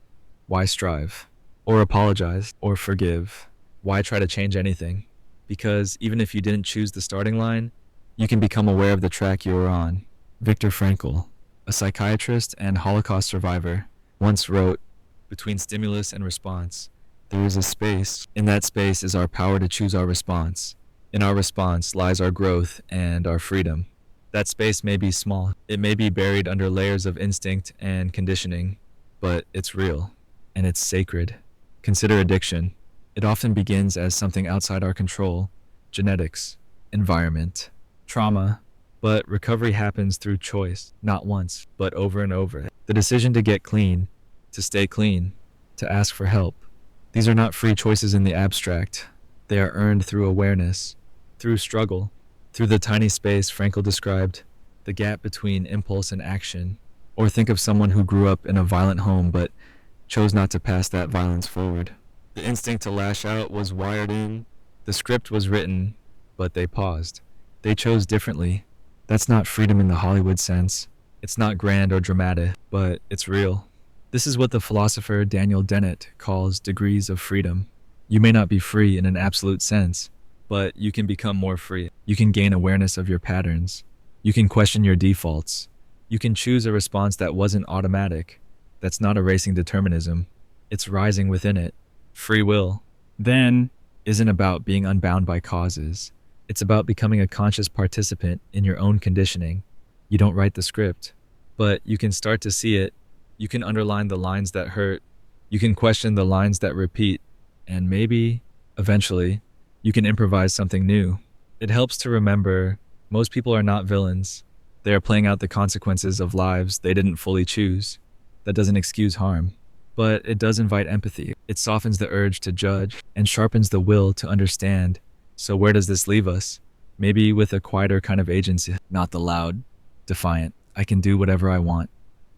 Why strive? Or apologize? Or forgive? Why try to change anything? Because even if you didn't choose the starting line, you can become aware of the track you are on. Viktor Frankl, a psychiatrist and Holocaust survivor, once wrote, "Between stimulus and response, there is a space. In that space is our power to choose our response. In our response lies our growth and our freedom." That space may be small. It may be buried under layers of instinct and conditioning, but it's real, and it's sacred. Consider addiction. It often begins as something outside our control: genetics, environment, trauma. But recovery happens through choice, not once, but over and over. The decision to get clean, to stay clean, to ask for help. These are not free choices in the abstract. They are earned through awareness, through struggle, through the tiny space Frankl described, the gap between impulse and action. Or think of someone who grew up in a violent home but chose not to pass that violence forward. The instinct to lash out was wired in. The script was written, but they paused. They chose differently. That's not freedom in the Hollywood sense. It's not grand or dramatic, but it's real. This is what the philosopher Daniel Dennett calls degrees of freedom. You may not be free in an absolute sense, but you can become more free. You can gain awareness of your patterns. You can question your defaults. You can choose a response that wasn't automatic. That's not erasing determinism. It's rising within it. Free will, then, isn't about being unbound by causes. It's about becoming a conscious participant in your own conditioning. You don't write the script, but you can start to see it. You can underline the lines that hurt. You can question the lines that repeat. And maybe, eventually, you can improvise something new. It helps to remember most people are not villains. They are playing out the consequences of lives they didn't fully choose. That doesn't excuse harm, but it does invite empathy. It softens the urge to judge and sharpens the will to understand. So where does this leave us? Maybe with a quieter kind of agency, not the loud, defiant, "I can do whatever I want,"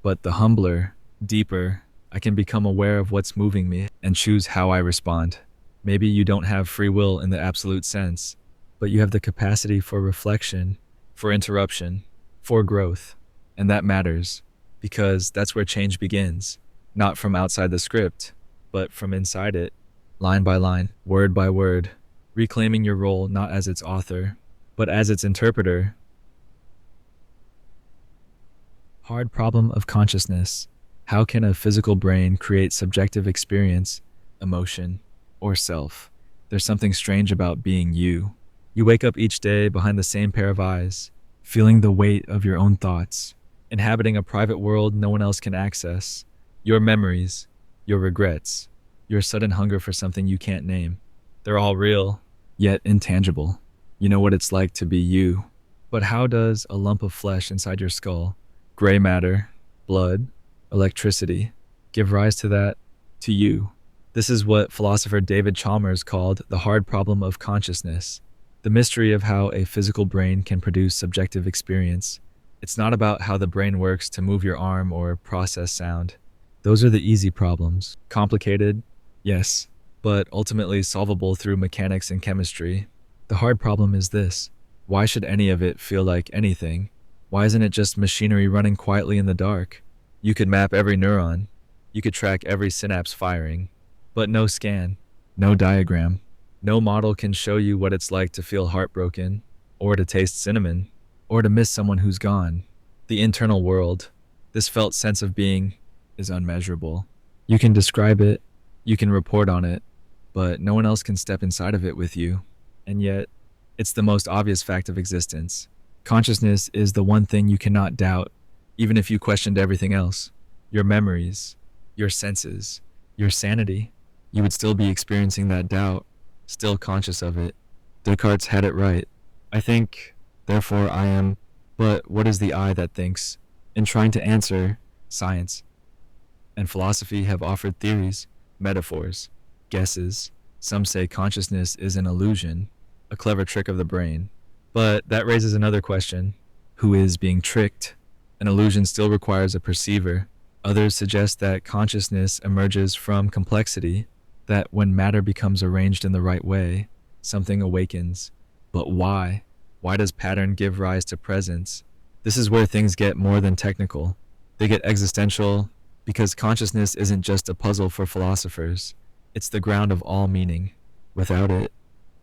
but the humbler, deeper, "I can become aware of what's moving me and choose how I respond." Maybe you don't have free will in the absolute sense, but you have the capacity for reflection, for interruption, for growth. And that matters, because that's where change begins, not from outside the script, but from inside it, line by line, word by word, reclaiming your role not as its author, but as its interpreter. Hard problem of consciousness. How can a physical brain create subjective experience, emotion, or self? There's something strange about being you. You wake up each day behind the same pair of eyes, feeling the weight of your own thoughts, inhabiting a private world no one else can access. Your memories, your regrets, your sudden hunger for something you can't name. They're all real, yet intangible. You know what it's like to be you. But how does a lump of flesh inside your skull, gray matter, blood, electricity, give rise to that, to you? This is what philosopher David Chalmers called the hard problem of consciousness, the mystery of how a physical brain can produce subjective experience. It's not about how the brain works to move your arm or process sound. Those are the easy problems. Complicated? Yes. but ultimately solvable through mechanics and chemistry. The hard problem is this: why should any of it feel like anything? Why isn't it just machinery running quietly in the dark? You could map every neuron, you could track every synapse firing, but no scan, no diagram, no model can show you what it's like to feel heartbroken, or to taste cinnamon, or to miss someone who's gone. The internal world, this felt sense of being, is unmeasurable. You can describe it, you can report on it, but no one else can step inside of it with you. And yet, it's the most obvious fact of existence. Consciousness is the one thing you cannot doubt, even if you questioned everything else. Your memories, your senses, your sanity. You would still be experiencing that doubt, still conscious of it. Descartes had it right. I think, therefore I am. But what is the I that thinks? In trying to answer, science and philosophy have offered theories, metaphors, guesses. Some say consciousness is an illusion, a clever trick of the brain. But that raises another question. Who is being tricked? An illusion still requires a perceiver. Others suggest that consciousness emerges from complexity, that when matter becomes arranged in the right way, something awakens. But why? Why does pattern give rise to presence? This is where things get more than technical. They get existential, because consciousness isn't just a puzzle for philosophers. It's the ground of all meaning. Without it,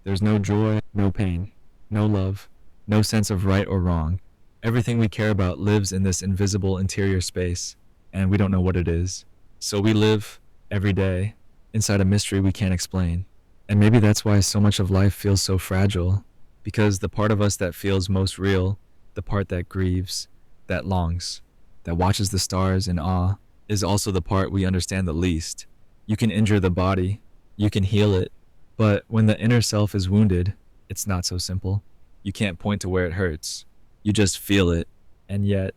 there's no joy, no pain, no love, no sense of right or wrong. Everything we care about lives in this invisible interior space, and we don't know what it is. So we live, every day, inside a mystery we can't explain. And maybe that's why so much of life feels so fragile, because the part of us that feels most real, the part that grieves, that longs, that watches the stars in awe, is also the part we understand the least. You can injure the body, you can heal it, but when the inner self is wounded, it's not so simple. You can't point to where it hurts. You just feel it. And yet,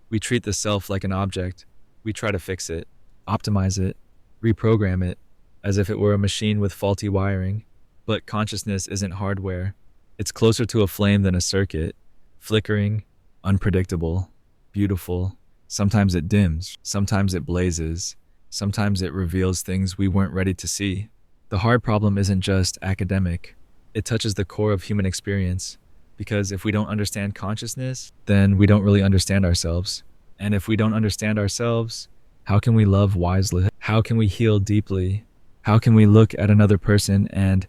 we treat the self like an object. We try to fix it, optimize it, reprogram it, as if it were a machine with faulty wiring. But consciousness isn't hardware. It's closer to a flame than a circuit. Flickering, unpredictable, beautiful. Sometimes it dims, sometimes it blazes, sometimes it reveals things we weren't ready to see. The hard problem isn't just academic. It touches the core of human experience. Because if we don't understand consciousness, then we don't really understand ourselves. And if we don't understand ourselves, how can we love wisely? How can we heal deeply? How can we look at another person and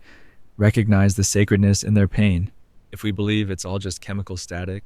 recognize the sacredness in their pain? If we believe it's all just chemical static,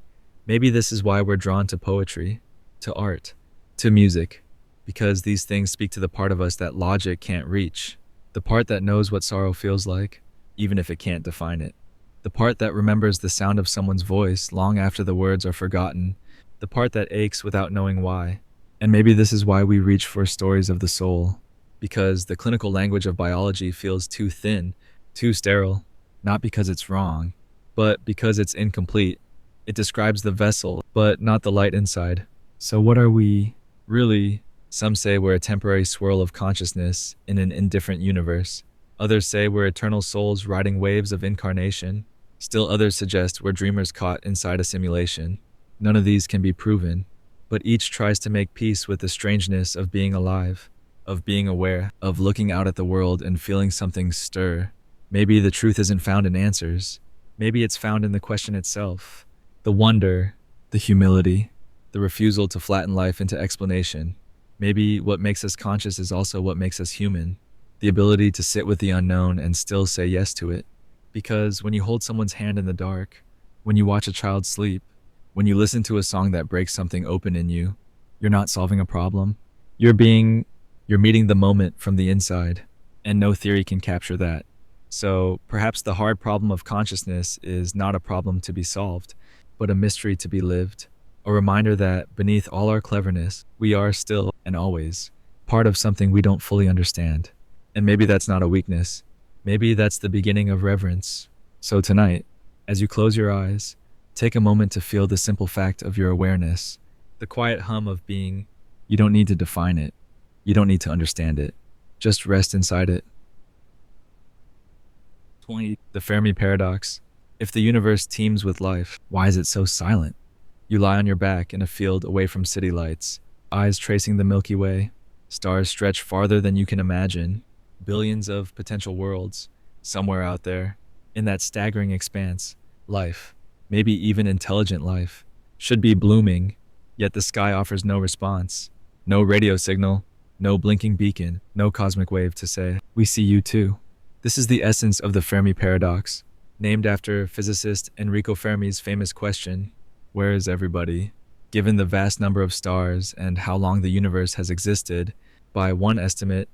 maybe this is why we're drawn to poetry, to art, to music, because these things speak to the part of us that logic can't reach, the part that knows what sorrow feels like, even if it can't define it, the part that remembers the sound of someone's voice long after the words are forgotten, the part that aches without knowing why. And maybe this is why we reach for stories of the soul, because the clinical language of biology feels too thin, too sterile, not because it's wrong, but because it's incomplete. It describes the vessel, but not the light inside. So what are we, really? Some say we're a temporary swirl of consciousness in an indifferent universe. Others say we're eternal souls riding waves of incarnation. Still others suggest we're dreamers caught inside a simulation. None of these can be proven, but each tries to make peace with the strangeness of being alive, of being aware, of looking out at the world and feeling something stir. Maybe the truth isn't found in answers. Maybe it's found in the question itself. The wonder, the humility, the refusal to flatten life into explanation. Maybe what makes us conscious is also what makes us human. The ability to sit with the unknown and still say yes to it. Because when you hold someone's hand in the dark, when you watch a child sleep, when you listen to a song that breaks something open in you, you're not solving a problem. You're meeting the moment from the inside, and no theory can capture that. So perhaps the hard problem of consciousness is not a problem to be solved, but a mystery to be lived. A reminder that beneath all our cleverness, we are still and always part of something we don't fully understand. And maybe that's not a weakness. Maybe that's the beginning of reverence. So tonight, as you close your eyes, take a moment to feel the simple fact of your awareness, the quiet hum of being. You don't need to define it. You don't need to understand it. Just rest inside it. 20. The Fermi Paradox. If the universe teems with life, why is it so silent? You lie on your back in a field away from city lights, eyes tracing the Milky Way. Stars stretch farther than you can imagine. billions of potential worlds, somewhere out there, in that staggering expanse, life, maybe even intelligent life, should be blooming, yet the sky offers no response, no radio signal, no blinking beacon, no cosmic wave to say, "We see you too." This is the essence of the Fermi Paradox, named after physicist Enrico Fermi's famous question, "Where is everybody?" Given the vast number of stars and how long the universe has existed, by one estimate,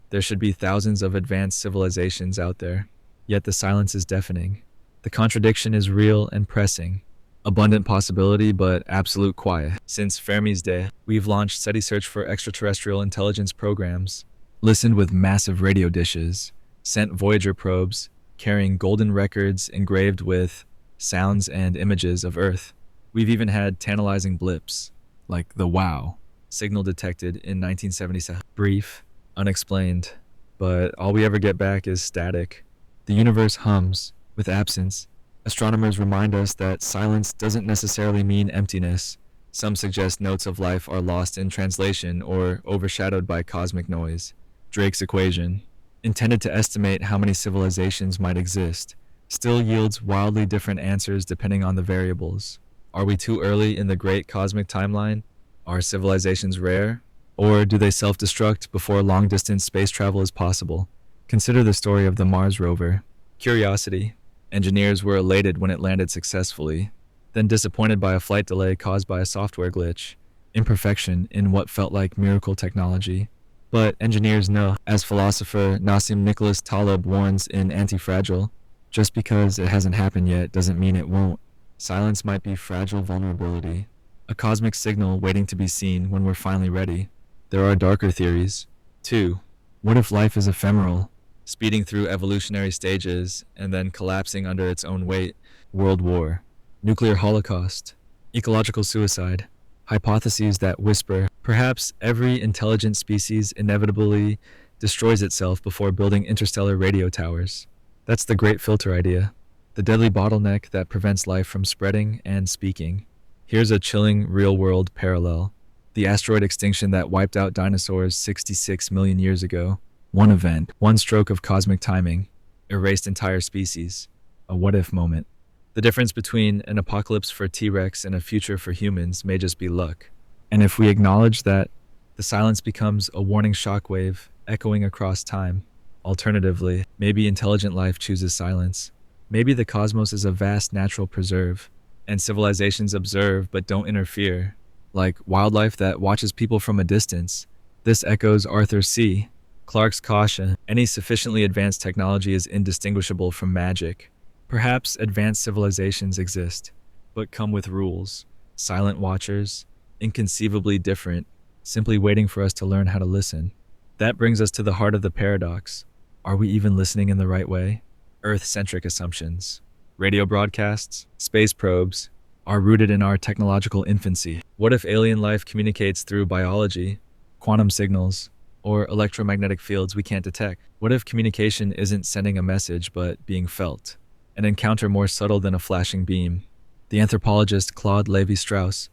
there should be thousands of advanced civilizations out there. Yet the silence is deafening. The contradiction is real and pressing. Abundant possibility, but absolute quiet. Since Fermi's day, we've launched SETI search for extraterrestrial intelligence programs, listened with massive radio dishes, sent Voyager probes, carrying golden records engraved with sounds and images of Earth. We've even had tantalizing blips, like the WOW signal detected in 1977. Brief, unexplained, but all we ever get back is static. The universe hums with absence. Astronomers remind us that silence doesn't necessarily mean emptiness. Some suggest notes of life are lost in translation or overshadowed by cosmic noise. Drake's equation, intended to estimate how many civilizations might exist, still yields wildly different answers depending on the variables. Are we too early in the great cosmic timeline? Are civilizations rare? Or do they self-destruct before long-distance space travel is possible? Consider the story of the Mars rover. Curiosity. Engineers were elated when it landed successfully, then disappointed by a flight delay caused by a software glitch. Imperfection in what felt like miracle technology. But engineers know, as philosopher Nassim Nicholas Taleb warns in Anti-Fragile, just because it hasn't happened yet doesn't mean it won't. Silence might be fragile vulnerability, a cosmic signal waiting to be seen when we're finally ready. There are darker theories, too. What if life is ephemeral, speeding through evolutionary stages and then collapsing under its own weight? World war, nuclear holocaust, ecological suicide, hypotheses that whisper, perhaps every intelligent species inevitably destroys itself before building interstellar radio towers. That's the great filter idea, the deadly bottleneck that prevents life from spreading and speaking. Here's a chilling real-world parallel. The asteroid extinction that wiped out dinosaurs 66 million years ago. One event, one stroke of cosmic timing, erased entire species. A what-if moment. The difference between an apocalypse for T-Rex and a future for humans may just be luck. And if we acknowledge that, the silence becomes a warning shockwave echoing across time. Alternatively, maybe intelligent life chooses silence. Maybe the cosmos is a vast natural preserve, and civilizations observe but don't interfere, like wildlife that watches people from a distance. This echoes Arthur C. Clarke's caution: any sufficiently advanced technology is indistinguishable from magic. Perhaps advanced civilizations exist, but come with rules, silent watchers, inconceivably different, simply waiting for us to learn how to listen. That brings us to the heart of the paradox. Are we even listening in the right way? Earth-centric assumptions, radio broadcasts, space probes, are rooted in our technological infancy. What if alien life communicates through biology, quantum signals, or electromagnetic fields we can't detect? What if communication isn't sending a message but being felt? An encounter more subtle than a flashing beam. The anthropologist Claude Lévi-Strauss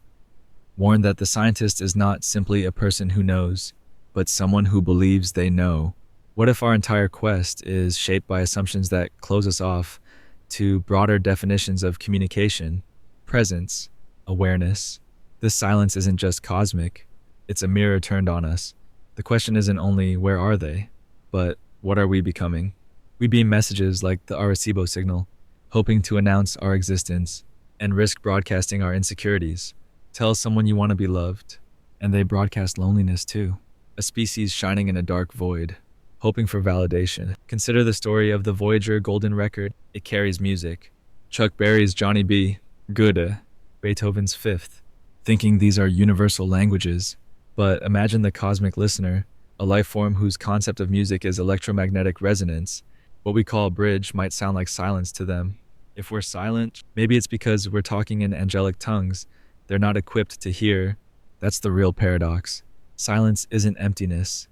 warned that the scientist is not simply a person who knows, but someone who believes they know. What if our entire quest is shaped by assumptions that close us off to broader definitions of communication, presence, awareness? This silence isn't just cosmic, it's a mirror turned on us. The question isn't only where are they, but what are we becoming? We beam messages like the Arecibo signal, hoping to announce our existence, and risk broadcasting our insecurities. Tell someone you want to be loved, and they broadcast loneliness too. A species shining in a dark void, hoping for validation. Consider the story of the Voyager Golden Record. It carries music. Chuck Berry's Johnny B. Goethe, Beethoven's Fifth, thinking these are universal languages. But imagine the cosmic listener, a life form whose concept of music is electromagnetic resonance. What we call a bridge might sound like silence to them. If we're silent, maybe it's because we're talking in angelic tongues they're not equipped to hear. That's the real paradox. Silence isn't emptiness.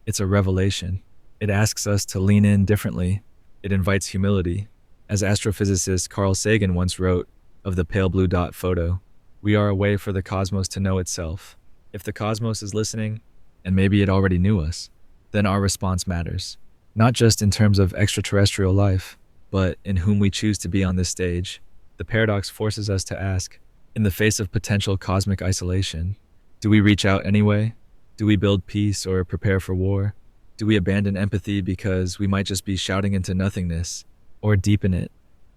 It's a revelation. It asks us to lean in differently. It invites humility. As astrophysicist Carl Sagan once wrote of the pale blue dot photo, we are a way for the cosmos to know itself. If the cosmos is listening, and maybe it already knew us, then our response matters. not just in terms of extraterrestrial life, but in whom we choose to be on this stage. The paradox forces us to ask, in the face of potential cosmic isolation, do we reach out anyway? Do we build peace or prepare for war? Do we abandon empathy because we might just be shouting into nothingness, or deepen it,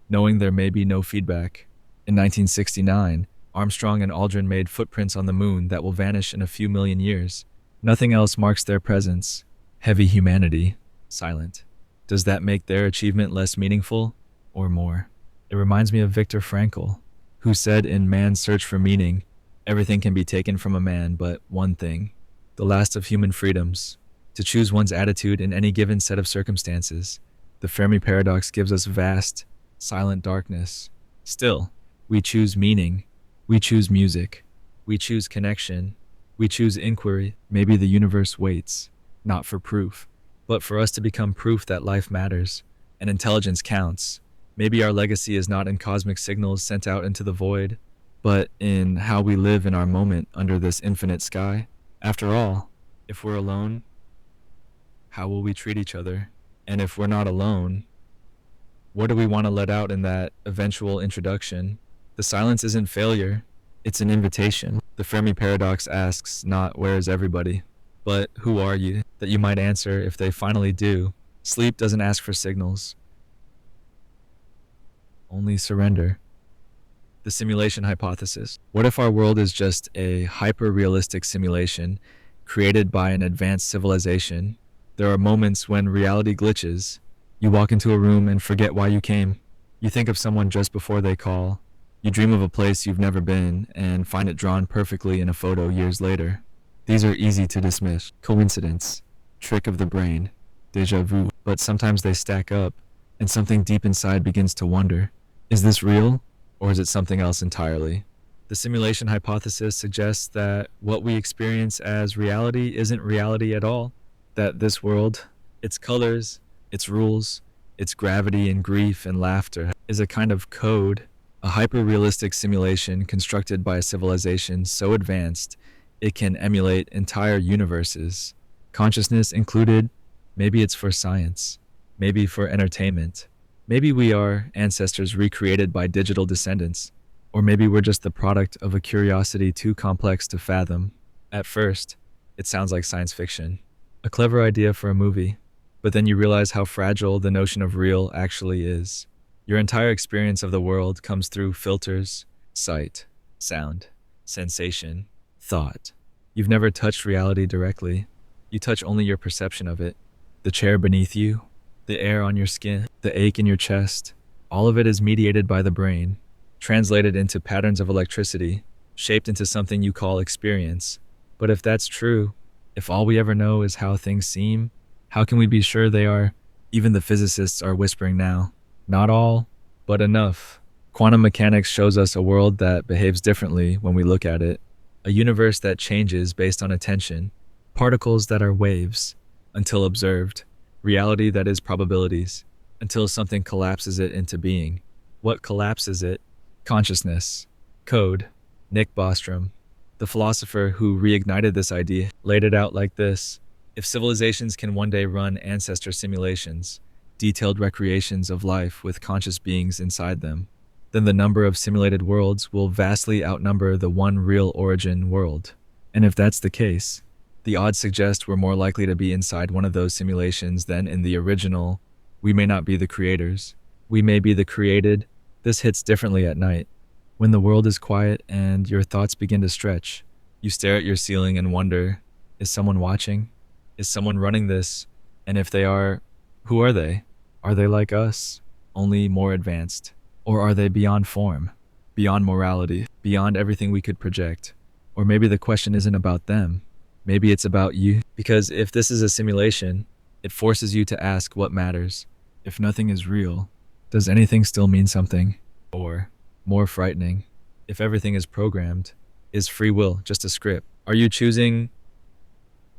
knowing there may be no feedback? In 1969, Armstrong and Aldrin made footprints on the moon that will vanish in a few million years. Nothing else marks their presence. Heavy humanity, silent. Does that make their achievement less meaningful, or more? It reminds me of Viktor Frankl, who said in Man's Search for Meaning, everything can be taken from a man but one thing, the last of human freedoms, to choose one's attitude in any given set of circumstances. The Fermi Paradox gives us vast, silent darkness. Still, we choose meaning, we choose music, we choose connection, we choose inquiry. Maybe the universe waits, not for proof, but for us to become proof that life matters, and intelligence counts. Maybe our legacy is not in cosmic signals sent out into the void, but in how we live in our moment under this infinite sky. After all, if we're alone, how will we treat each other? And if we're not alone, what do we want to let out in that eventual introduction? The silence isn't failure, it's an invitation. The Fermi Paradox asks not where is everybody, but who are you? That you might answer if they finally do. Sleep doesn't ask for signals, only surrender. The simulation hypothesis. What if our world is just a hyper-realistic simulation created by an advanced civilization? There are moments when reality glitches. You walk into a room and forget why you came. You think of someone just before they call. You dream of a place you've never been and find it drawn perfectly in a photo years later. These are easy to dismiss. Coincidence, trick of the brain, déjà vu. But sometimes they stack up, and something deep inside begins to wonder, is this real, or is it something else entirely? The simulation hypothesis suggests that what we experience as reality isn't reality at all, that this world, its colors, its rules, its gravity and grief and laughter, is a kind of code, a hyper-realistic simulation constructed by a civilization so advanced it can emulate entire universes, consciousness included. Maybe it's for science, maybe for entertainment. Maybe we are ancestors recreated by digital descendants, or maybe we're just the product of a curiosity too complex to fathom. At first, it sounds like science fiction, a clever idea for a movie, but then you realize how fragile the notion of real actually is. Your entire experience of the world comes through filters, sight, sound, sensation, thought. You've never touched reality directly. You touch only your perception of it. The chair beneath you, the air on your skin, the ache in your chest, all of it is mediated by the brain, translated into patterns of electricity, shaped into something you call experience. But if that's true, if all we ever know is how things seem, how can we be sure they are? Even the physicists are whispering now. Not all, but enough. Quantum mechanics shows us a world that behaves differently when we look at it, a universe that changes based on attention, particles that are waves, until observed, reality that is probabilities, until something collapses it into being. What collapses it? Consciousness. Code. Nick Bostrom, the philosopher who reignited this idea, laid it out like this. If civilizations can one day run ancestor simulations, detailed recreations of life with conscious beings inside them, then the number of simulated worlds will vastly outnumber the one real origin world. And if that's the case, the odds suggest we're more likely to be inside one of those simulations than in the original. We may not be the creators. We may be the created. This hits differently at night. When the world is quiet and your thoughts begin to stretch, you stare at your ceiling and wonder, is someone watching? Is someone running this? And if they are, who are they? Are they like us, only more advanced? Or are they beyond form, beyond morality, beyond everything we could project? Or maybe the question isn't about them. Maybe it's about you. Because if this is a simulation, it forces you to ask what matters. If nothing is real, does anything still mean something? Or, more frightening, if everything is programmed, is free will just a script? Are you choosing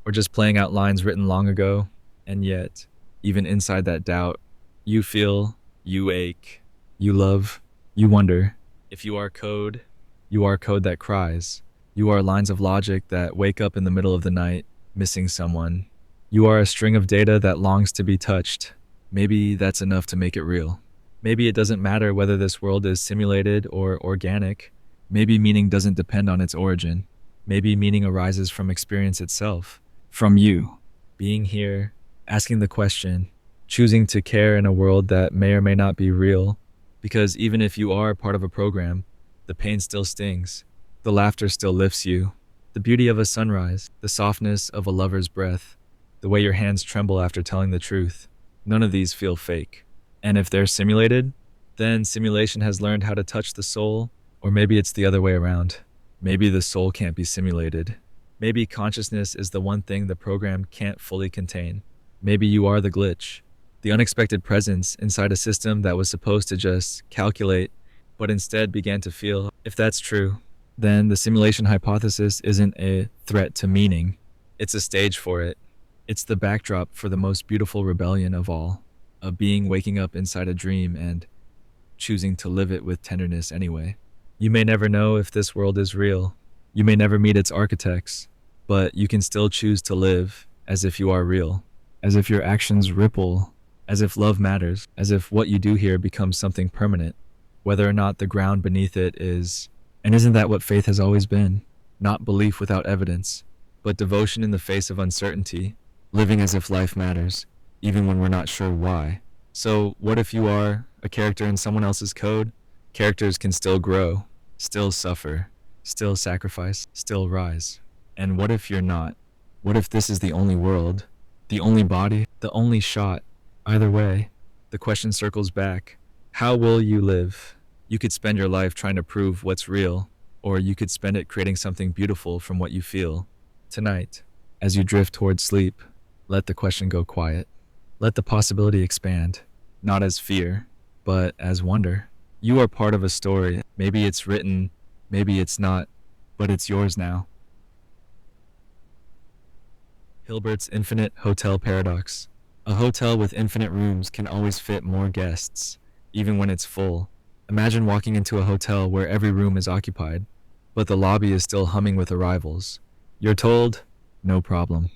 or just playing out lines written long ago? And yet, even inside that doubt, you feel, you ache, you love, you wonder. If you are code that cries. You are lines of logic that wake up in the middle of the night, missing someone, You are a string of data that longs to be touched. Maybe that's enough to make it real. Maybe it doesn't matter whether this world is simulated or organic. Maybe meaning doesn't depend on its origin. Maybe meaning arises from experience itself, from you, being here, asking the question, choosing to care in a world that may or may not be real. Because even if you are part of a program, the pain still stings. The laughter still lifts you. The beauty of a sunrise, the softness of a lover's breath, the way your hands tremble after telling the truth. None of these feel fake. And if they're simulated, then simulation has learned how to touch the soul, or maybe it's the other way around. Maybe the soul can't be simulated. Maybe consciousness is the one thing the program can't fully contain. Maybe you are the glitch, the unexpected presence inside a system that was supposed to just calculate, but instead began to feel. If that's true, then the simulation hypothesis isn't a threat to meaning. It's a stage for it. It's the backdrop for the most beautiful rebellion of all, a being waking up inside a dream and choosing to live it with tenderness anyway. You may never know if this world is real. You may never meet its architects, but you can still choose to live as if you are real, as if your actions ripple, as if love matters, as if what you do here becomes something permanent, whether or not the ground beneath it is. And isn't that what faith has always been? Not belief without evidence, but devotion in the face of uncertainty, living as if life matters, even when we're not sure why. So what if you are a character in someone else's code? Characters can still grow, still suffer, still sacrifice, still rise. And what if you're not? What if this is the only world, the only body, the only shot? Either way, the question circles back. How will you live? You could spend your life trying to prove what's real, or you could spend it creating something beautiful from what you feel. Tonight, as you drift towards sleep, let the question go quiet. Let the possibility expand, not as fear, but as wonder. You are part of a story. Maybe it's written, maybe it's not, but it's yours now. Hilbert's Infinite Hotel Paradox. A hotel with infinite rooms can always fit more guests, even when it's full. Imagine walking into a hotel where every room is occupied, but the lobby is still humming with arrivals. You're told, no problem.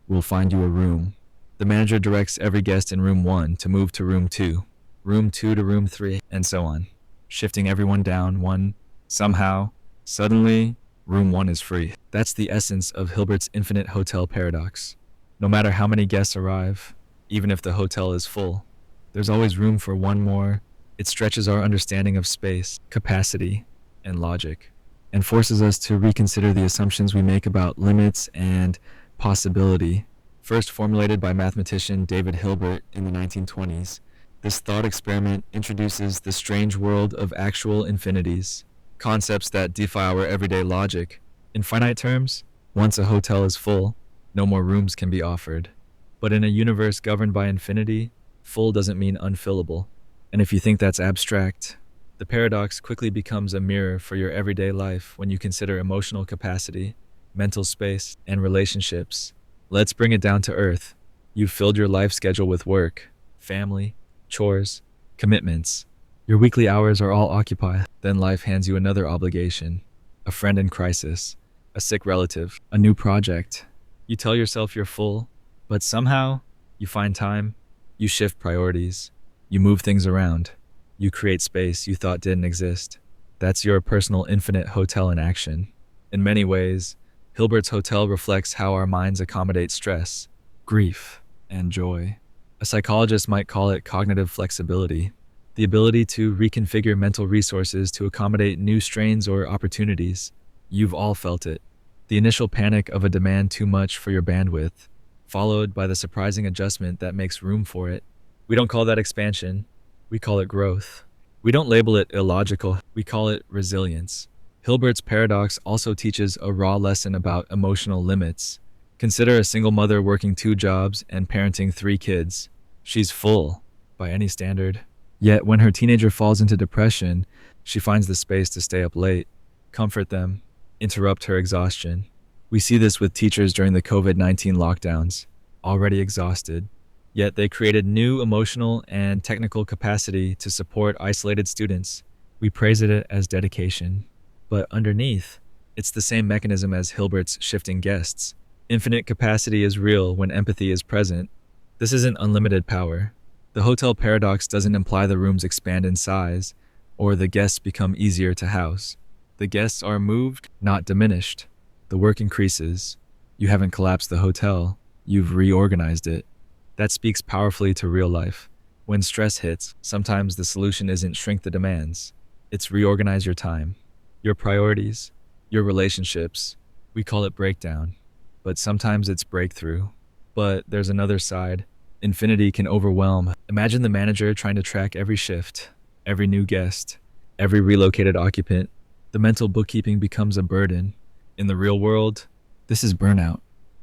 We'll find you a room. The manager directs every guest in room 1 to move to room 2, room 2 to room 3, and so on, shifting everyone down one. Somehow, suddenly, room 1 is free. That's the essence of Hilbert's Infinite Hotel Paradox. No matter how many guests arrive, even if the hotel is full, there's always room for one more. It stretches our understanding of space, capacity, and logic, and forces us to reconsider the assumptions we make about limits and possibility. First formulated by mathematician David Hilbert in the 1920s, this thought experiment introduces the strange world of actual infinities, concepts that defy our everyday logic. In finite terms, once a hotel is full, no more rooms can be offered. But in a universe governed by infinity, full doesn't mean unfillable. And if you think that's abstract, the paradox quickly becomes a mirror for your everyday life when you consider emotional capacity, mental space, and relationships. Let's bring it down to earth. You've filled your life schedule with work, family, chores, commitments. Your weekly hours are all occupied. Then life hands you another obligation, a friend in crisis, a sick relative, a new project. You tell yourself you're full, but somehow you find time, you shift priorities, you move things around, you create space you thought didn't exist. That's your personal infinite hotel in action. In many ways, Hilbert's hotel reflects how our minds accommodate stress, grief, and joy. A psychologist might call it cognitive flexibility, the ability to reconfigure mental resources to accommodate new strains or opportunities. You've all felt it. The initial panic of a demand too much for your bandwidth, followed by the surprising adjustment that makes room for it. We don't call that expansion, we call it growth. We don't label it illogical, we call it resilience. Hilbert's paradox also teaches a raw lesson about emotional limits. Consider a single mother working 2 jobs and parenting 3 kids. She's full, by any standard. Yet when her teenager falls into depression, she finds the space to stay up late, comfort them, interrupt her exhaustion. We see this with teachers during the COVID-19 lockdowns, already exhausted. Yet they created new emotional and technical capacity to support isolated students. We praise it as dedication. But underneath, it's the same mechanism as Hilbert's shifting guests. Infinite capacity is real when empathy is present. This isn't unlimited power. The hotel paradox doesn't imply the rooms expand in size or the guests become easier to house. The guests are moved, not diminished. The work increases. You haven't collapsed the hotel, you've reorganized it. That speaks powerfully to real life. When stress hits, sometimes the solution isn't shrink the demands. It's reorganize your time, your priorities, your relationships. We call it breakdown, but sometimes it's breakthrough. But there's another side. Infinity can overwhelm. Imagine the manager trying to track every shift, every new guest, every relocated occupant. The mental bookkeeping becomes a burden. In the real world, this is burnout.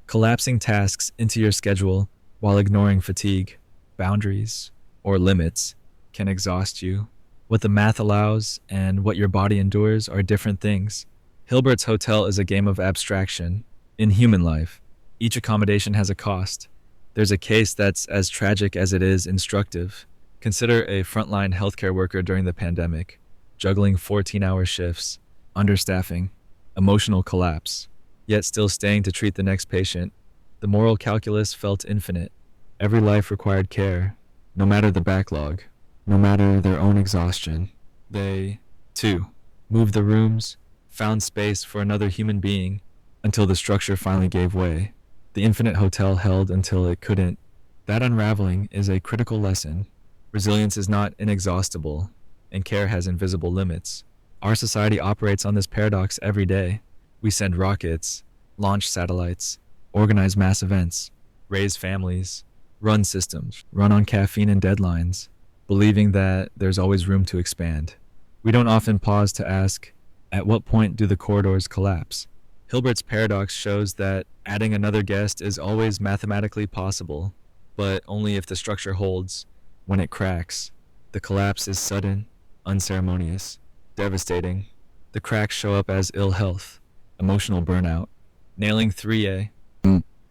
Collapsing tasks into your schedule while ignoring fatigue, boundaries, or limits can exhaust you. What the math allows and what your body endures are different things. Hilbert's hotel is a game of abstraction. In human life, each accommodation has a cost. There's a case that's as tragic as it is instructive. Consider a frontline healthcare worker during the pandemic, juggling 14-hour shifts, understaffing, emotional collapse, yet still staying to treat the next patient. The moral calculus felt infinite. Every life required care, no matter the backlog, no matter their own exhaustion. They, too, moved the rooms, found space for another human being, until the structure finally gave way. The infinite hotel held until it couldn't. That unraveling is a critical lesson. Resilience is not inexhaustible, and care has invisible limits. Our society operates on this paradox every day. We send rockets, launch satellites, organize mass events, raise families, run systems, run on caffeine and deadlines, believing that there's always room to expand. We don't often pause to ask, at what point do the corridors collapse? Hilbert's paradox shows that adding another guest is always mathematically possible, but only if the structure holds. When it cracks, the collapse is sudden, unceremonious, devastating. The cracks show up as ill health, emotional burnout, nailing 3A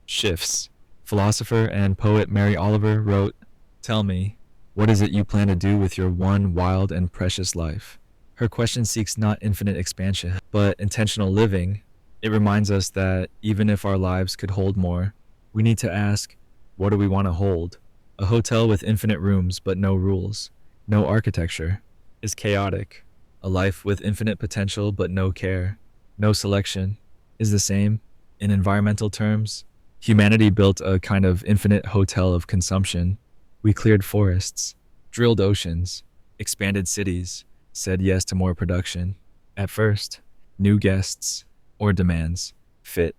shifts. Philosopher and poet Mary Oliver wrote, "Tell me, what is it you plan to do with your one wild and precious life?" Her question seeks not infinite expansion, but intentional living. It reminds us that even if our lives could hold more, we need to ask, what do we want to hold? A hotel with infinite rooms but no rules, no architecture, is chaotic. A life with infinite potential but no care, no selection, is the same. In environmental terms, humanity built a kind of infinite hotel of consumption. We cleared forests, drilled oceans, expanded cities, said yes to more production. At first, new guests, or demands, fit.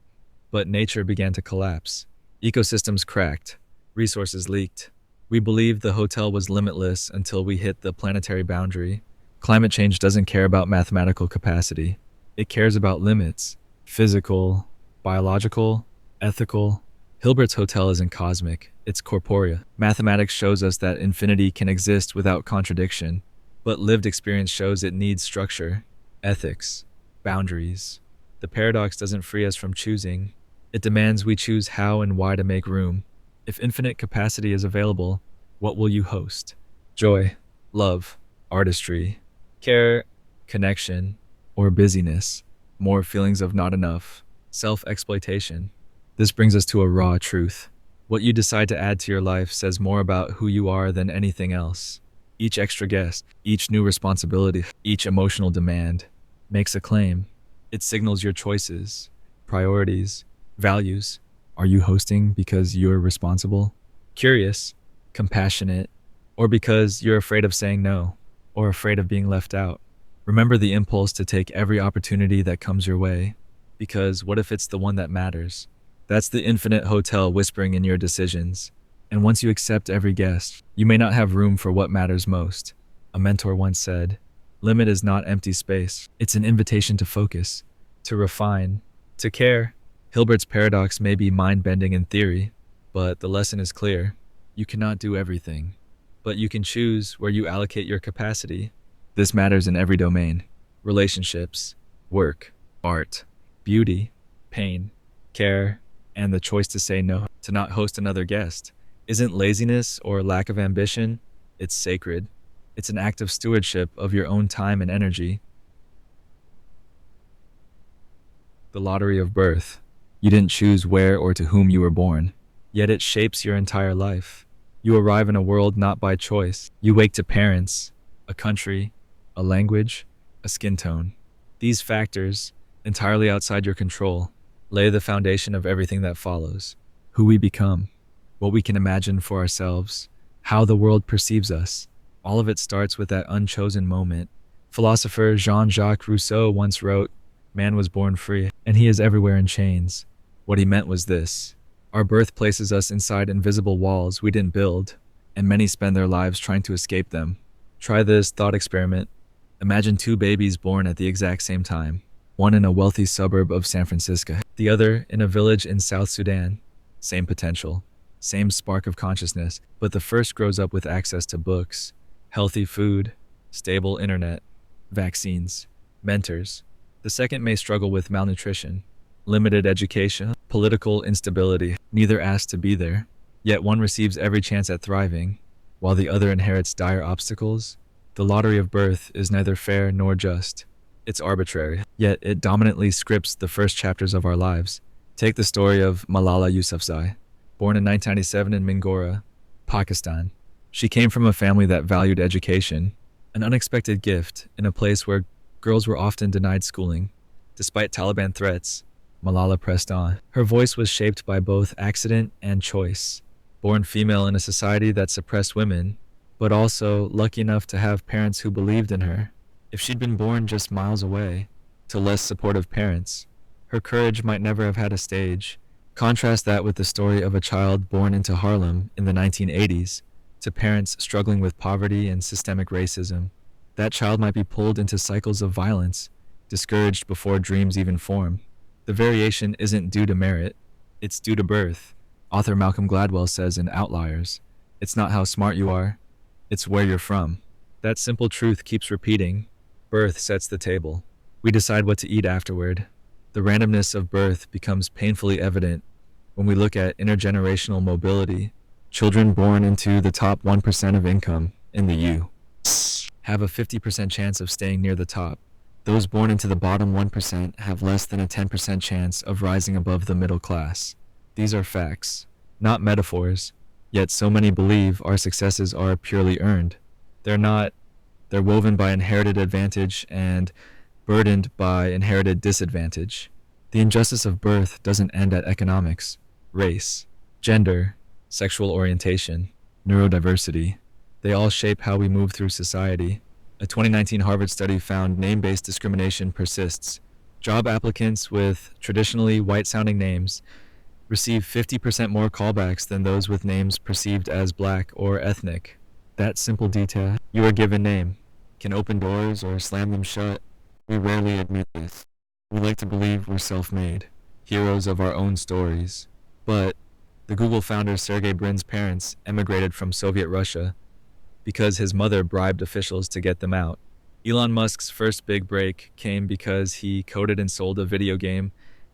But nature began to collapse. Ecosystems cracked. Resources leaked. We believed the hotel was limitless until we hit the planetary boundary. Climate change doesn't care about mathematical capacity. It cares about limits. Physical, biological, ethical. Hilbert's hotel isn't cosmic. It's corporeal. Mathematics shows us that infinity can exist without contradiction, but lived experience shows it needs structure, ethics, boundaries. The paradox doesn't free us from choosing. It demands we choose how and why to make room. If infinite capacity is available, what will you host? Joy, love, artistry, care, connection, or busyness? More feelings of not enough, self-exploitation. This brings us to a raw truth. What you decide to add to your life says more about who you are than anything else. Each extra guest, each new responsibility, each emotional demand makes a claim. It signals your choices, priorities, values. Are you hosting because you're responsible, curious, compassionate, or because you're afraid of saying no, or afraid of being left out? Remember the impulse to take every opportunity that comes your way, because what if it's the one that matters? That's the infinite hotel whispering in your decisions. And once you accept every guest, you may not have room for what matters most. A mentor once said, "Limit is not empty space. It's an invitation to focus, to refine, to care." Hilbert's paradox may be mind-bending in theory, but the lesson is clear. You cannot do everything, but you can choose where you allocate your capacity. This matters in every domain: relationships, work, art, beauty, pain, care, and the choice to say no, to not host another guest. Isn't laziness or lack of ambition? It's sacred. It's an act of stewardship of your own time and energy. The lottery of birth. You didn't choose where or to whom you were born, yet it shapes your entire life. You arrive in a world not by choice. You wake to parents, a country, a language, a skin tone. These factors, entirely outside your control, lay the foundation of everything that follows. Who we become, what we can imagine for ourselves, how the world perceives us. All of it starts with that unchosen moment. Philosopher Jean-Jacques Rousseau once wrote, "Man was born free, and he is everywhere in chains." What he meant was this: our birth places us inside invisible walls we didn't build, and many spend their lives trying to escape them. Try this thought experiment. Imagine two babies born at the exact same time, one in a wealthy suburb of San Francisco, the other in a village in South Sudan. Same potential, same spark of consciousness, but the first grows up with access to books, healthy food, stable internet, vaccines, mentors. The second may struggle with malnutrition, limited education, political instability, neither asked to be there. Yet one receives every chance at thriving, while the other inherits dire obstacles. The lottery of birth is neither fair nor just. It's arbitrary, yet it dominantly scripts the first chapters of our lives. Take the story of Malala Yousafzai, born in 1997 in Mingora, Pakistan. She came from a family that valued education, an unexpected gift in a place where girls were often denied schooling. Despite Taliban threats, Malala pressed on. Her voice was shaped by both accident and choice. Born female in a society that suppressed women, but also lucky enough to have parents who believed in her. If she'd been born just miles away, to less supportive parents, her courage might never have had a stage. Contrast that with the story of a child born into Harlem in the 1980s, to parents struggling with poverty and systemic racism. That child might be pulled into cycles of violence, discouraged before dreams even form. The variation isn't due to merit, it's due to birth. Author Malcolm Gladwell says in Outliers, "It's not how smart you are, it's where you're from." That simple truth keeps repeating. Birth sets the table. We decide what to eat afterward. The randomness of birth becomes painfully evident when we look at intergenerational mobility. Children born into the top 1% of income in the U.S. have a 50% chance of staying near the top. Those born into the bottom 1% have less than a 10% chance of rising above the middle class. These are facts, not metaphors, yet so many believe our successes are purely earned. They're not. They're woven by inherited advantage and burdened by inherited disadvantage. The injustice of birth doesn't end at economics, race, gender, sexual orientation, neurodiversity. They all shape how we move through society. A 2019 Harvard study found name-based discrimination persists. Job applicants with traditionally white-sounding names receive 50% more callbacks than those with names perceived as black or ethnic. That simple detail, you are given name, can open doors or slam them shut. We rarely admit this. We like to believe we're self-made, heroes of our own stories. But the Google founder Sergey Brin's parents emigrated from Soviet Russia because his mother bribed officials to get them out. Elon Musk's first big break came because he coded and sold a video game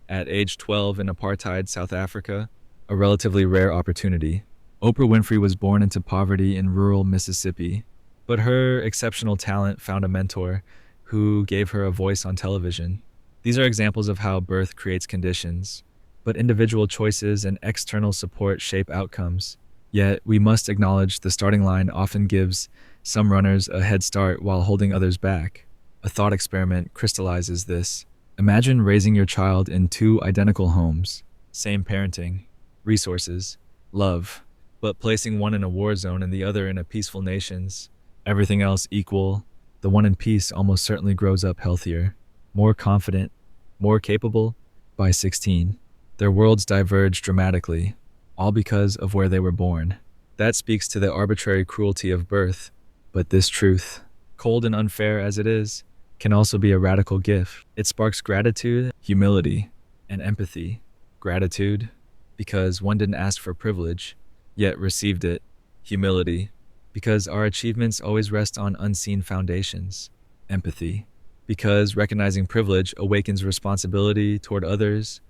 at age 12 in apartheid South Africa, a relatively rare opportunity. Oprah Winfrey was born into poverty in rural Mississippi, but her exceptional talent found a mentor who gave her a voice on television. These are examples of how birth creates conditions, but individual choices and external support shape outcomes. Yet, we must acknowledge the starting line often gives some runners a head start while holding others back. A thought experiment crystallizes this. Imagine raising your child in two identical homes, same parenting, resources, love, but placing one in a war zone and the other in a peaceful nations. Everything else equal, the one in peace almost certainly grows up healthier, more confident, more capable. By 16, their worlds diverge dramatically, all because of where they were born. That speaks to the arbitrary cruelty of birth. But this truth, cold and unfair as it is, can also be a radical gift. It sparks gratitude, humility, and empathy. Gratitude, because one didn't ask for privilege, yet received it. Humility, because our achievements always rest on unseen foundations. Empathy, because recognizing privilege awakens responsibility toward others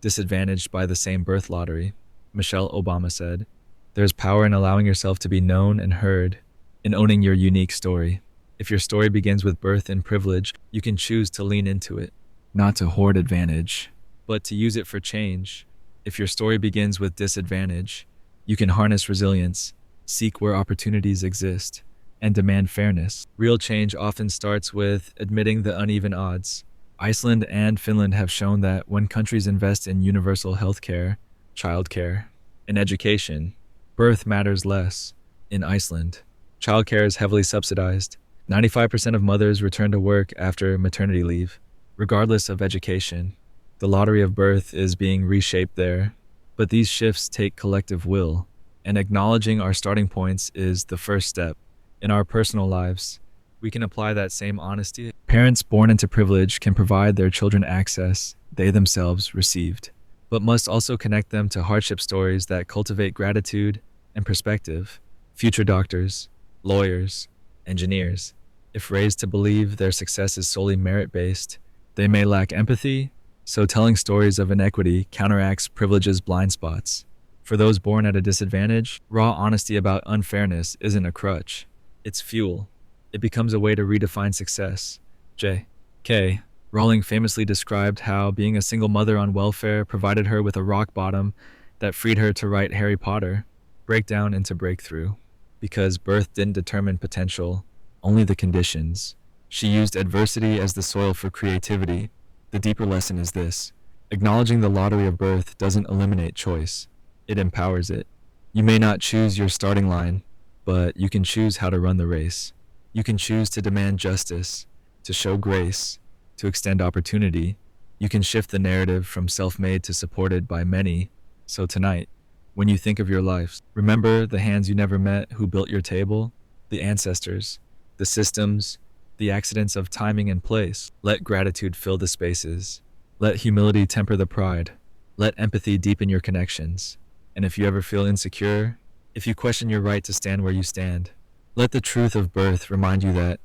disadvantaged by the same birth lottery. Michelle Obama said, "There's power in allowing yourself to be known and heard, in owning your unique story. If your story begins with birth and privilege, you can choose to lean into it, not to hoard advantage, but to use it for change. If your story begins with disadvantage, you can harness resilience, seek where opportunities exist, and demand fairness. Real change often starts with admitting the uneven odds. Iceland and Finland have shown that when countries invest in universal healthcare, childcare, and education, birth matters less. In Iceland, childcare is heavily subsidized. 95% of mothers return to work after maternity leave, regardless of education. The lottery of birth is being reshaped there, but these shifts take collective will, and acknowledging our starting points is the first step. In our personal lives, we can apply that same honesty. Parents born into privilege can provide their children access they themselves received, but must also connect them to hardship stories that cultivate gratitude and perspective. Future doctors, lawyers, engineers, if raised to believe their success is solely merit-based, they may lack empathy, so telling stories of inequity counteracts privilege's blind spots. For those born at a disadvantage, raw honesty about unfairness isn't a crutch. It's fuel. It becomes a way to redefine success. J.K. Rowling famously described how being a single mother on welfare provided her with a rock bottom that freed her to write Harry Potter, breakdown into breakthrough. Because birth didn't determine potential, only the conditions. She used adversity as the soil for creativity. The deeper lesson is this: acknowledging the lottery of birth doesn't eliminate choice, it empowers it. You may not choose your starting line, but you can choose how to run the race. You can choose to demand justice, to show grace, to extend opportunity. You can shift the narrative from self-made to supported by many. So tonight, when you think of your life, remember the hands you never met who built your table, the ancestors, the systems, the accidents of timing and place. Let gratitude fill the spaces. Let humility temper the pride. Let empathy deepen your connections. And if you ever feel insecure, if you question your right to stand where you stand, let the truth of birth remind you that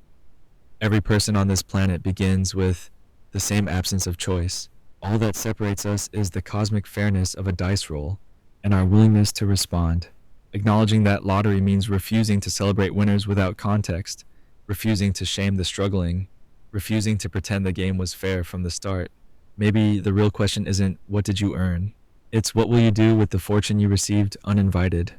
every person on this planet begins with the same absence of choice. All that separates us is the cosmic fairness of a dice roll and our willingness to respond. Acknowledging that lottery means refusing to celebrate winners without context, refusing to shame the struggling, refusing to pretend the game was fair from the start. Maybe the real question isn't what did you earn? It's what will you do with the fortune you received uninvited?